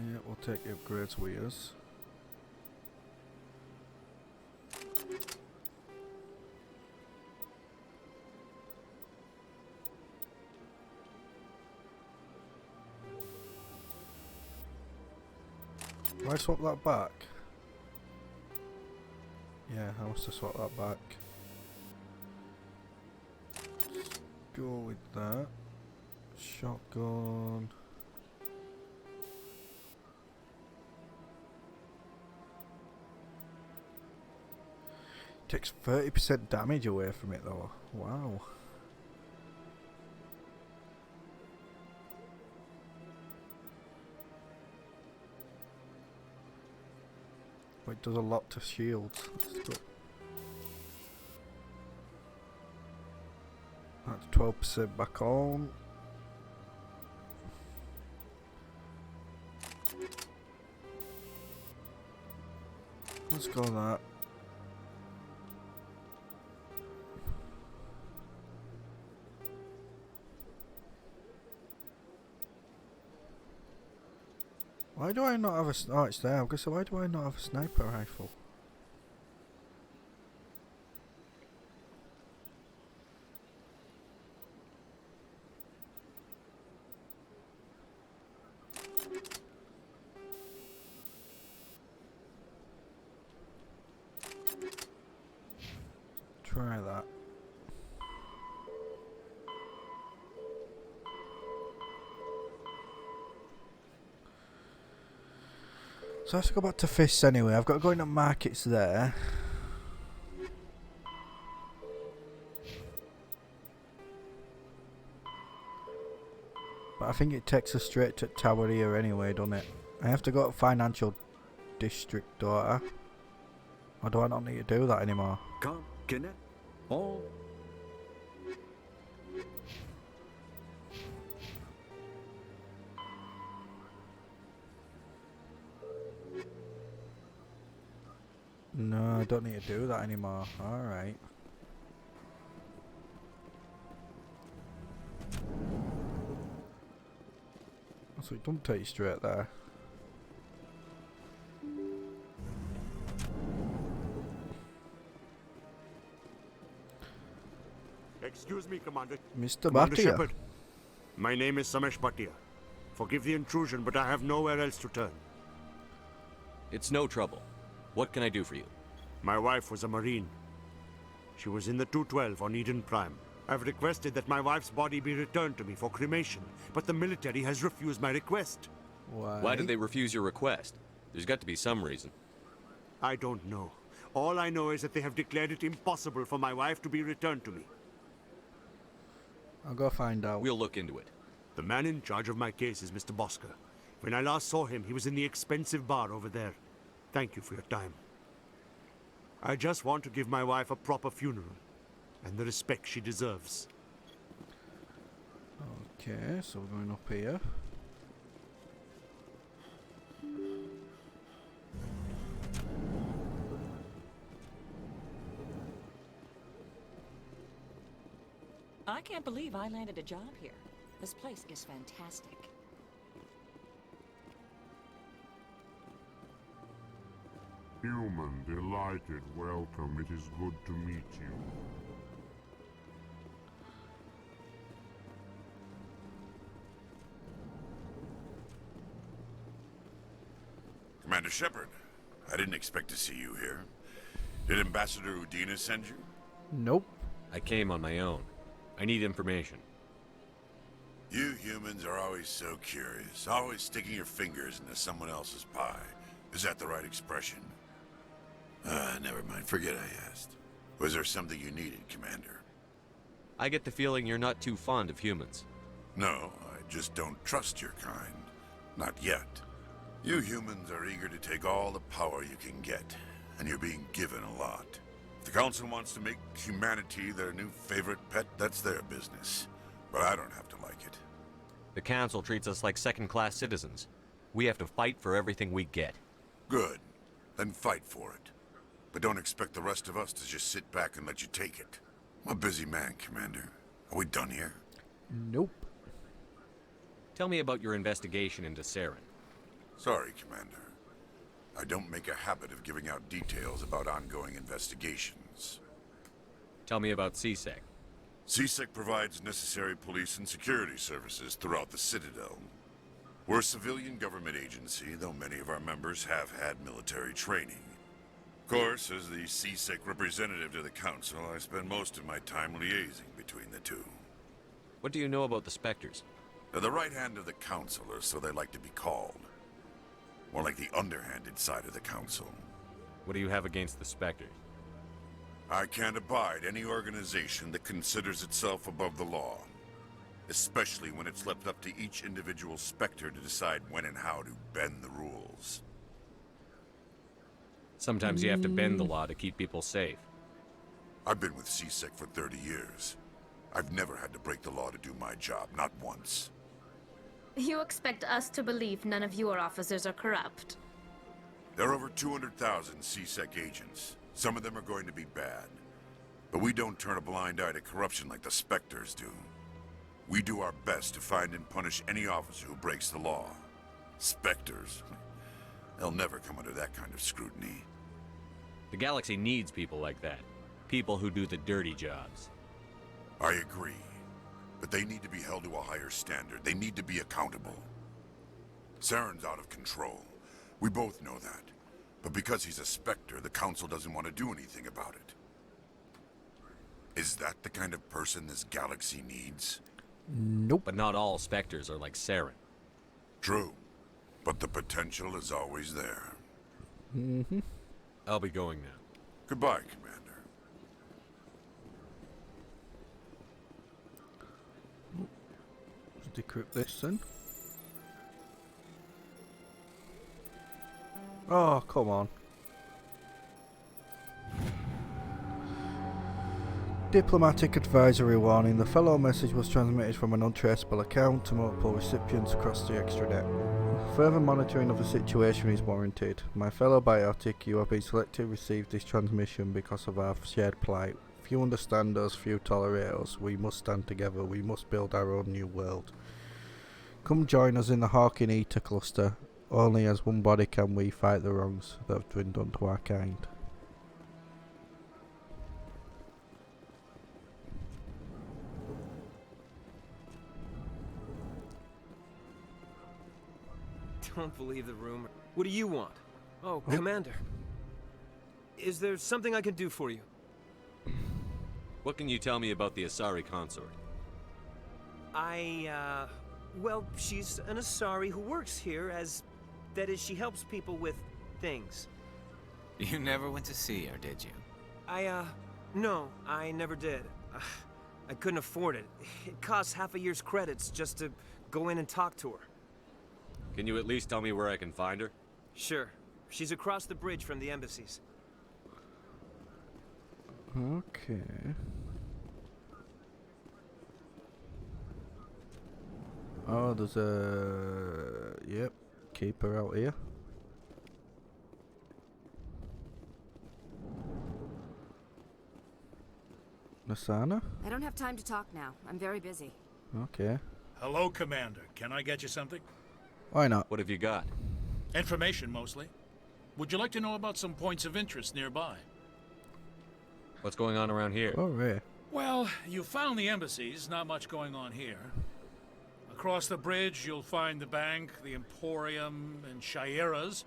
Yeah, we'll take the upgrades with us. Do I swap that back? Yeah, I must have swapped that back. Let's go with that. Shotgun. Takes 30% damage away from it though. Wow. But it does a lot to shields. That's 12% back on. Let's go with that. Why do I not have a... Oh, it's there. I was going to say, why do I not have a sniper rifle? Try that. So I have to go back to fists anyway. I've got to go into markets there. But I think it takes us straight to Tower here anyway, doesn't it? I have to go to Financial District, daughter. Or do I not need to do that anymore? Come, connect. All. No, I don't need to do that anymore. Alright. So it don't take you straight there. Excuse me, Commander. Mr. Commander Bhatia. Shepard. My name is Samesh Bhatia. Forgive the intrusion, but I have nowhere else to turn. It's no trouble. What can I do for you? My wife was a Marine. She was in the 212 on Eden Prime. I've requested that my wife's body be returned to me for cremation, but the military has refused my request. Why did they refuse your request? There's got to be some reason. I don't know. All I know is that they have declared it impossible for my wife to be returned to me. I'll go find out. We'll look into it. The man in charge of my case is Mr. Bosker. When I last saw him, he was in the expensive bar over there. Thank you for your time. I just want to give my wife a proper funeral, and the respect she deserves. Okay, so we're going up here. I can't believe I landed a job here. This place is fantastic. Human, delighted, welcome. It is good to meet you. Commander Shepard, I didn't expect to see you here. Did Ambassador Udina send you? Nope. I came on my own. I need information. You humans are always so curious, always sticking your fingers into someone else's pie. Is that the right expression? Never mind. Forget I asked. Was there something you needed, Commander? I get the feeling you're not too fond of humans. No, I just don't trust your kind. Not yet. You humans are eager to take all the power you can get, and you're being given a lot. If the Council wants to make humanity their new favorite pet, that's their business. But I don't have to like it. The Council treats us like second-class citizens. We have to fight for everything we get. Good. Then fight for it. But don't expect the rest of us to just sit back and let you take it. I'm a busy man, Commander. Are we done here? Nope. Tell me about your investigation into Saren. Sorry, Commander. I don't make a habit of giving out details about ongoing investigations. Tell me about CSEC. CSEC provides necessary police and security services throughout the Citadel. We're a civilian government agency, though many of our members have had military training. Of course, as the CSEC representative to the Council, I spend most of my time liaising between the two. What do you know about the Spectres? They're the right hand of the Council, or so they like to be called. More like the underhanded side of the Council. What do you have against the Spectres? I can't abide any organization that considers itself above the law. Especially when it's left up to each individual Spectre to decide when and how to bend the rules. Sometimes you have to bend the law to keep people safe. I've been with CSEC for 30 years. I've never had to break the law to do my job, not once. You expect us to believe none of your officers are corrupt? There are over 200,000 CSEC agents. Some of them are going to be bad. But we don't turn a blind eye to corruption like the Spectres do. We do our best to find and punish any officer who breaks the law. Spectres, they'll never come under that kind of scrutiny. The galaxy needs people like that. People who do the dirty jobs. I agree. But they need to be held to a higher standard. They need to be accountable. Saren's out of control. We both know that. But because he's a Spectre, the Council doesn't want to do anything about it. Is that the kind of person this galaxy needs? Nope. But not all Spectres are like Saren. True. But the potential is always there. Mm-hmm. I'll be going now. Goodbye, Commander. Let's decrypt this then. Oh, come on. Diplomatic advisory warning. The follow message was transmitted from an untraceable account to multiple recipients across the extranet. Further monitoring of the situation is warranted. My fellow biotic, you have been selected to receive this transmission because of our shared plight. Few understand us, few tolerate us. We must stand together. We must build our own new world. Come join us in the Hawking Eta cluster. Only as one body can we fight the wrongs that have been done to our kind. Don't believe the rumor. What do you want? Oh, Commander. Is there something I can do for you? What can you tell me about the Asari consort? Well, she's an Asari who works here as... That is, she helps people with things. You never went to see her, did you? No, I never did. I couldn't afford it. It costs half a year's credits just to go in and talk to her. Can you at least tell me where I can find her? Sure. She's across the bridge from the embassies. Okay. Oh, there's a... Yep, keeper out here. Nassana? I don't have time to talk now. I'm very busy. Okay. Hello, Commander. Can I get you something? Why not? What have you got? Information, mostly. Would you like to know about some points of interest nearby? What's going on around here? Oh, yeah. Well, you found the embassies. Not much going on here. Across the bridge, you'll find the bank, the Emporium, and Shaira's.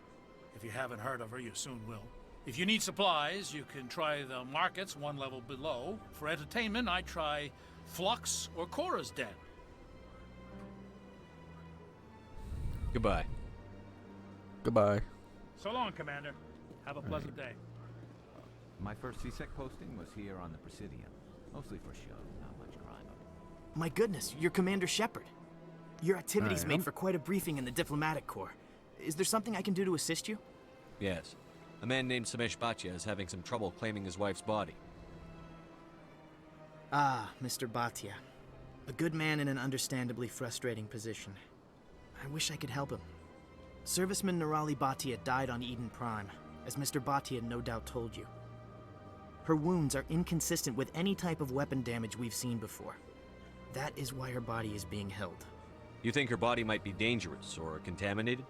If you haven't heard of her, you soon will. If you need supplies, you can try the markets one level below. For entertainment, I try Flux or Cora's Den. Goodbye. Goodbye. So long, Commander. Have a pleasant day. My first CSEC posting was here on the Presidium. Mostly for show, not much crime. My goodness, you're Commander Shepard. Your activities I made am. for quite a briefing in the Diplomatic Corps. Is there something I can do to assist you? Yes. A man named Samesh Bhatia is having some trouble claiming his wife's body. Ah, Mr. Bhatia. A good man in an understandably frustrating position. I wish I could help him. Serviceman Nirali Bhatia died on Eden Prime, as Mr. Bhatia no doubt told you. Her wounds are inconsistent with any type of weapon damage we've seen before. That is why her body is being held. You think her body might be dangerous or contaminated?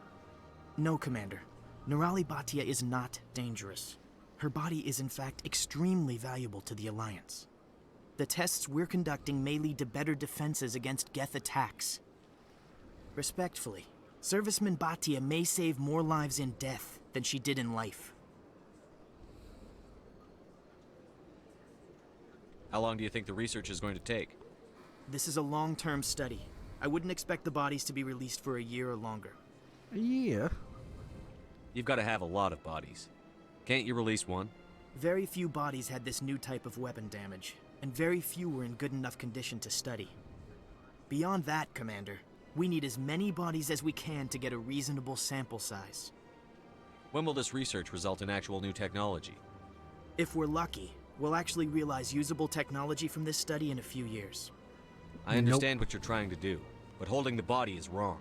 No, Commander. Nerali Bhatia is not dangerous. Her body is in fact extremely valuable to the Alliance. The tests we're conducting may lead to better defenses against Geth attacks. Respectfully, Serviceman Bhatia may save more lives in death than she did in life. How long do you think the research is going to take? This is a long-term study. I wouldn't expect the bodies to be released for a year or longer. A year? You've got to have a lot of bodies. Can't you release one? Very few bodies had this new type of weapon damage, and very few were in good enough condition to study. Beyond that, Commander, we need as many bodies as we can to get a reasonable sample size. When will this research result in actual new technology? If we're lucky, we'll actually realize usable technology from this study in a few years. I understand what you're trying to do, but holding the body is wrong.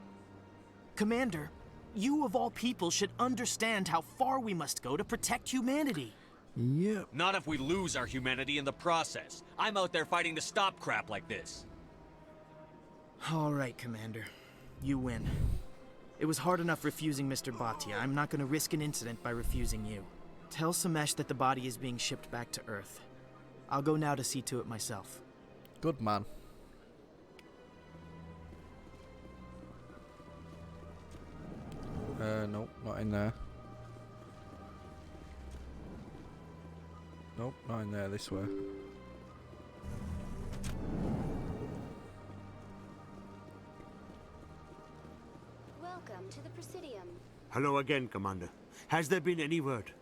Commander, you of all people should understand how far we must go to protect humanity. Yep. Not if we lose our humanity in the process. I'm out there fighting to stop crap like this. All right, Commander. You win. It was hard enough refusing Mr. Bhatia. I'm not going to risk an incident by refusing you. Tell Samesh that the body is being shipped back to Earth. I'll go now to see to it myself. Good man. Nope, not in there. Nope, not in there, this way. Welcome to the Presidium. Hello again, Commander. Has there been any word?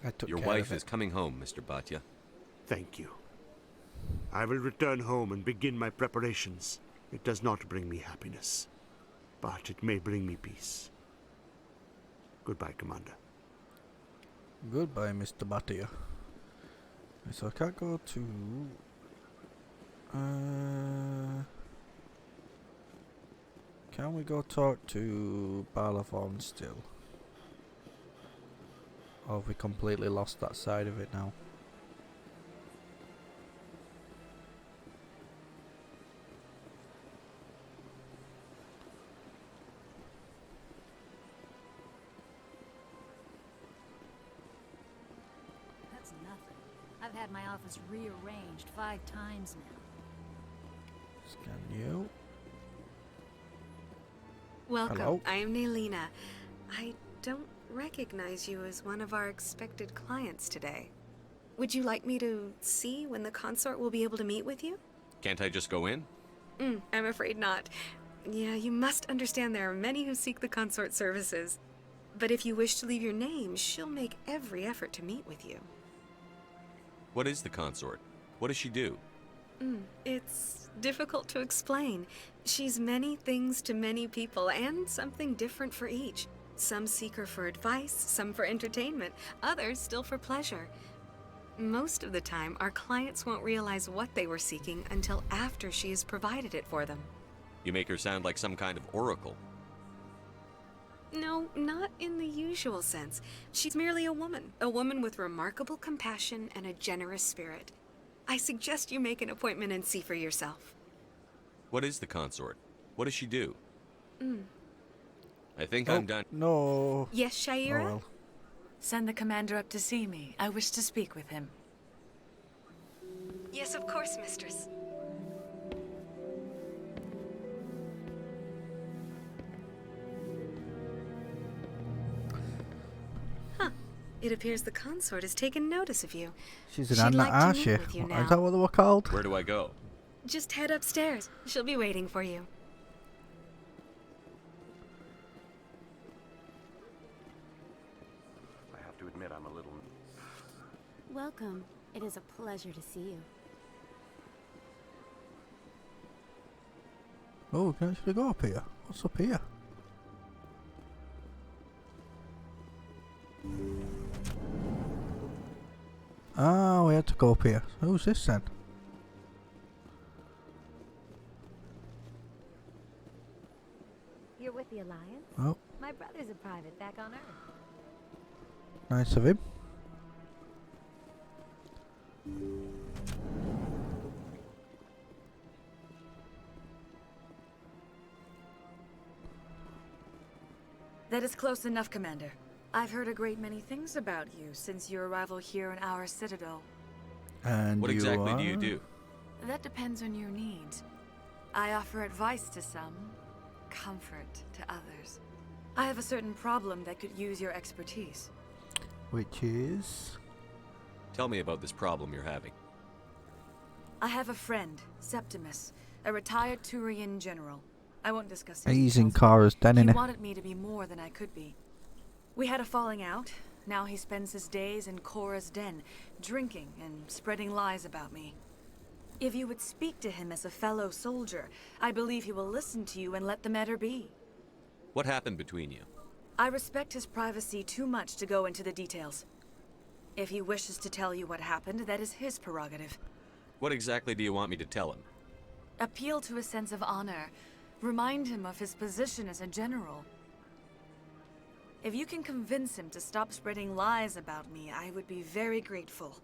I took Your care wife of it. is coming home, Mr. Bhatia. Thank you. I will return home and begin my preparations. It does not bring me happiness, but it may bring me peace. Goodbye, Commander. Goodbye, Mr. Bhatia. So I can't go to... Can we go talk to Balavon still? Or have we completely lost that side of it now? That's nothing. I've had my office rearranged 5 times now. Scan you. Welcome. Hello? I am Naylina. I don't recognize you as one of our expected clients today. Would you like me to see when the consort will be able to meet with you? Can't I just go in? I'm afraid not. Yeah, you must understand there are many who seek the consort services. But if you wish to leave your name, she'll make every effort to meet with you. What is the consort? What does she do? It's difficult to explain. She's many things to many people, and something different for each. Some seek her for advice, some for entertainment, others still for pleasure. Most of the time, our clients won't realize what they were seeking until after she has provided it for them. You make her sound like some kind of oracle. No, not in the usual sense. She's merely a woman with remarkable compassion and a generous spirit. I suggest you make an appointment and see for yourself. What is the consort? What does she do? I think Oh, I'm done. No. Yes, Shaira? Oh, well. Send the commander up to see me. I wish to speak with him. Yes, of course, mistress. Huh. It appears the consort has taken notice of you. She's an She'd Anna like to Archie. meet with you now. Is that what they were called? Where do I go? Just head upstairs. She'll be waiting for you. I have to admit, I'm a little... Welcome. It is a pleasure to see you. Oh, we can actually go up here. What's up here? Ah, we had to go up here. Who's this then? You're with the Alliance? Oh. My brother's a private back on Earth. Nice of him. That is close enough, Commander. I've heard a great many things about you since your arrival here in our citadel. And what exactly do you do? That depends on your needs. I offer advice to some, comfort to others. I have a certain problem that could use your expertise. Which is? Tell me about this problem you're having. I have a friend, Septimus, a retired Turian general. I won't discuss his He's in details. Kara's den, He innit? wanted me to be more than I could be. We had a falling out. Now he spends his days in Korra's den, drinking and spreading lies about me. If you would speak to him as a fellow soldier, I believe he will listen to you and let the matter be. What happened between you? I respect his privacy too much to go into the details. If he wishes to tell you what happened, that is his prerogative. What exactly do you want me to tell him? Appeal to his sense of honor. Remind him of his position as a general. If you can convince him to stop spreading lies about me, I would be very grateful.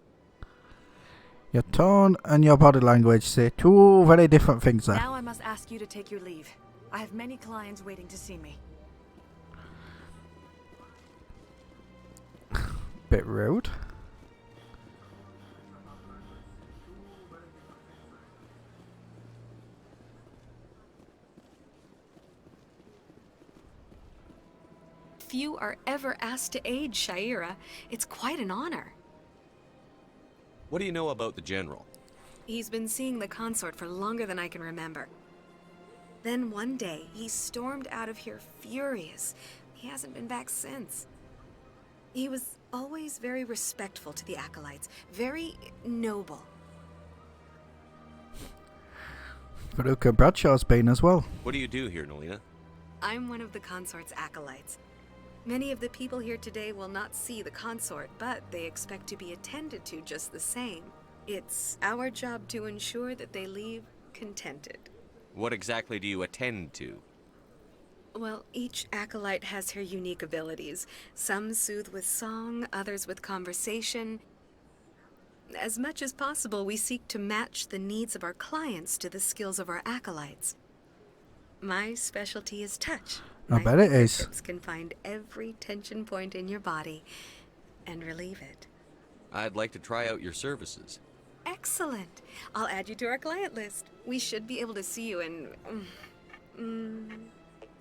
Your tone and your body language say two very different things there. Now I must ask you to take your leave. I have many clients waiting to see me. Bit rude. Few are ever asked to aid Sha'ira. It's quite an honor. What do you know about the general? He's been seeing the consort for longer than I can remember. Then one day, he stormed out of here furious. He hasn't been back since. He was always very respectful to the acolytes, very noble. Veruca Bradshaw's been as well. What do you do here, Nolina? I'm one of the consort's acolytes. Many of the people here today will not see the consort, but they expect to be attended to just the same. It's our job to ensure that they leave contented. What exactly do you attend to? Well, each acolyte has her unique abilities. Some soothe with song, others with conversation. As much as possible, we seek to match the needs of our clients to the skills of our acolytes. My specialty is touch. I bet it is. Fingertips can find every tension point in your body and relieve it. I'd like to try out your services. Excellent. I'll add you to our client list. We should be able to see you in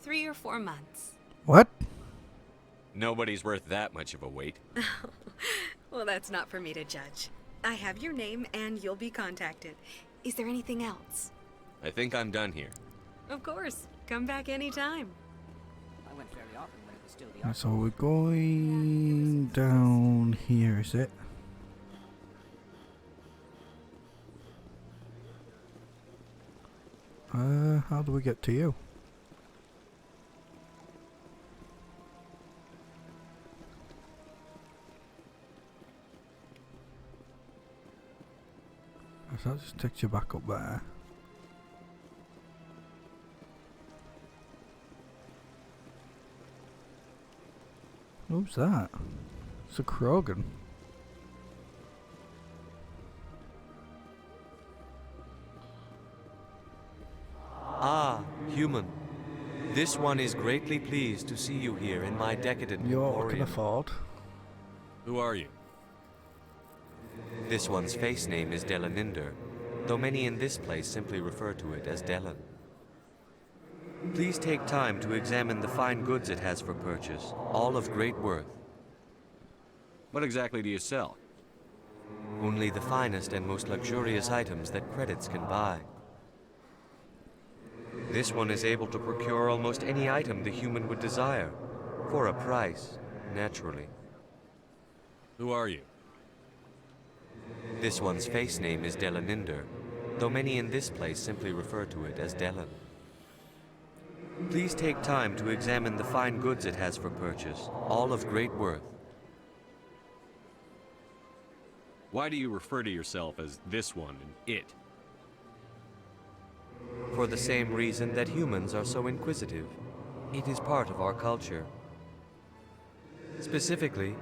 3 or 4 months. What? Nobody's worth that much of a wait. Well, that's not for me to judge. I have your name and you'll be contacted. Is there anything else? I think I'm done here. Of course. Come back anytime. I went fairly often when it was still the So we're going down here, is it? How do we get to you? So that just takes you back up there. Who's that? It's a Krogan. Ah, human. This one is greatly pleased to see you here in my decadent You can emporium. afford. Who are you? This one's face name is Delaninder, though many in this place simply refer to it as Delan. Please take time to examine the fine goods it has for purchase, all of great worth. What exactly do you sell? Only the finest and most luxurious items that credits can buy. This one is able to procure almost any item the human would desire, for a price, naturally. Who are you? This one's face name is Delaninder, though many in this place simply refer to it as Delan. Please take time to examine the fine goods it has for purchase, all of great worth. Why do you refer to yourself as this one and it? For the same reason that humans are so inquisitive. It is part of our culture. Specifically,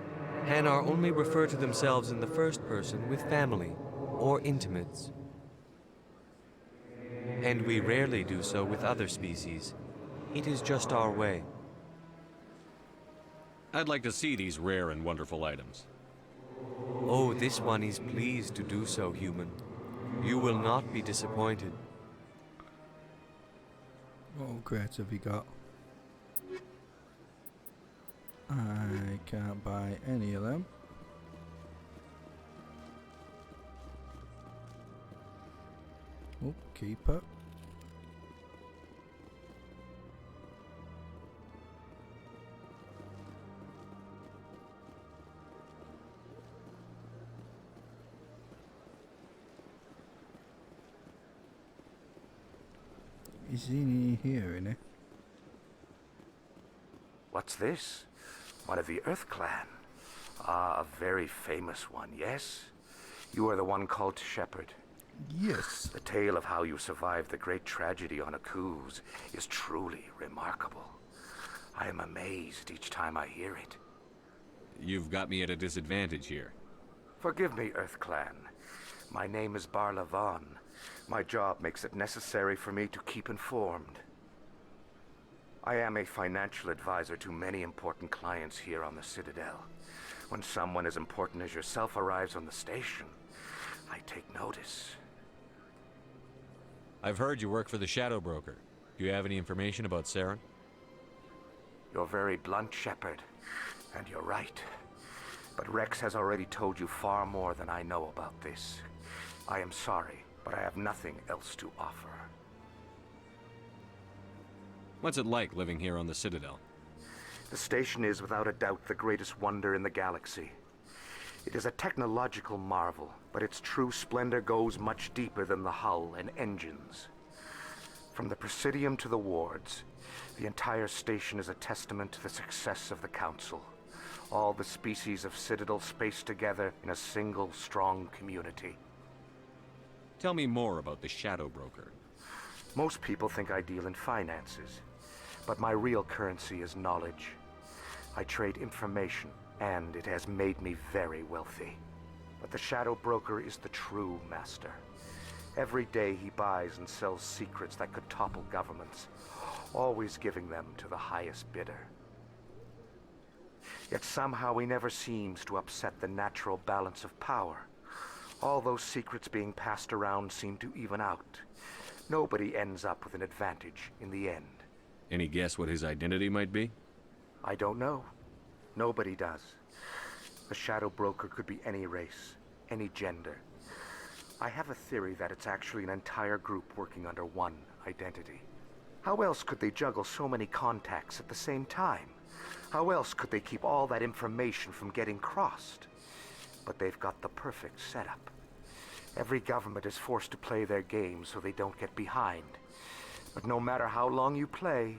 Hanar only refer to themselves in the first person with family or intimates. And we rarely do so with other species. It is just our way. I'd like to see these rare and wonderful items. Oh, this one is pleased to do so, human. You will not be disappointed. What upgrades have you got? I can't buy any of them. Oh, keeper. Is he here, innit? What's this? One of the Earth Clan. Ah, a very famous one, yes? You are the one called Shepard. Yes. The tale of how you survived the great tragedy on Akuz is truly remarkable. I am amazed each time I hear it. You've got me at a disadvantage here. Forgive me, Earth Clan. My name is Barla Vaughn. My job makes it necessary for me to keep informed. I am a financial advisor to many important clients here on the Citadel. When someone as important as yourself arrives on the station, I take notice. I've heard you work for the Shadow Broker. Do you have any information about Saren? You're very blunt, Shepard, and you're right. But Rex has already told you far more than I know about this. I am sorry, but I have nothing else to offer. What's it like living here on the Citadel? The station is without a doubt the greatest wonder in the galaxy. It is a technological marvel, but its true splendor goes much deeper than the hull and engines. From the Presidium to the wards, the entire station is a testament to the success of the Council. All the species of Citadel spaced together in a single strong community. Tell me more about the Shadow Broker. Most people think I deal in finances, but my real currency is knowledge. I trade information, and it has made me very wealthy. But the Shadow Broker is the true master. Every day he buys and sells secrets that could topple governments, always giving them to the highest bidder. Yet somehow he never seems to upset the natural balance of power. All those secrets being passed around seem to even out. Nobody ends up with an advantage in the end. Any guess what his identity might be? I don't know. Nobody does. The Shadow Broker could be any race, any gender. I have a theory that it's actually an entire group working under one identity. How else could they juggle so many contacts at the same time? How else could they keep all that information from getting crossed? But they've got the perfect setup. Every government is forced to play their game so they don't get behind. But no matter how long you play,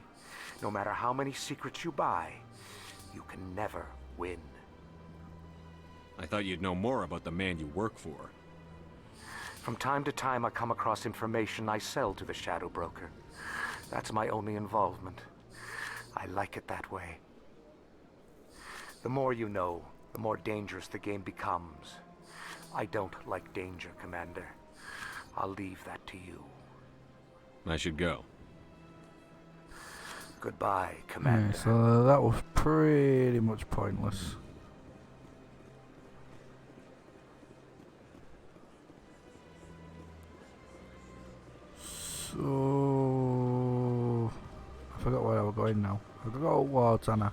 no matter how many secrets you buy, you can never win. I thought you'd know more about the man you work for. From time to time, I come across information I sell to the Shadow Broker. That's my only involvement. I like it that way. The more you know, the more dangerous the game becomes. I don't like danger, Commander. I'll leave that to you. I should go. Goodbye, Commander. Yeah, so that was pretty much pointless. So I forgot where I was going now. I've got to go towards Anna,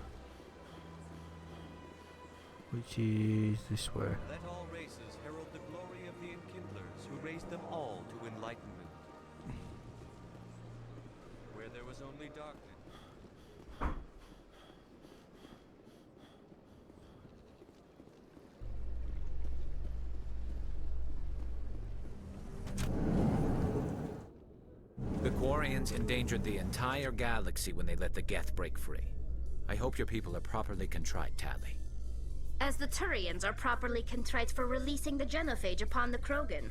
which is this way. Let all races herald the glory of the Enkindlers who raised them all to enlightenment. Where there was only darkness. The Quarians endangered the entire galaxy when they let the Geth break free. I hope your people are properly contrite, Tali. As the Turians are properly contrite for releasing the genophage upon the Krogan.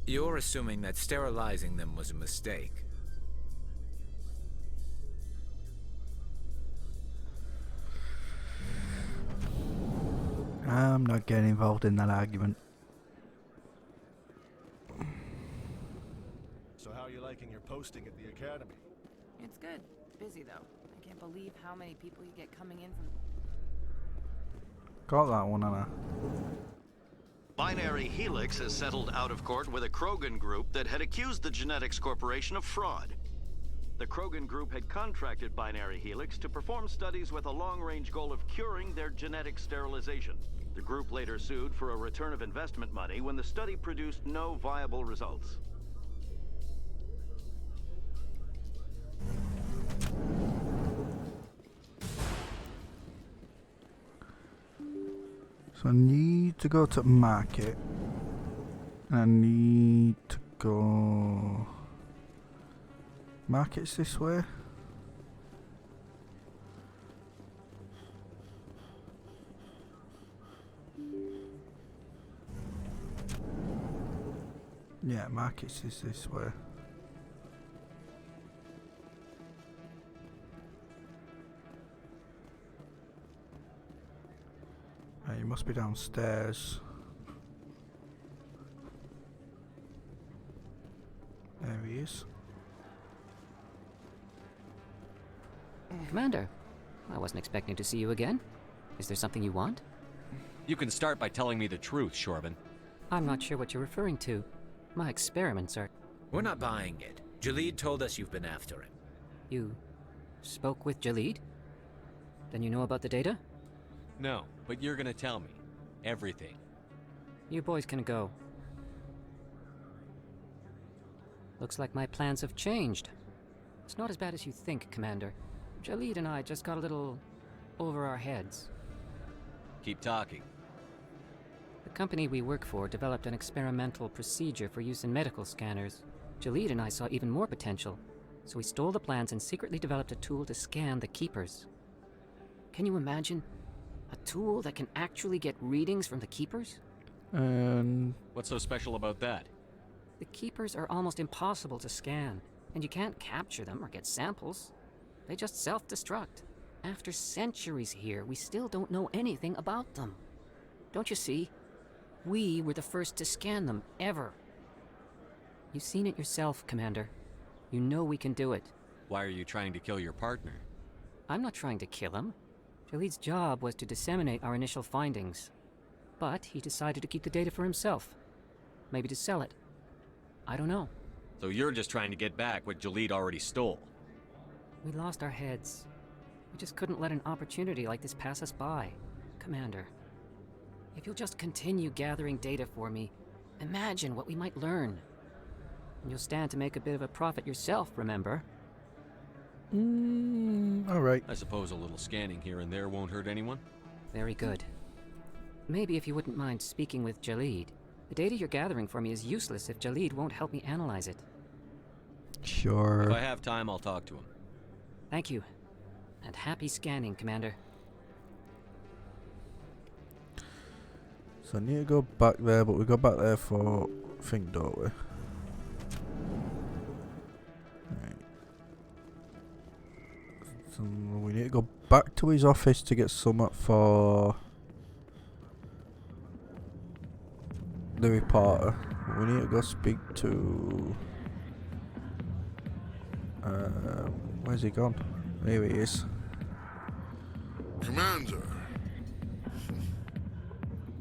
You're assuming that sterilizing them was a mistake. I'm not getting involved in that argument. So how are you liking your posting at the academy? It's good. Busy though. I can't believe how many people you get coming in from. Got that one, Anna. Binary Helix has settled out of court with a Krogan group that had accused the Genetics Corporation of fraud. The Krogan group had contracted Binary Helix to perform studies with a long-range goal of curing their genetic sterilization. The group later sued for a return of investment money when the study produced no viable results. So I need to go to market. I need to go... Market's this way. Yeah, markets is this way. You must be downstairs. There he is. Commander, I wasn't expecting to see you again. Is there something you want? You can start by telling me the truth, Shorban. I'm not sure what you're referring to. My experiments are... We're not buying it. Jalid told us you've been after him. You spoke with Jalid? Then you know about the data? No, but you're gonna tell me. Everything. You boys can go. Looks like my plans have changed. It's not as bad as you think, Commander. Jalid and I just got a little over our heads. Keep talking. The company we work for developed an experimental procedure for use in medical scanners. Jalid and I saw even more potential, so we stole the plans and secretly developed a tool to scan the Keepers. Can you imagine? A tool that can actually get readings from the Keepers? What's so special about that? The Keepers are almost impossible to scan, and you can't capture them or get samples. They just self-destruct. After centuries here, we still don't know anything about them. Don't you see? We were the first to scan them, ever. You've seen it yourself, Commander. You know we can do it. Why are you trying to kill your partner? I'm not trying to kill him. Jalid's job was to disseminate our initial findings. But he decided to keep the data for himself. Maybe to sell it. I don't know. So you're just trying to get back what Jalid already stole? We lost our heads. We just couldn't let an opportunity like this pass us by. Commander, if you'll just continue gathering data for me, imagine what we might learn. And you'll stand to make a bit of a profit yourself, remember? Alright. I suppose a little scanning here and there won't hurt anyone? Very good. Maybe if you wouldn't mind speaking with Jalid. The data you're gathering for me is useless if Jalid won't help me analyze it. Sure. If I have time, I'll talk to him. Thank you. And happy scanning, Commander. So I need to go back there, but we go back there for thing, don't we? Right. So we need to go back to his office to get something for the reporter. We need to go speak to... where's he gone? There he is. Commander.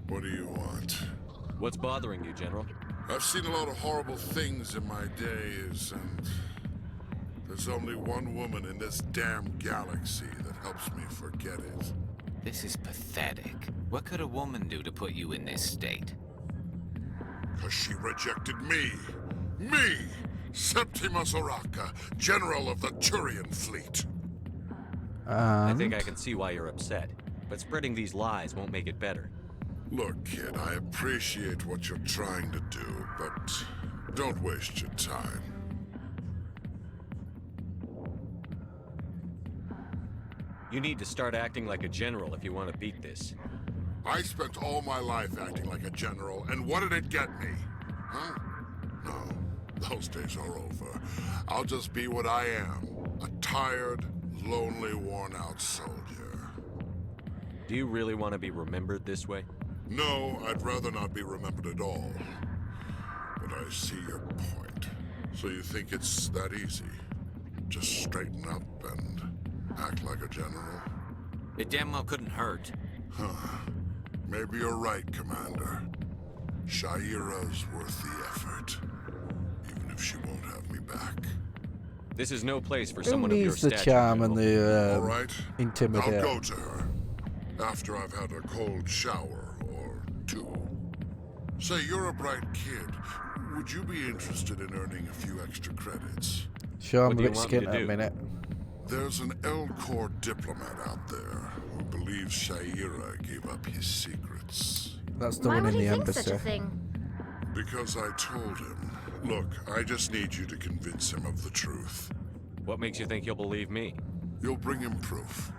What do you want? What's bothering you, General? I've seen a lot of horrible things in my days, and there's only one woman in this damn galaxy that helps me forget it. This is pathetic. What could a woman do to put you in this state? 'Cause she rejected me. Me! Septimus Oraka, General of the Turian Fleet. I think I can see why you're upset, but spreading these lies won't make it better. Look, kid, I appreciate what you're trying to do, but don't waste your time. You need to start acting like a general if you want to beat this. I spent all my life acting like a general, and what did it get me? Huh? No, those days are over. I'll just be what I am, a tired, lonely, worn-out soldier. Do you really want to be remembered this way? No, I'd rather not be remembered at all. But I see your point. So you think it's that easy? Just straighten up and act like a general? It damn well couldn't hurt. Huh. Maybe you're right, Commander. Shaira's worth the effort. Even if she won't have me back. This is no place for Who someone of your needs the stature. charm and the All right. intimidate? I'll go to her. After I've had a cold shower or two. Say, you're a bright kid. Would you be interested in earning a few extra credits? Sure, I'm a bit skint at a minute. There's an Elcor diplomat out there who believes Shaira gave up his secrets. That's the one in the embassy. Such a thing? Because I told him. Look, I just need you to convince him of the truth. What makes you think he'll believe me? You'll bring him proof.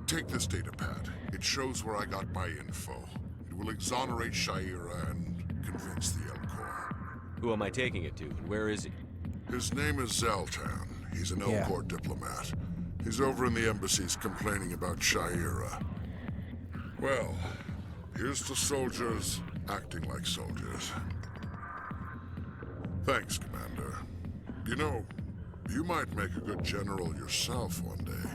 Take this data pad. It shows where I got my info. It will exonerate Shaira and convince the Elcor. Who am I taking it to, and where is he? His name is Zaltan. He's an Yeah. Elcor diplomat. He's over in the embassies complaining about Shaira. Well, here's to soldiers acting like soldiers. Thanks, Commander. You know, you might make a good general yourself one day.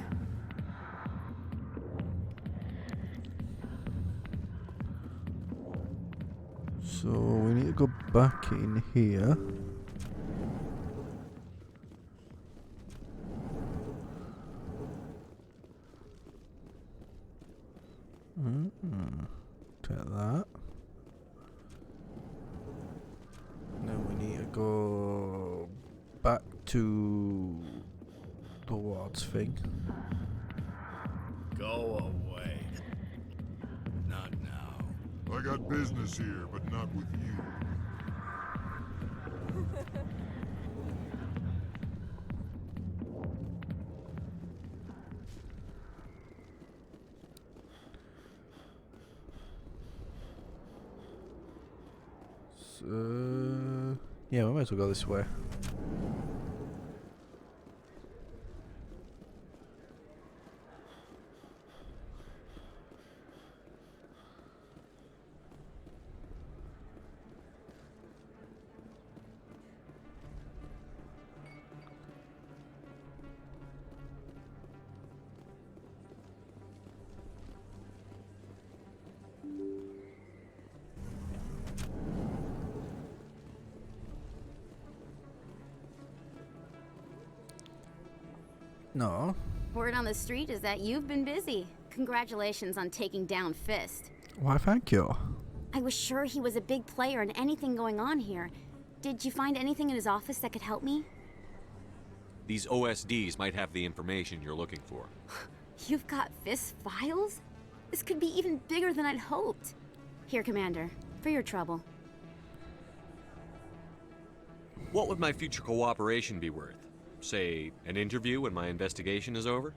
So we need to go back in here. Take that. Then we need to go back to the wards thing. Go away. Not now. I got business here, but not with you. Yeah, we might as well go this way. No. Word on the street is that you've been busy. Congratulations on taking down Fist. Why, thank you. I was sure he was a big player in anything going on here. Did you find anything in his office that could help me? These OSDs might have the information you're looking for. You've got Fist's files? This could be even bigger than I'd hoped. Here, Commander, for your trouble. What would my future cooperation be worth? Say, an interview when my investigation is over?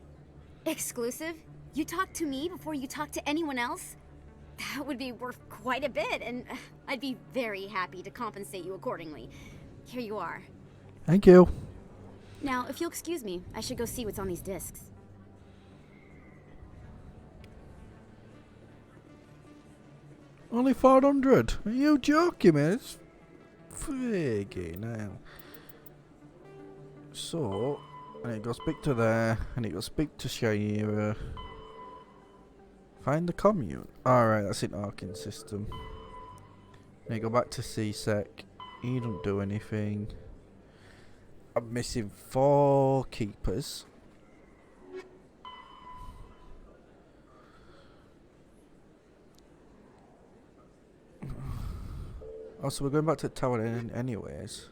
Exclusive? You talk to me before you talk to anyone else? That would be worth quite a bit, and I'd be very happy to compensate you accordingly. Here you are. Thank you. Now, if you'll excuse me, I should go see what's on these discs. Only 400? Are you joking, man? It's friggin' hell. So, I need to go speak to there. I need to go speak to Shaira. Find the commune. Alright, that's in Arkin system. I need to go back to CSEC. He don't do anything. I'm missing 4 keepers. Oh, so we're going back to the tower anyways.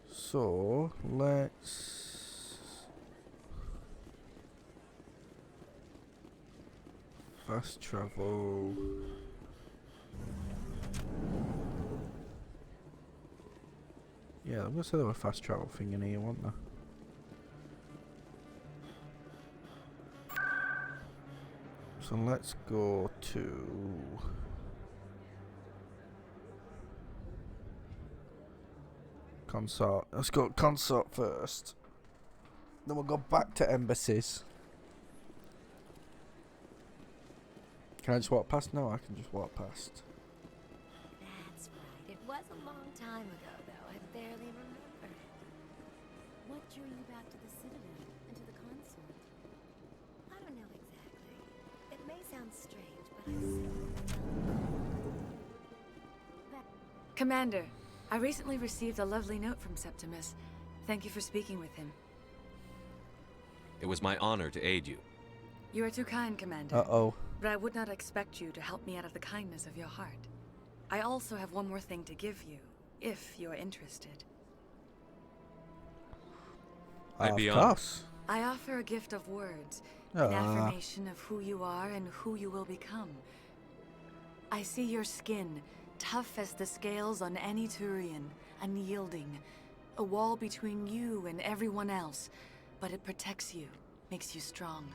So, let's fast travel. Yeah, I'm gonna say there was a fast travel thing in here, wasn't there? So let's go to Consort. Let's go Consort first. Then we'll go back to embassies. Can I just walk past? No, I can just walk past. That's right. It was a long time ago, though. I barely remember it. What drew you back to the Citadel and to the consort? I don't know exactly. It may may sound strange, but I see. Commander, I recently received a lovely note from Septimus. Thank you for speaking with him. It was my honor to aid you. You are too kind, Commander. Uh-oh. But I would not expect you to help me out of the kindness of your heart. I also have one more thing to give you, if you are interested. I'd be Of honored. course. I offer a gift of words, an Ah. affirmation of who you are and who you will become. I see your skin, tough as the scales on any Turian, unyielding, a wall between you and everyone else, but it protects you, makes you strong.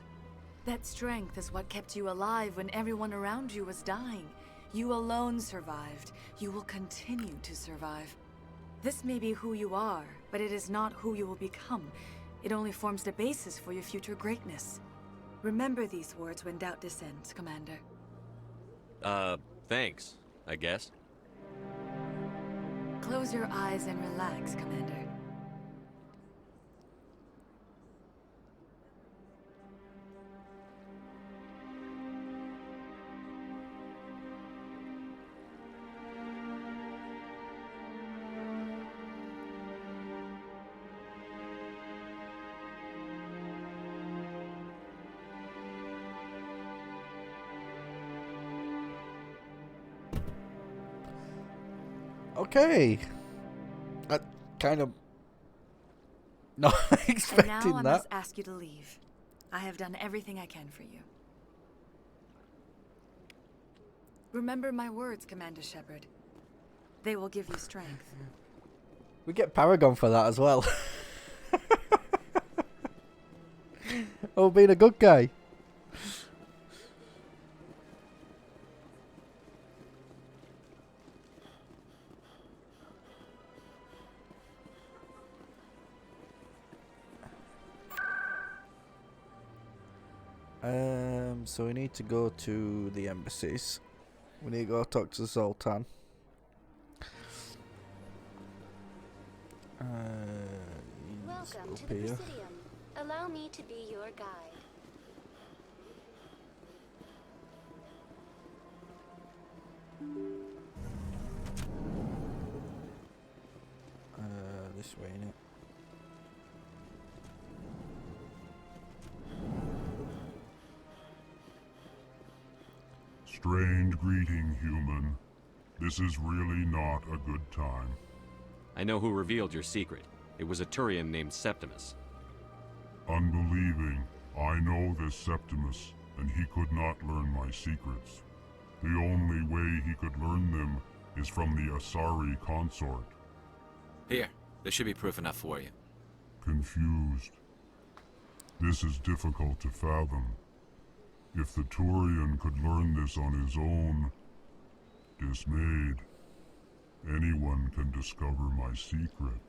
That strength is what kept you alive when everyone around you was dying. You alone survived. You will continue to survive. This may be who you are, but it is not who you will become. It only forms the basis for your future greatness. Remember these words when doubt descends, Commander. Thanks, I guess. Close your eyes and relax, Commander. Okay. I kind of not And expecting now I that. must ask you to leave. I have done everything I can for you. Remember my words, Commander Shepard. They will give you strength. We get Paragon for that as well. Oh, being a good guy. So we need to go to the embassies. We need to go talk to Zoltan. Welcome to up the here. Presidium. Allow me to be your guide. This way, innit? Strange greeting, human. This is really not a good time. I know who revealed your secret. It was a Turian named Septimus. Unbelieving, I know this Septimus, and he could not learn my secrets. The only way he could learn them is from the Asari consort. Here, there should be proof enough for you. Confused. This is difficult to fathom. If the Turian could learn this on his own, dismayed, anyone can discover my secret.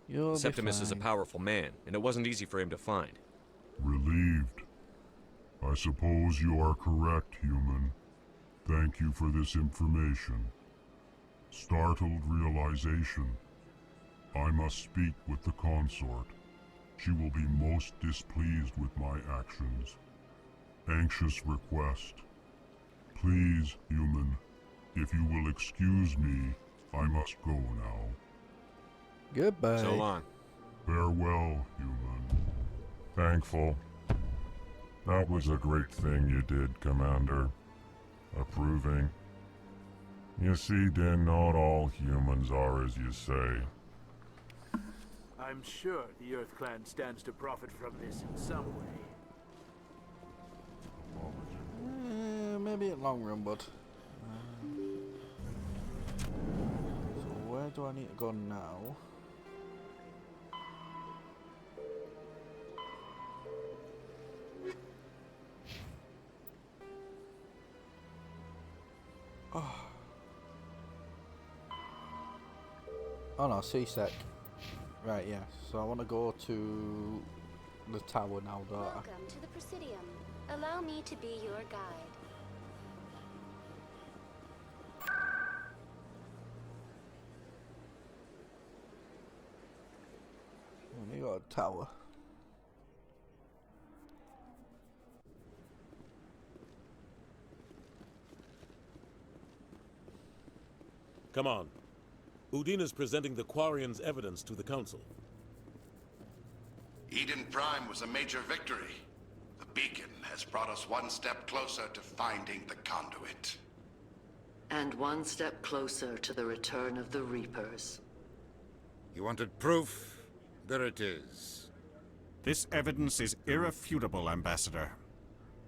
You'll be Septimus is a fine. powerful man, and it wasn't easy for him to find. Relieved. I suppose you are correct, human. Thank you for this information. Startled realization. I must speak with the consort. She will be most displeased with my actions. Anxious request. Please, human, if you will excuse me, I must go now. Goodbye. So long. Farewell, human. Thankful. That was a great thing you did, Commander. Approving. You see, Din, not all humans are as you say. I'm sure the Earth Clan stands to profit from this in some way. Maybe in long run, but. So where do I need to go now? Oh no, C-Sec. Right, yeah. So I want to go to the tower now, don't I? Welcome to the Presidium. Allow me to be your guide. We got a tower. Come on. Udine is presenting the Quarians' evidence to the Council. Eden Prime was a major victory. The beacon has brought us one step closer to finding the conduit. And one step closer to the return of the Reapers. You wanted proof? There it is. This evidence is irrefutable, Ambassador.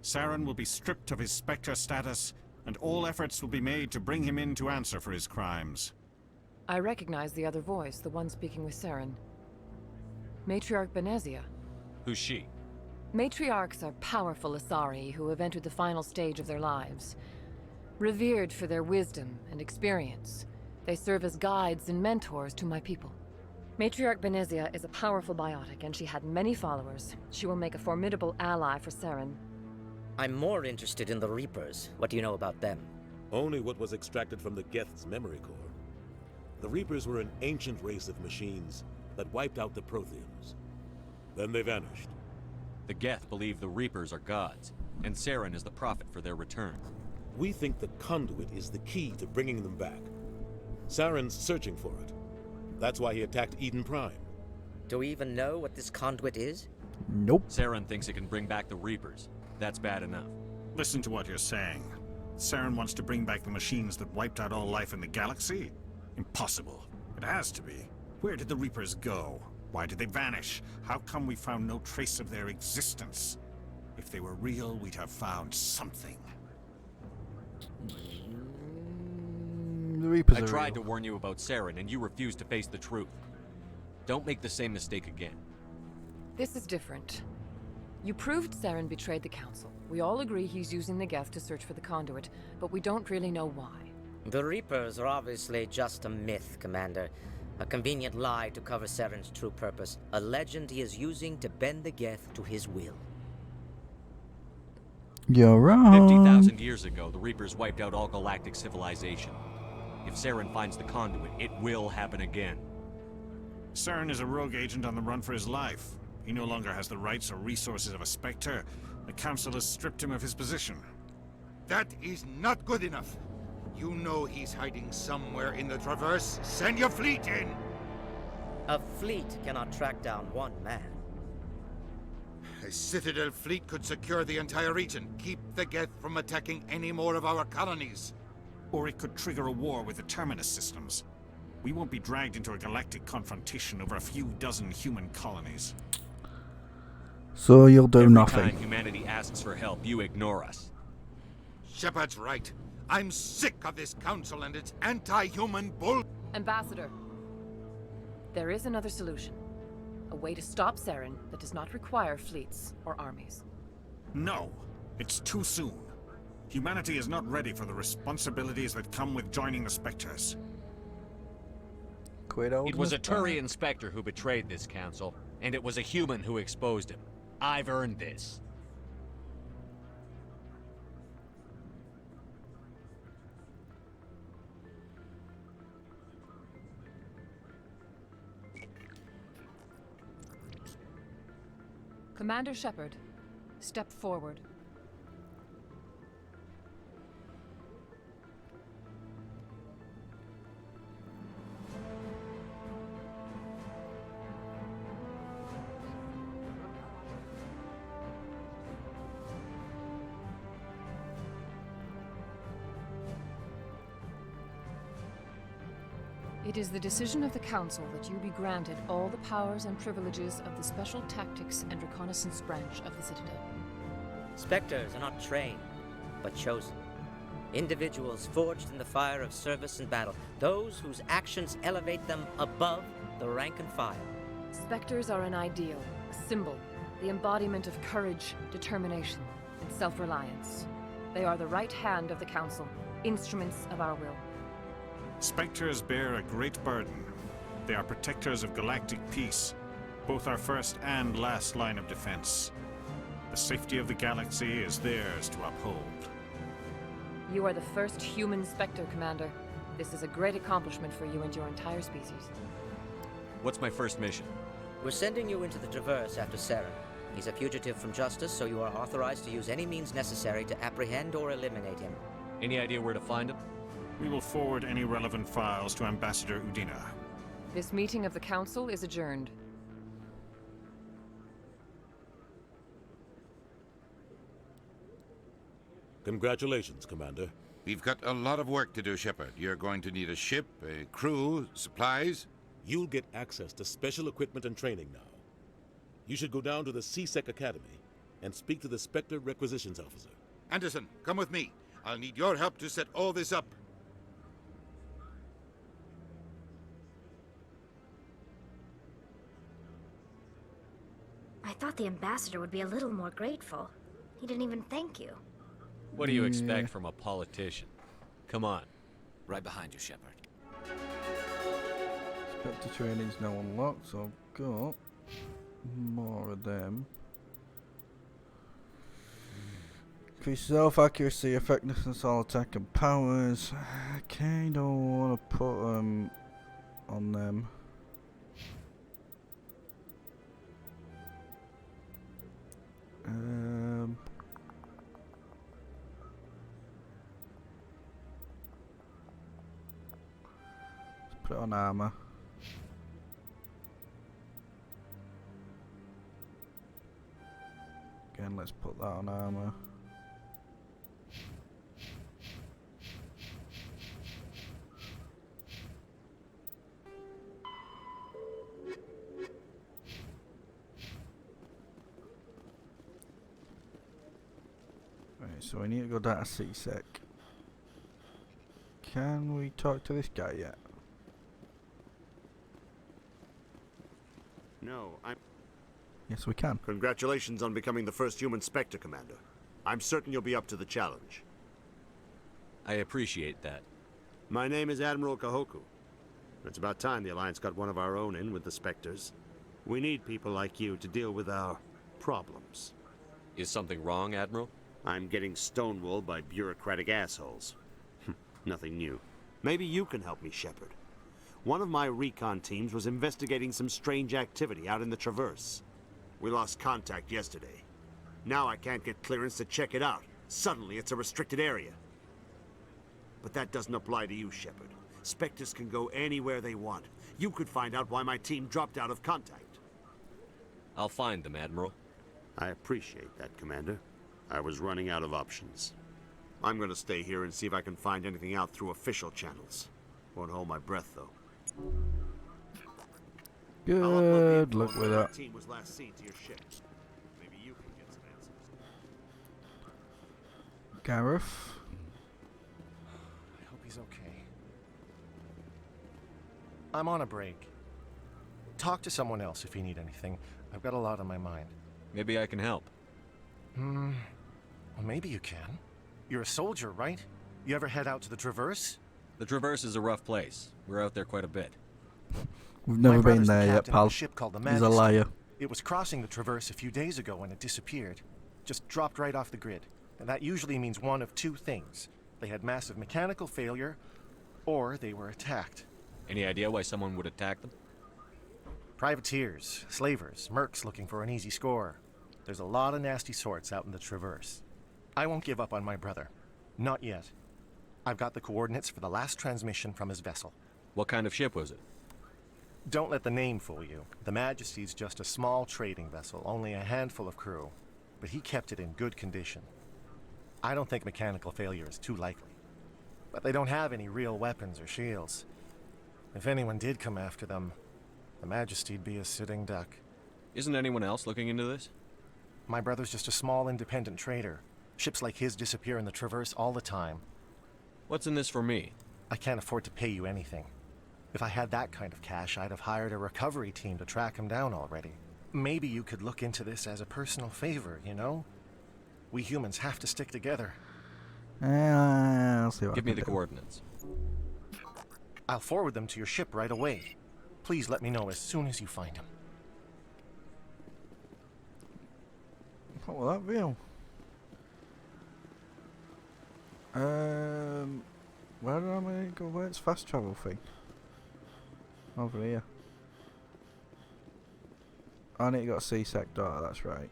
Saren will be stripped of his Spectre status, and all efforts will be made to bring him in to answer for his crimes. I recognize the other voice, the one speaking with Saren. Matriarch Benezia. Who's she? Matriarchs are powerful Asari who have entered the final stage of their lives. Revered for their wisdom and experience, they serve as guides and mentors to my people. Matriarch Benezia is a powerful biotic, and she had many followers. She will make a formidable ally for Saren. I'm more interested in the Reapers. What do you know about them? Only what was extracted from the Geth's memory core. The Reapers were an ancient race of machines that wiped out the Protheans. Then they vanished. The Geth believe the Reapers are gods, and Saren is the prophet for their return. We think the conduit is the key to bringing them back. Saren's searching for it. That's why he attacked Eden Prime. Do we even know what this conduit is? Nope. Saren thinks it can bring back the Reapers. That's bad enough. Listen to what you're saying. Saren wants to bring back the machines that wiped out all life in the galaxy? Impossible. It has to be. Where did the Reapers go? Why did they vanish? How come we found no trace of their existence? If they were real, we'd have found something. The Reapers I are tried real. to warn you about Saren, and you refused to face the truth. Don't make the same mistake again. This is different. You proved Saren betrayed the Council. We all agree he's using the Geth to search for the conduit, but we don't really know why. The Reapers are obviously just a myth, Commander. A convenient lie to cover Saren's true purpose. A legend he is using to bend the Geth to his will. You're wrong. 50,000 years ago, the Reapers wiped out all galactic civilization. If Saren finds the conduit, it will happen again. Saren is a rogue agent on the run for his life. He no longer has the rights or resources of a Spectre. The Council has stripped him of his position. That is not good enough. You know he's hiding somewhere in the Traverse. Send your fleet in! A fleet cannot track down one man. A Citadel fleet could secure the entire region, keep the Geth from attacking any more of our colonies. Or it could trigger a war with the Terminus systems. We won't be dragged into a galactic confrontation over a few dozen human colonies. So you'll do Every nothing. time humanity asks for help, you ignore us. Shepard's right. I'm sick of this council and its anti-human bull. Ambassador, there is another solution. A way to stop Saren that does not require fleets or armies. No, it's too soon. Humanity is not ready for the responsibilities that come with joining the Spectres. It was a Turian Spectre who betrayed this council, and it was a human who exposed him. I've earned this. Commander Shepard, step forward. It is the decision of the Council that you be granted all the powers and privileges of the Special Tactics and Reconnaissance branch of the Citadel. Spectres are not trained, but chosen. Individuals forged in the fire of service and battle. Those whose actions elevate them above the rank and file. Spectres are an ideal, a symbol, the embodiment of courage, determination, and self-reliance. They are the right hand of the Council, instruments of our will. Spectres bear a great burden. They are protectors of galactic peace, both our first and last line of defense. The safety of the galaxy is theirs to uphold. You are the first human Spectre, Commander. This is a great accomplishment for you and your entire species. What's my first mission? We're sending you into the Traverse after Saren. He's a fugitive from justice, so you are authorized to use any means necessary to apprehend or eliminate him. Any idea where to find him? We will forward any relevant files to Ambassador Udina. This meeting of the Council is adjourned. Congratulations, Commander. We've got a lot of work to do, Shepard. You're going to need a ship, a crew, supplies. You'll get access to special equipment and training now. You should go down to the CSEC Academy and speak to the Spectre Requisitions Officer. Anderson, come with me. I'll need your help to set all this up. I thought the ambassador would be a little more grateful. He didn't even thank you. What do you expect from a politician? Come on. Right behind you, Shepard. Spectre training's now unlocked, so I've got more of them. Increase self-accuracy, effectiveness, all attack and powers. I kinda wanna put them on them. Let's put it on armor. Again, let's put that on armor. Right, so we need to go down to CSEC. Can we talk to this guy yet? No, I'm... Yes, we can. Congratulations on becoming the first human Spectre, Commander. I'm certain you'll be up to the challenge. I appreciate that. My name is Admiral Kahoku. It's about time the Alliance got one of our own in with the Spectres. We need people like you to deal with our problems. Is something wrong, Admiral? I'm getting stonewalled by bureaucratic assholes. Nothing new. Maybe you can help me, Shepard. One of my recon teams was investigating some strange activity out in the Traverse. We lost contact yesterday. Now I can't get clearance to check it out. Suddenly it's a restricted area. But that doesn't apply to you, Shepard. Spectres can go anywhere they want. You could find out why my team dropped out of contact. I'll find them, Admiral. I appreciate that, Commander. I was running out of options. I'm gonna stay here and see if I can find anything out through official channels. Won't hold my breath, though. Good luck with that. Team was last seen to your ship. Maybe you can get some answers. Gareth. I hope he's okay. I'm on a break. Talk to someone else if you need anything. I've got a lot on my mind. Maybe I can help. Well, maybe you can. You're a soldier, right? You ever head out to the Traverse? The Traverse is a rough place. We're out there quite a bit. We've never been brother's the there yet, captain of pal. a ship called the He's a Majesty. liar. It was crossing the Traverse a few days ago when it disappeared. Just dropped right off the grid. And that usually means one of two things. They had massive mechanical failure, or they were attacked. Any idea why someone would attack them? Privateers, slavers, mercs looking for an easy score. There's a lot of nasty sorts out in the Traverse. I won't give up on my brother. Not yet. I've got the coordinates for the last transmission from his vessel. What kind of ship was it? Don't let the name fool you. The Majesty's just a small trading vessel, only a handful of crew. But he kept it in good condition. I don't think mechanical failure is too likely. But they don't have any real weapons or shields. If anyone did come after them, the Majesty'd be a sitting duck. Isn't anyone else looking into this? My brother's just a small independent trader. Ships like his disappear in the Traverse all the time. What's in this for me? I can't afford to pay you anything. If I had that kind of cash, I'd have hired a recovery team to track him down already. Maybe you could look into this as a personal favor, you know? We humans have to stick together. I'll see what Give I me can the do. coordinates. I'll forward them to your ship right away. Please let me know as soon as you find him. What will that be? Where did I go? Where's fast travel thing? Over here. I need to go to CSEC data, that's right.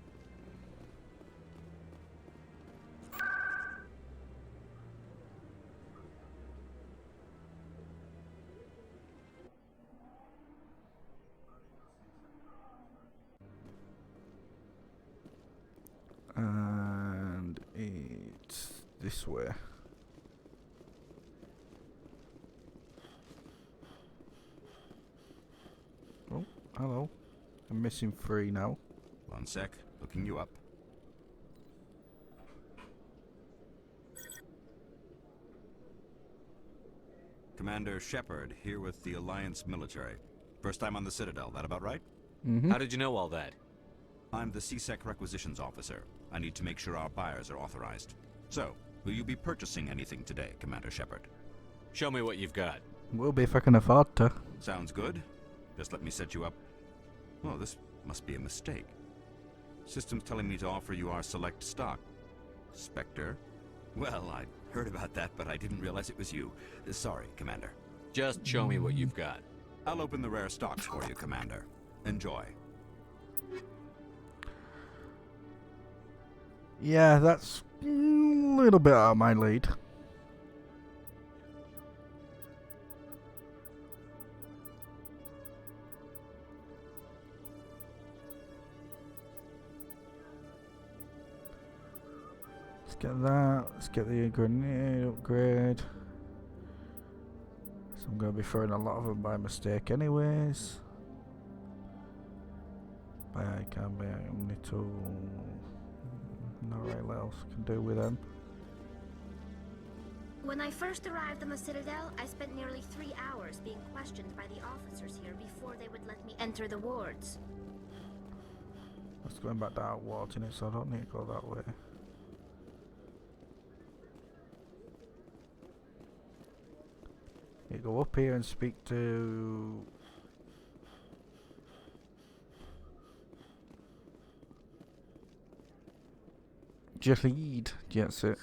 this way. Oh, hello. I'm missing 3 now. One sec, looking you up. Commander Shepard, here with the Alliance military. First time on the Citadel, that about right? How did you know all that? I'm the CSEC requisitions officer. I need to make sure our buyers are authorized. So, will you be purchasing anything today, Commander Shepard? Show me what you've got. Will be if I can afford to. Sounds good. Just let me set you up. Oh, this must be a mistake. System's telling me to offer you our select stock. Spectre? Well, I heard about that, but I didn't realize it was you. Sorry, Commander. Just show me what you've got. I'll open the rare stocks for you, Commander. Enjoy. Yeah, that's a little bit out of my league. Let's get that. Let's get the grenade upgrade. So I'm going to be throwing a lot of them by mistake anyways. I can be only two. Not really what else I can do with them. When I first arrived on the Citadel, I spent nearly 3 hours being questioned by the officers here before they would let me enter the wards. It's going back that wards in it, so I don't need to go that way. You go up here and speak to Jaleed. That's it.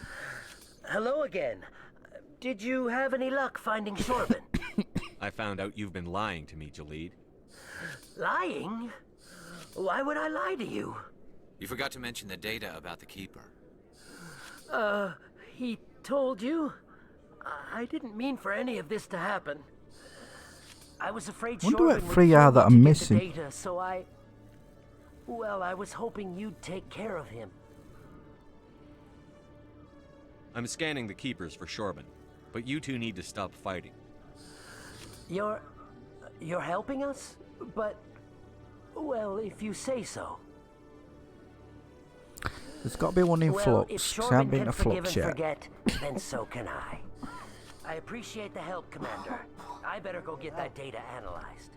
Hello again. Did you have any luck finding Shorban? I found out you've been lying to me, Jaleed. Lying? Why would I lie to you? You forgot to mention the data about the Keeper. He told you? I didn't mean for any of this to happen. I was afraid Wonder Shorban what would 3 kill are me that to I'm get the missing. data, so I was hoping you'd take care of him. I'm scanning the Keepers for Shorban, but you two need to stop fighting. You're helping us? But, well, if you say so. There's got to be one in Well, flux. if 'Cause I haven't Shorban been can to forgive flux and yet. forget, then so can I. I appreciate the help, Commander. I better go get that data analyzed.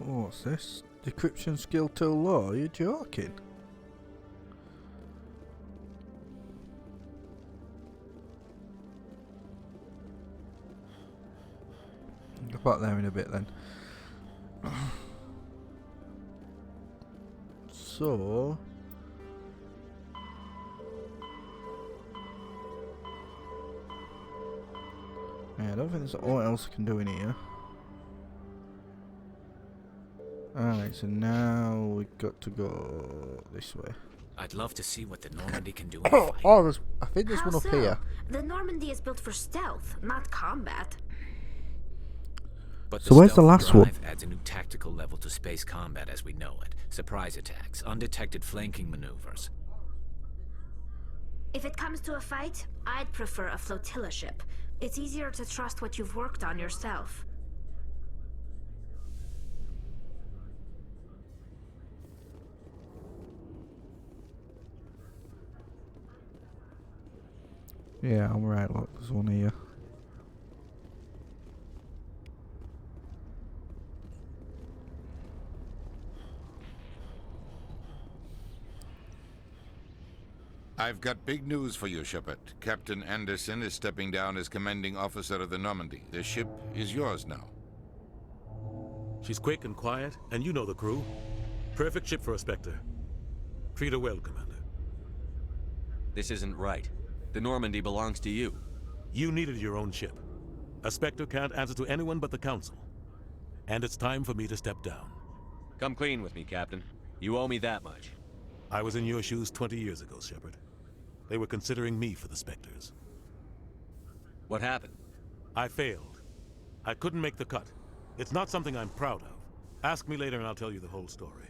Oh, what's this? Decryption skill too low? Are you joking? Go back there in a bit then. So... yeah, I don't think there's what else I can do in here. Alright, so now we've got to go this way. I'd love to see what the Normandy can do in a fight. Oh, I think there's How one up so? here. The Normandy is built for stealth, not combat. But So where's the stealth last one? drive adds a new tactical level to space combat as we know it. Surprise attacks, undetected flanking maneuvers. If it comes to a fight, I'd prefer a flotilla ship. It's easier to trust what you've worked on yourself. Yeah, I'm right, look, there's one here. I've got big news for you, Shepard. Captain Anderson is stepping down as commanding officer of the Normandy. The ship is yours now. She's quick and quiet, and you know the crew. Perfect ship for a Spectre. Treat her well, Commander. This isn't right. The Normandy belongs to you. You needed your own ship. A Spectre can't answer to anyone but the Council. And it's time for me to step down. Come clean with me, Captain. You owe me that much. I was in your shoes 20 years ago, Shepard. They were considering me for the Spectres. What happened? I failed. I couldn't make the cut. It's not something I'm proud of. Ask me later and I'll tell you the whole story.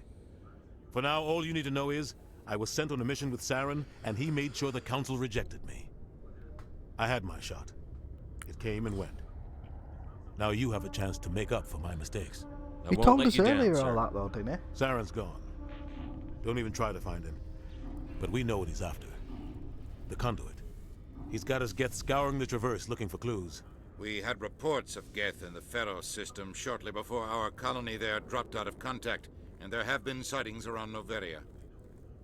For now, all you need to know is, I was sent on a mission with Saren, and he made sure the Council rejected me. I had my shot. It came and went. Now you have a chance to make up for my mistakes. He told us earlier all that though, didn't he? Saren's gone. Don't even try to find him. But we know what he's after. The conduit. He's got us Geth scouring the Traverse looking for clues. We had reports of Geth in the Pharaoh system shortly before our colony there dropped out of contact, and there have been sightings around Noveria.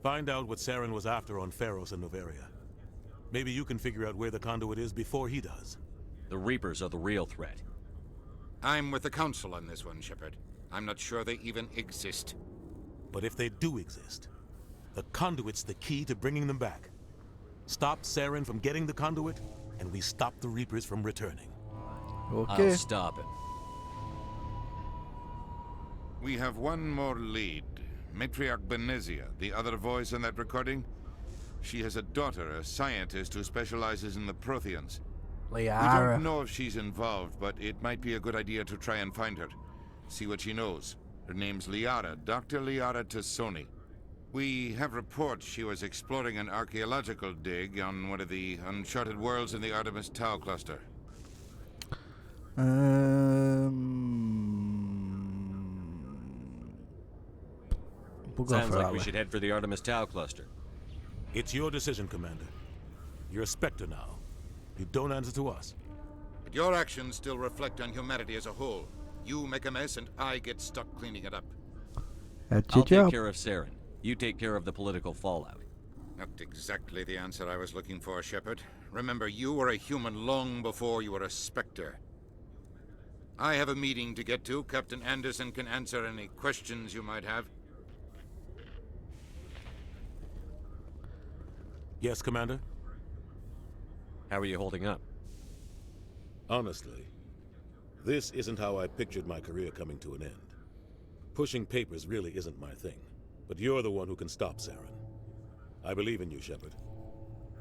Find out what Saren was after on Pharos and Noveria. Maybe you can figure out where the conduit is before he does. The Reapers are the real threat. I'm with the Council on this one, Shepard. I'm not sure they even exist. But if they do exist, the conduit's the key to bringing them back. Stop Saren from getting the conduit, and we stop the Reapers from returning. I'll stop him. We have one more lead. Matriarch Benezia, the other voice in that recording. She has a daughter, a scientist who specializes in the Protheans. Liara. We don't know if she's involved, but it might be a good idea to try and find her. See what she knows. Her name's Liara, Dr. Liara Tassoni. We have reports she was exploring an archaeological dig on one of the uncharted worlds in the Artemis Tau cluster. We'll Sounds like we should head for the Artemis Tau cluster. It's your decision, Commander. You're a Spectre now. You don't answer to us. But your actions still reflect on humanity as a whole. You make a mess and I get stuck cleaning it up. I'll take care of Saren. You take care of the political fallout. Not exactly the answer I was looking for, Shepard. Remember, you were a human long before you were a Spectre. I have a meeting to get to. Captain Anderson can answer any questions you might have. Yes, Commander? How are you holding up? Honestly, this isn't how I pictured my career coming to an end. Pushing papers really isn't my thing, but you're the one who can stop Saren. I believe in you, Shepard.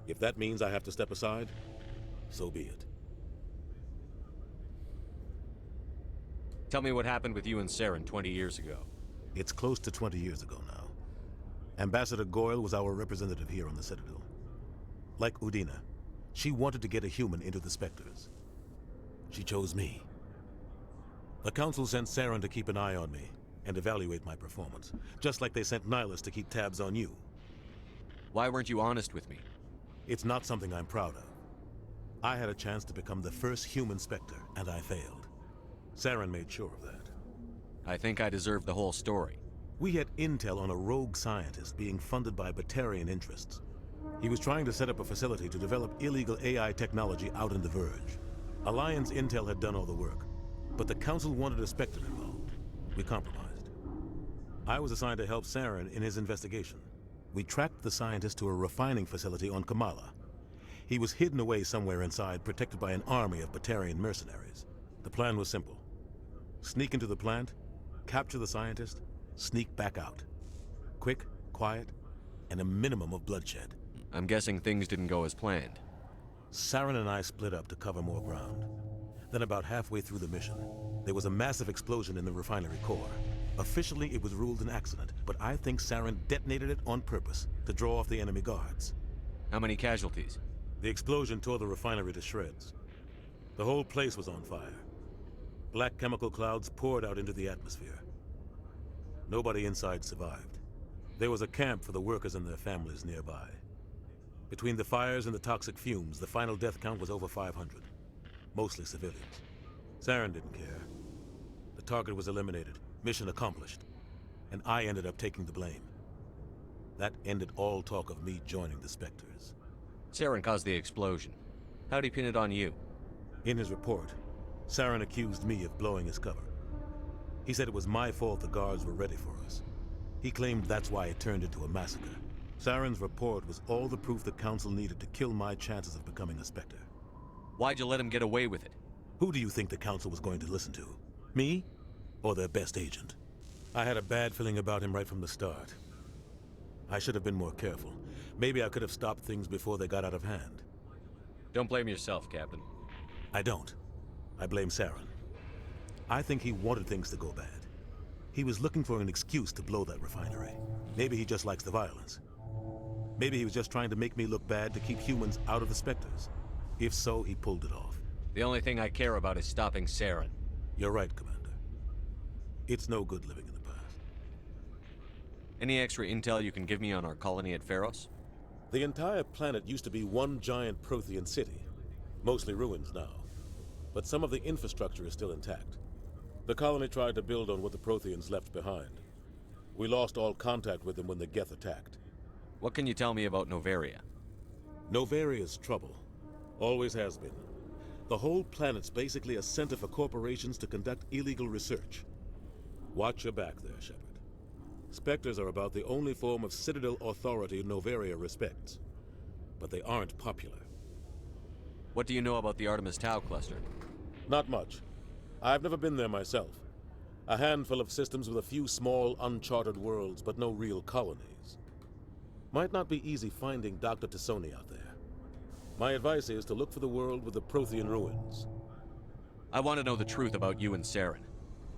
If that means I have to step aside, so be it. Tell me what happened with you and Saren 20 years ago. It's close to 20 years ago now. Ambassador Goyle was our representative here on the Citadel. Like Udina, she wanted to get a human into the Spectres. She chose me. The Council sent Saren to keep an eye on me and evaluate my performance, just like they sent Nihilus to keep tabs on you. Why weren't you honest with me? It's not something I'm proud of. I had a chance to become the first human Spectre, and I failed. Saren made sure of that. I think I deserve the whole story. We had intel on a rogue scientist being funded by Batarian interests. He was trying to set up a facility to develop illegal AI technology out in the Verge. Alliance intel had done all the work, but the Council wanted a Spectre involved. We compromised. I was assigned to help Saren in his investigation. We tracked the scientist to a refining facility on Kamala. He was hidden away somewhere inside, protected by an army of Batarian mercenaries. The plan was simple. Sneak into the plant, capture the scientist, sneak back out. Quick, quiet, and a minimum of bloodshed. I'm guessing things didn't go as planned. Saren and I split up to cover more ground. Then about halfway through the mission, there was a massive explosion in the refinery core. Officially, it was ruled an accident, but I think Saren detonated it on purpose to draw off the enemy guards. How many casualties? The explosion tore the refinery to shreds. The whole place was on fire. Black chemical clouds poured out into the atmosphere. Nobody inside survived. There was a camp for the workers and their families nearby. Between the fires and the toxic fumes, the final death count was over 500. Mostly civilians. Saren didn't care. The target was eliminated, mission accomplished, and I ended up taking the blame. That ended all talk of me joining the Spectres. Saren caused the explosion. How'd he pin it on you? In his report, Saren accused me of blowing his cover. He said it was my fault the guards were ready for us. He claimed that's why it turned into a massacre. Saren's report was all the proof the Council needed to kill my chances of becoming a Spectre. Why'd you let him get away with it? Who do you think the Council was going to listen to? Me? Or their best agent? I had a bad feeling about him right from the start. I should have been more careful. Maybe I could have stopped things before they got out of hand. Don't blame yourself, Captain. I don't. I blame Saren. I think he wanted things to go bad. He was looking for an excuse to blow that refinery. Maybe he just likes the violence. Maybe he was just trying to make me look bad to keep humans out of the Spectres. If so, he pulled it off. The only thing I care about is stopping Saren. You're right, Commander. It's no good living in the past. Any extra intel you can give me on our colony at Pharos? The entire planet used to be one giant Prothean city. Mostly ruins now. But some of the infrastructure is still intact. The colony tried to build on what the Protheans left behind. We lost all contact with them when the Geth attacked. What can you tell me about Noveria? Novaria's trouble. Always has been. The whole planet's basically a center for corporations to conduct illegal research. Watch your back there, Shepard. Spectres are about the only form of Citadel authority Noveria respects. But they aren't popular. What do you know about the Artemis Tau cluster? Not much. I've never been there myself. A handful of systems with a few small, uncharted worlds, but no real colonies. Might not be easy finding Dr. T'Soni out there. My advice is to look for the world with the Prothean ruins. I want to know the truth about you and Saren.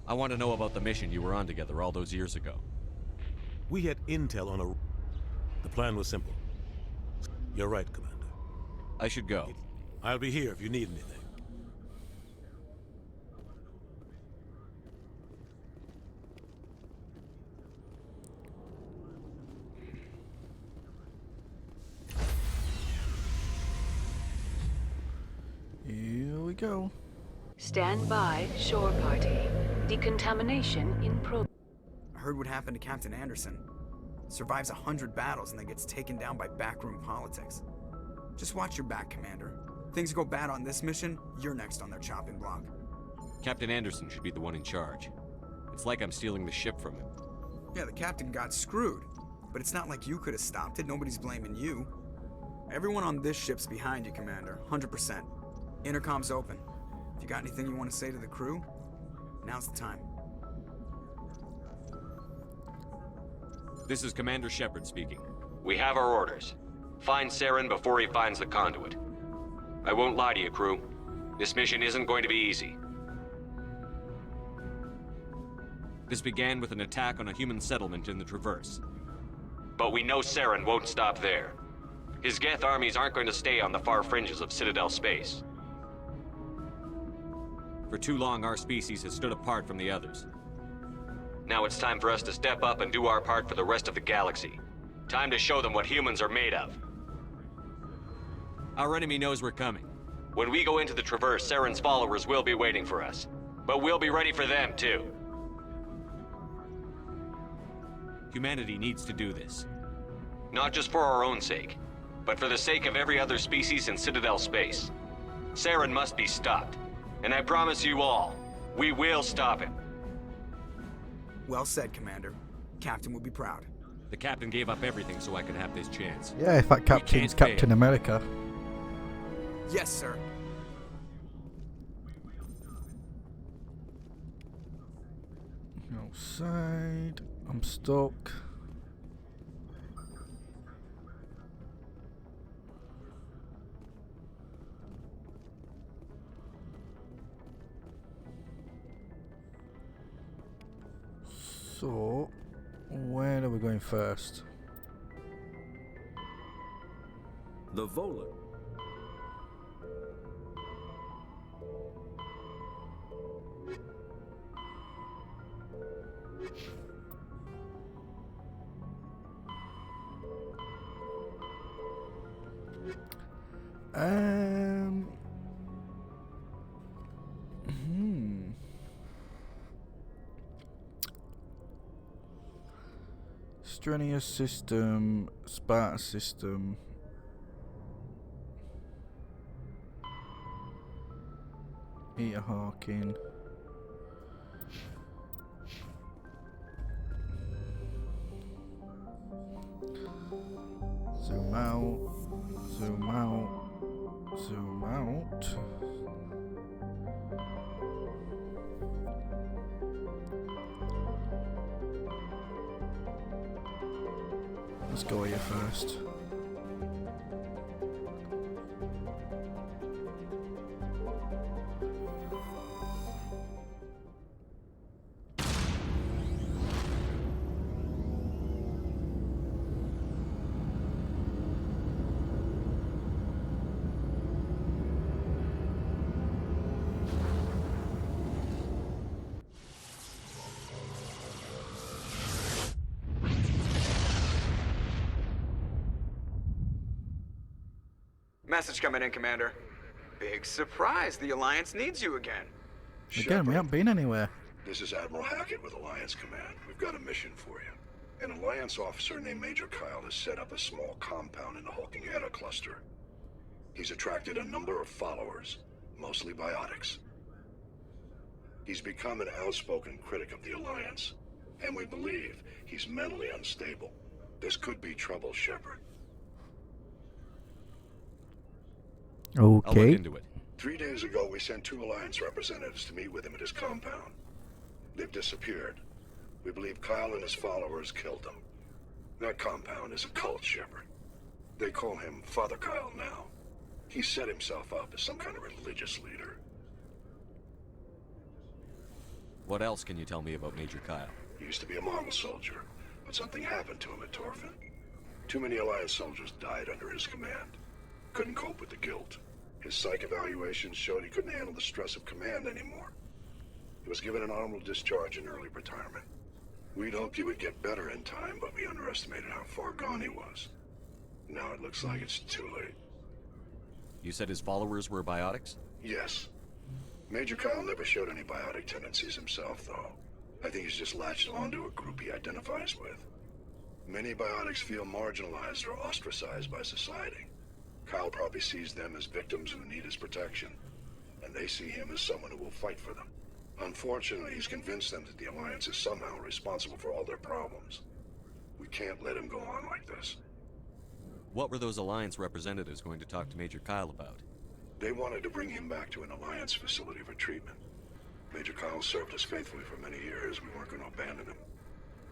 I want to know about the mission you were on together all those years ago. We had intel on a... The plan was simple. You're right, Commander. I should go. I'll be here if you need anything. Here we go. Stand by, shore party. Decontamination in progress. I heard what happened to Captain Anderson. Survives 100 battles and then gets taken down by backroom politics. Just watch your back, Commander. Things go bad on this mission, you're next on their chopping block. Captain Anderson should be the one in charge. It's like I'm stealing the ship from him. Yeah, the captain got screwed. But it's not like you could have stopped it. Nobody's blaming you. Everyone on this ship's behind you, Commander. 100%. Intercom's open. If you got anything you want to say to the crew, now's the time. This is Commander Shepard speaking. We have our orders. Find Saren before he finds the conduit. I won't lie to you, crew. This mission isn't going to be easy. This began with an attack on a human settlement in the Traverse. But we know Saren won't stop there. His Geth armies aren't going to stay on the far fringes of Citadel space. For too long, our species has stood apart from the others. Now it's time for us to step up and do our part for the rest of the galaxy. Time to show them what humans are made of. Our enemy knows we're coming. When we go into the Traverse, Saren's followers will be waiting for us. But we'll be ready for them, too. Humanity needs to do this. Not just for our own sake, but for the sake of every other species in Citadel space. Saren must be stopped. And I promise you all, we will stop him. Well said, Commander. Captain will be proud. The captain gave up everything so I could have this chance. Yeah, if that captain's Captain America. Yes, sir. Outside. I'm stuck. So, where are we going first? The Volan. Strenuous system, Sparta system. Peter Hawking. Zoom out, zoom out, zoom out. Let's go here first. Message coming in, Commander. Big surprise, the Alliance needs you again. Again, we haven't been anywhere. This is Admiral Hackett with Alliance Command. We've got a mission for you. An Alliance officer named Major Kyle has set up a small compound in the Hulking Eta cluster. He's attracted a number of followers, mostly biotics. He's become an outspoken critic of the Alliance, and we believe he's mentally unstable. This could be trouble, Shepard. Okay. I'll look into it. 3 days ago, we sent 2 Alliance representatives to meet with him at his compound. They've disappeared. We believe Kyle and his followers killed them. That compound is a cult, Shepard. They call him Father Kyle now. He set himself up as some kind of religious leader. What else can you tell me about Major Kyle? He used to be a model soldier, but something happened to him at Torfin. Too many Alliance soldiers died under his command. Couldn't cope with the guilt. His psych evaluations showed he couldn't handle the stress of command anymore. He was given an honorable discharge in early retirement. We'd hoped he would get better in time, but we underestimated how far gone he was. Now it looks like it's too late. You said his followers were biotics? Yes. Major Kyle never showed any biotic tendencies himself, though. I think he's just latched onto a group he identifies with. Many biotics feel marginalized or ostracized by society. Kyle probably sees them as victims who need his protection, and they see him as someone who will fight for them. Unfortunately, he's convinced them that the Alliance is somehow responsible for all their problems. We can't let him go on like this. What were those Alliance representatives going to talk to Major Kyle about? They wanted to bring him back to an Alliance facility for treatment. Major Kyle served us faithfully for many years. We weren't going to abandon him.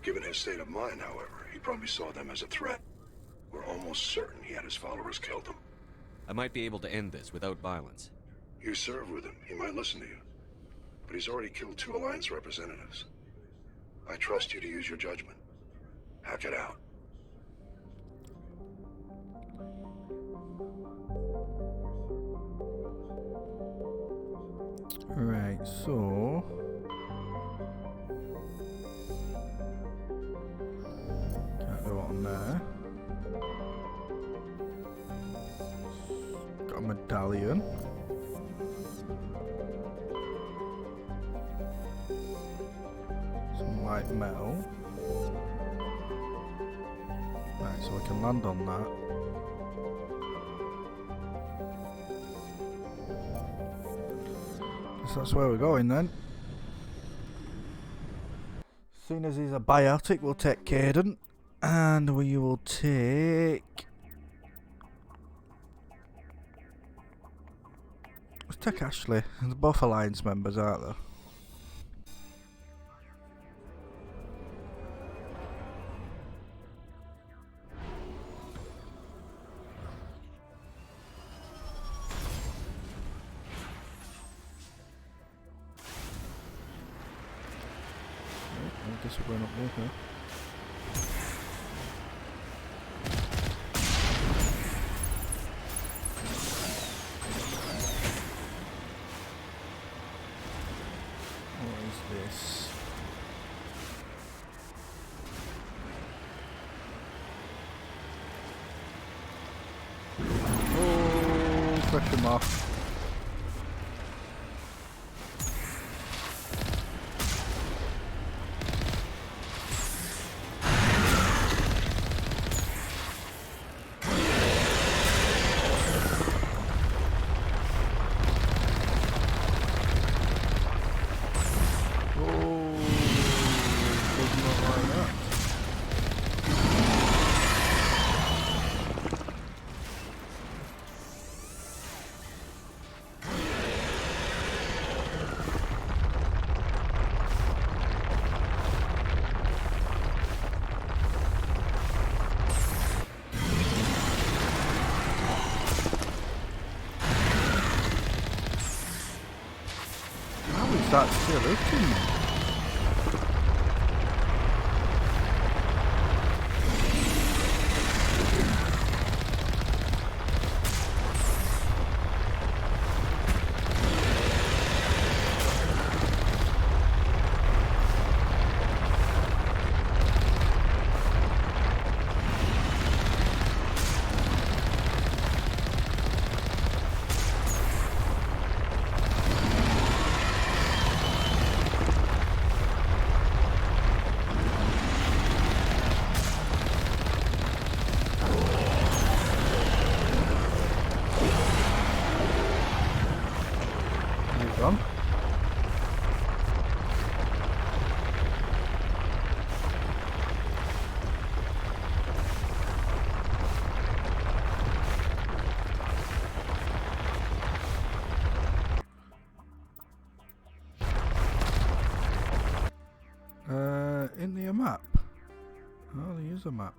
Given his state of mind, however, he probably saw them as a threat. We're almost certain he had his followers killed him. I might be able to end this without violence. You serve with him. He might listen to you. But he's already killed 2 Alliance representatives. I trust you to use your judgment. Hack it out. Right, so... Can't go on there. Got a medallion. Some light metal. Right, so we can land on that. That's where we're going then. As soon as he's a biotic, we'll take Caden, and we will take... Let's take Ashley. They're both Alliance members, aren't they? I guess we're going up there, huh? What is this? Oh, question mark. Start still looking. is a map.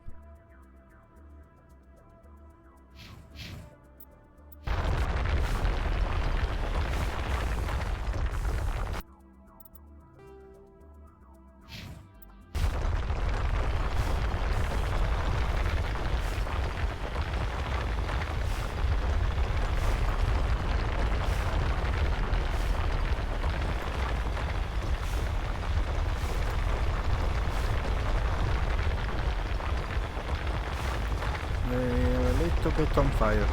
They're a little bit on fire.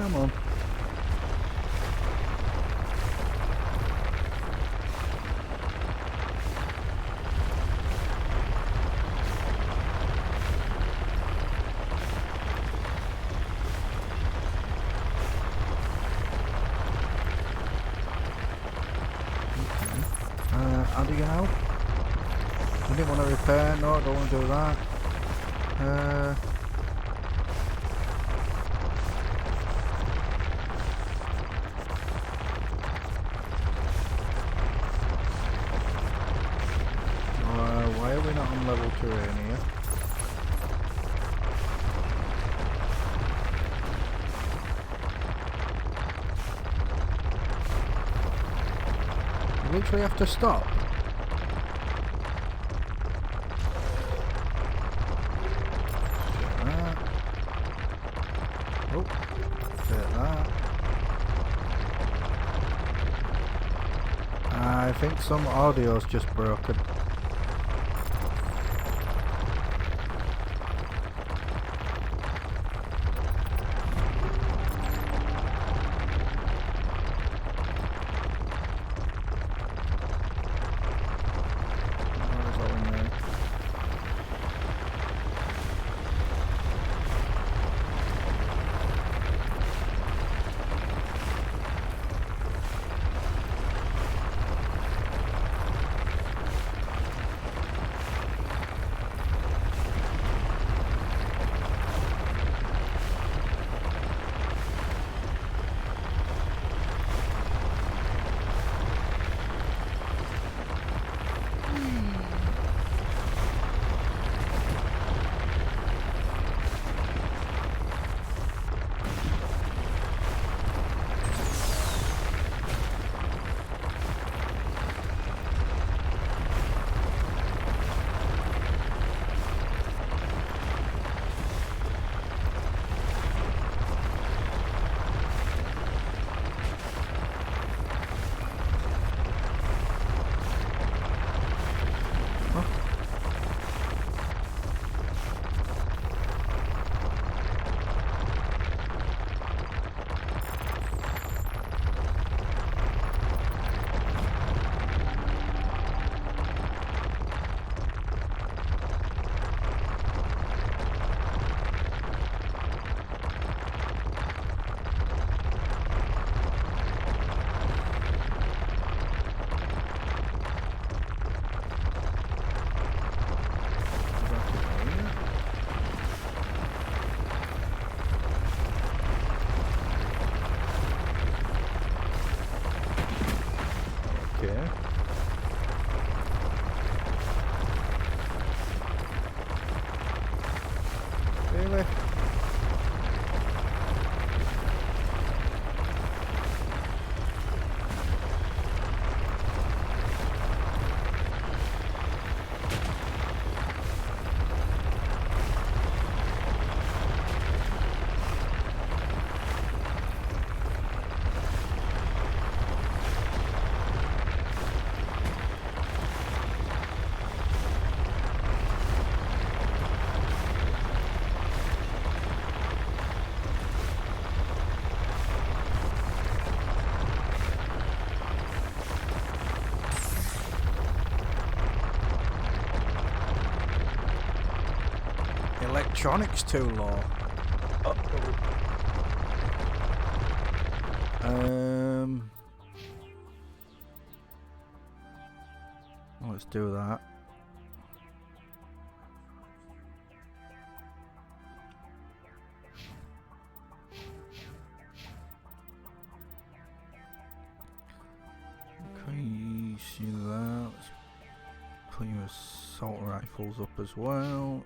Come on. How do you know? I didn't want to repair. No, I don't want to do that. Why are we not on level terrain here? You literally have to stop. That. Oh, get that. I think some audio's just broken. electronics too low. Let's do that. Increase that. Let's put your assault rifles up as well.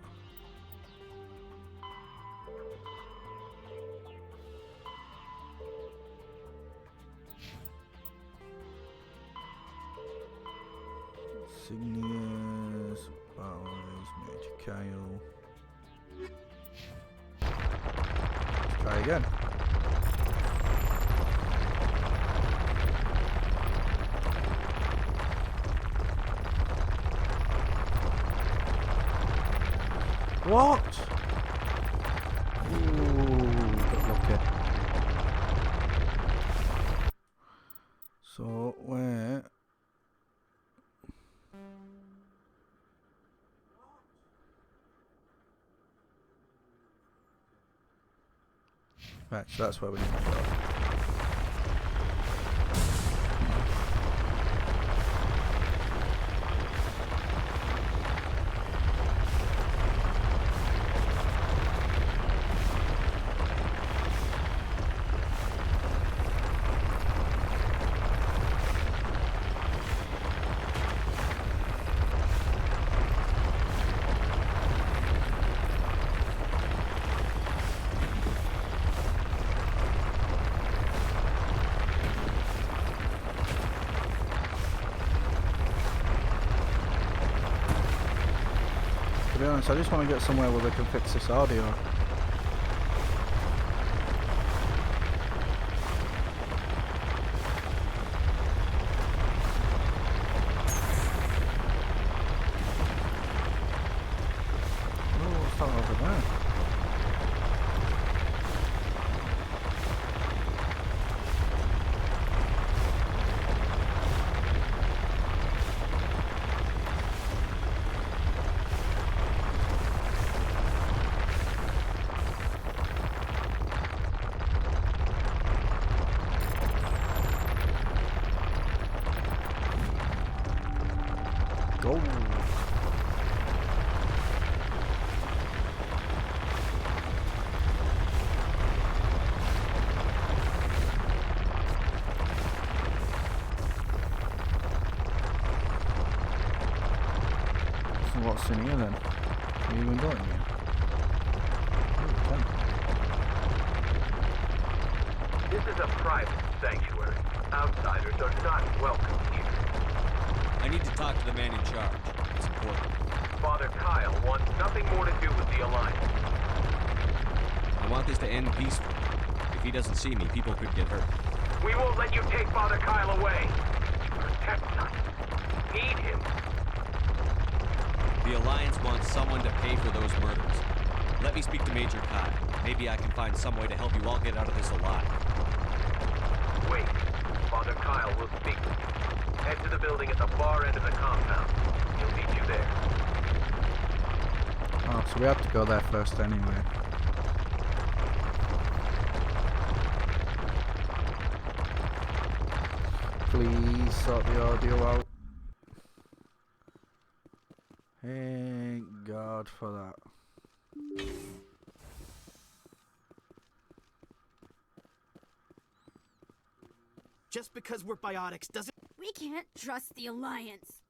Insignias, Bowers, Major Kyle. Let's try again. What? Ooh, got lucky. So, where? Right, so that's where we need to go. To be honest, I just want to get somewhere where they can fix this audio. Oh, what's that over there? Go. So what's in here then? Are you even going here? This is a private sanctuary. Outsiders are not welcome here. I need to talk to the man in charge. It's important. Father Kyle wants nothing more to do with the Alliance. I want this to end peacefully. If he doesn't see me, people could get hurt. We won't let you take Father Kyle away. He protects us. We need him. The Alliance wants someone to pay for those murders. Let me speak to Major Kyle. Maybe I can find some way to help you all get out of this alive. Wait. Father Kyle will speak with you. Head to the building at the far end of the compound. He'll meet you there. Oh, so we have to go there first anyway. Please sort the audio out. Thank God for that. Just because we're biotics doesn't... We can't trust the Alliance.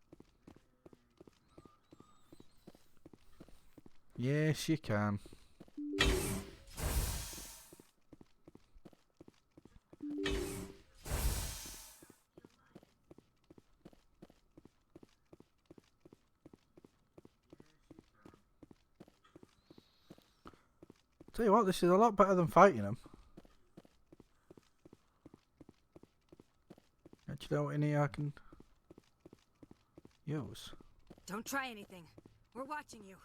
Yes, you can. Tell you what, this is a lot better than fighting them. Actually, know what in here I can use? Don't try anything. We're watching you.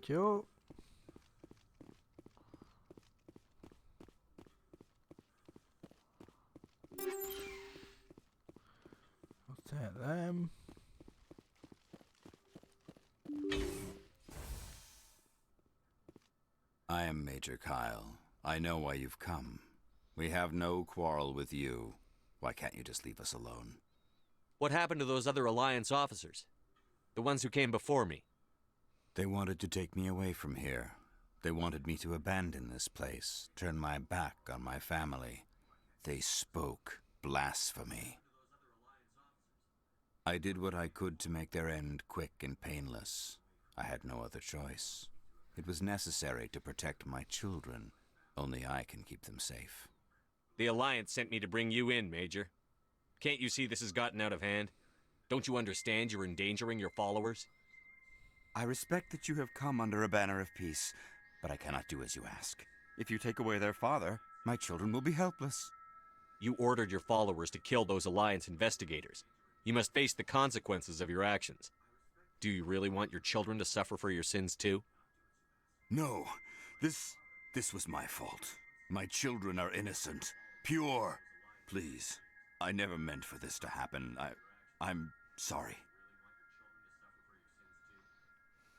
Thank you. I'll take them. I am Major Kyle. I know why you've come. We have no quarrel with you. Why can't you just leave us alone? What happened to those other Alliance officers? The ones who came before me? They wanted to take me away from here. They wanted me to abandon this place, turn my back on my family. They spoke blasphemy. I did what I could to make their end quick and painless. I had no other choice. It was necessary to protect my children. Only I can keep them safe. The Alliance sent me to bring you in, Major. Can't you see this has gotten out of hand? Don't you understand you're endangering your followers? I respect that you have come under a banner of peace, but I cannot do as you ask. If you take away their father, my children will be helpless. You ordered your followers to kill those Alliance investigators. You must face the consequences of your actions. Do you really want your children to suffer for your sins too? No, this was my fault. My children are innocent, pure. Please, I never meant for this to happen. I'm sorry.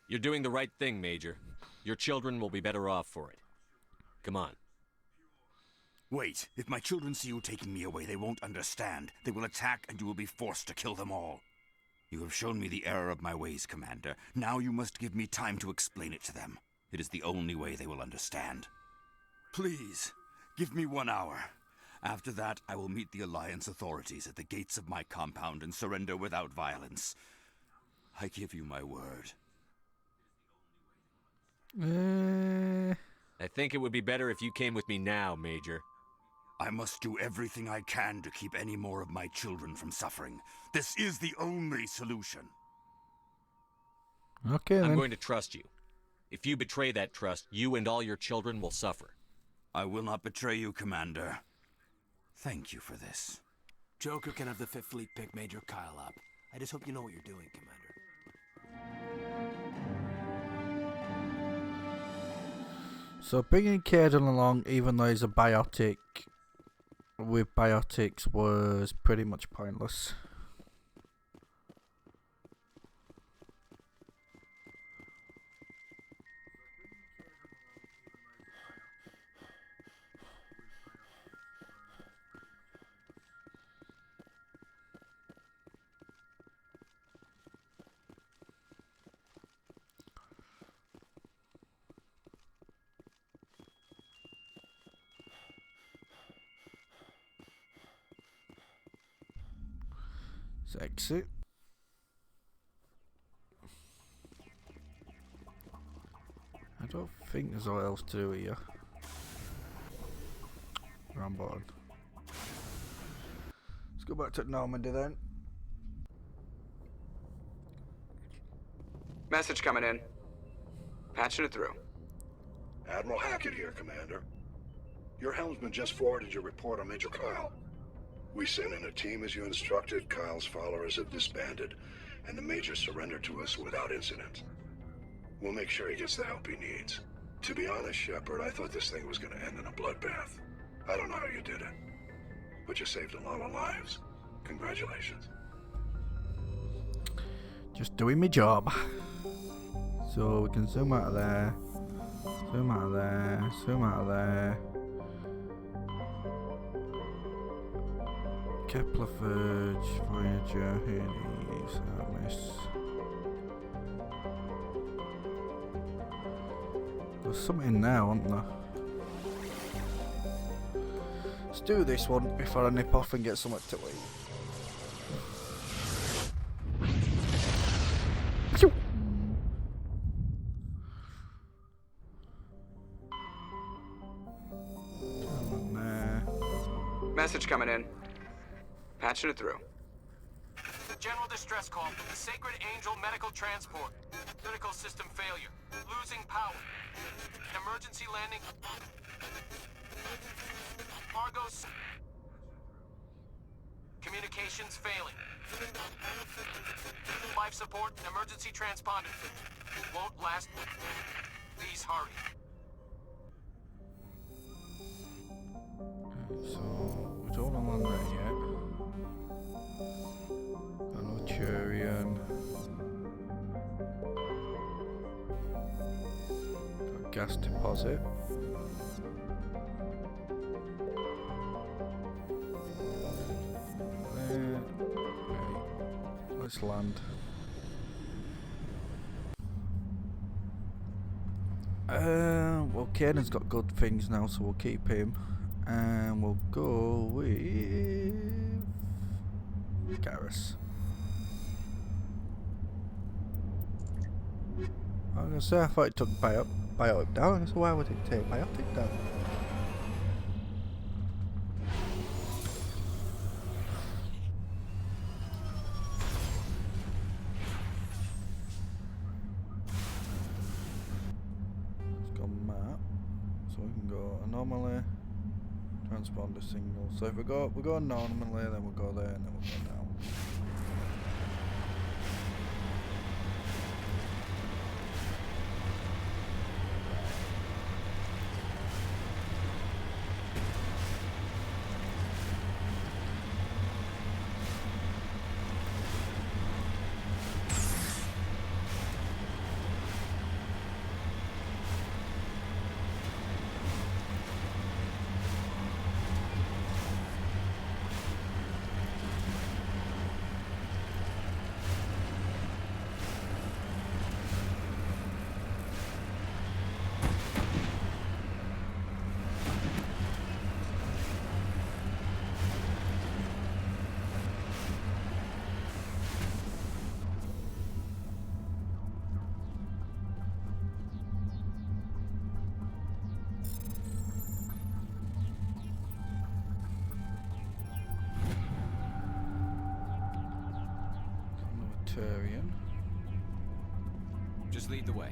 You're doing the right thing, Major. Your children will be better off for it. Come on. Wait, if my children see you taking me away, they won't understand. They will attack and you will be forced to kill them all. You have shown me the error of my ways, Commander. Now you must give me time to explain it to them. It is the only way they will understand. Please, give me 1 hour. After that, I will meet the Alliance authorities at the gates of my compound and surrender without violence. I give you my word. I think it would be better if you came with me now, Major. I must do everything I can to keep any more of my children from suffering. This is the only solution. Okay, then. I'm going to trust you. If you betray that trust, you and all your children will suffer. I will not betray you, Commander. Thank you for this. Joker can have the 5th Fleet pick Major Kyle up. I just hope you know what you're doing, Commander. So bringing Caden along, even though he's a biotic, with biotics was pretty much pointless. Let's exit. I don't think there's a lot else to do here. Wrong button. Let's go back to Normandy then. Message coming in. Patching it through. Admiral Hackett here, Commander. Your helmsman just forwarded your report on Major Kyle. We sent in a team as you instructed. Kyle's followers have disbanded, and the Major surrendered to us without incident. We'll make sure he gets the help he needs. To be honest, Shepard, I thought this thing was gonna end in a bloodbath. I don't know how you did it, but you saved a lot of lives. Congratulations. Just doing my job. So we can zoom out of there, zoom out of there, zoom out of there. Kepler Verge, Voyager, Hades, Hermes. There's something in there, wasn't there? Let's do this one before I nip off and get something to eat. Come on there. Message coming in. Patching it through. General distress call from the Sacred Angel Medical Transport. Critical system failure. Losing power. Emergency landing. Argos. Communications failing. Life support and emergency transponder. Won't last. Please hurry. So, we don't want to land there yet. Anoturian. Got gas deposit. Right. Let's land. Well, Kanan's got good things now, so we'll keep him. And we'll go with Garrus. I was gonna say, I thought it took biotic down, so why would it take biotic down? Let's go map, so we can go anomaly, transponder signal. So if we go anomaly, then we'll go there, and then we'll go down. Turian. Just lead the way.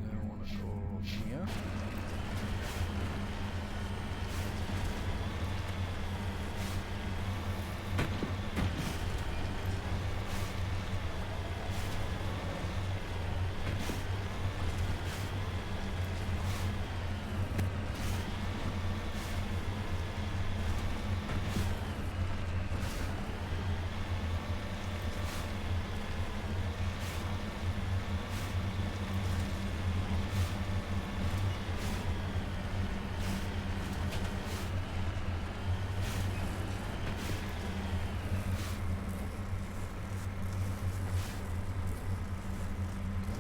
Then I want to go here.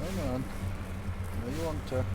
Hang on. No, you want to.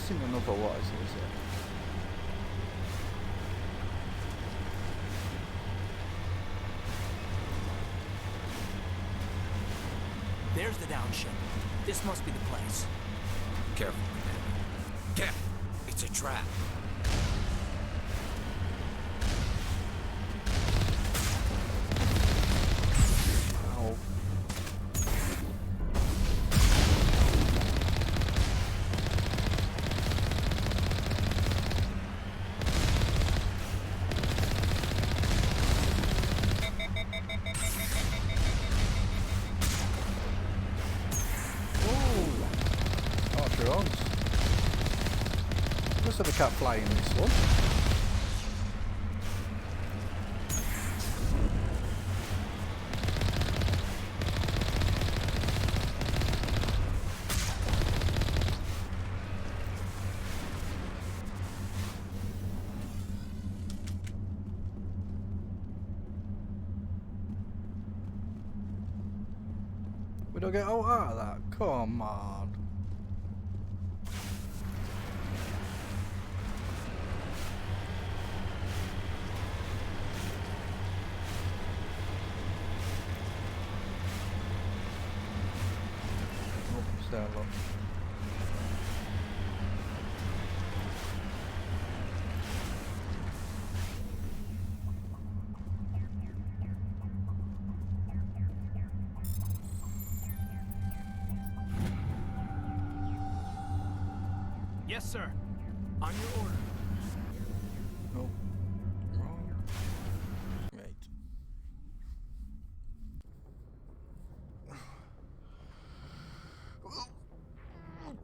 This isn't another what is it? There's the downship. This must be the place. Careful, Commander. Careful! It's a trap. Ow. Must have a cat fly in this one. We don't get out of that. Come on. There, look. Yes, sir. On your order. Nope. Wrong. Right.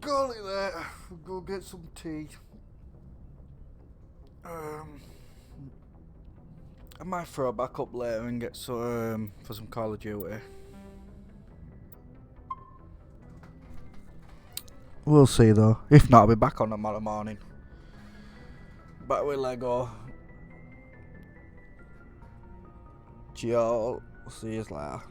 Call it there. We'll go get some tea. I might throw back up later and get some for some Call of Duty. We'll see though. If not, I'll be back on tomorrow morning. Back with Lego. Ciao. See you later.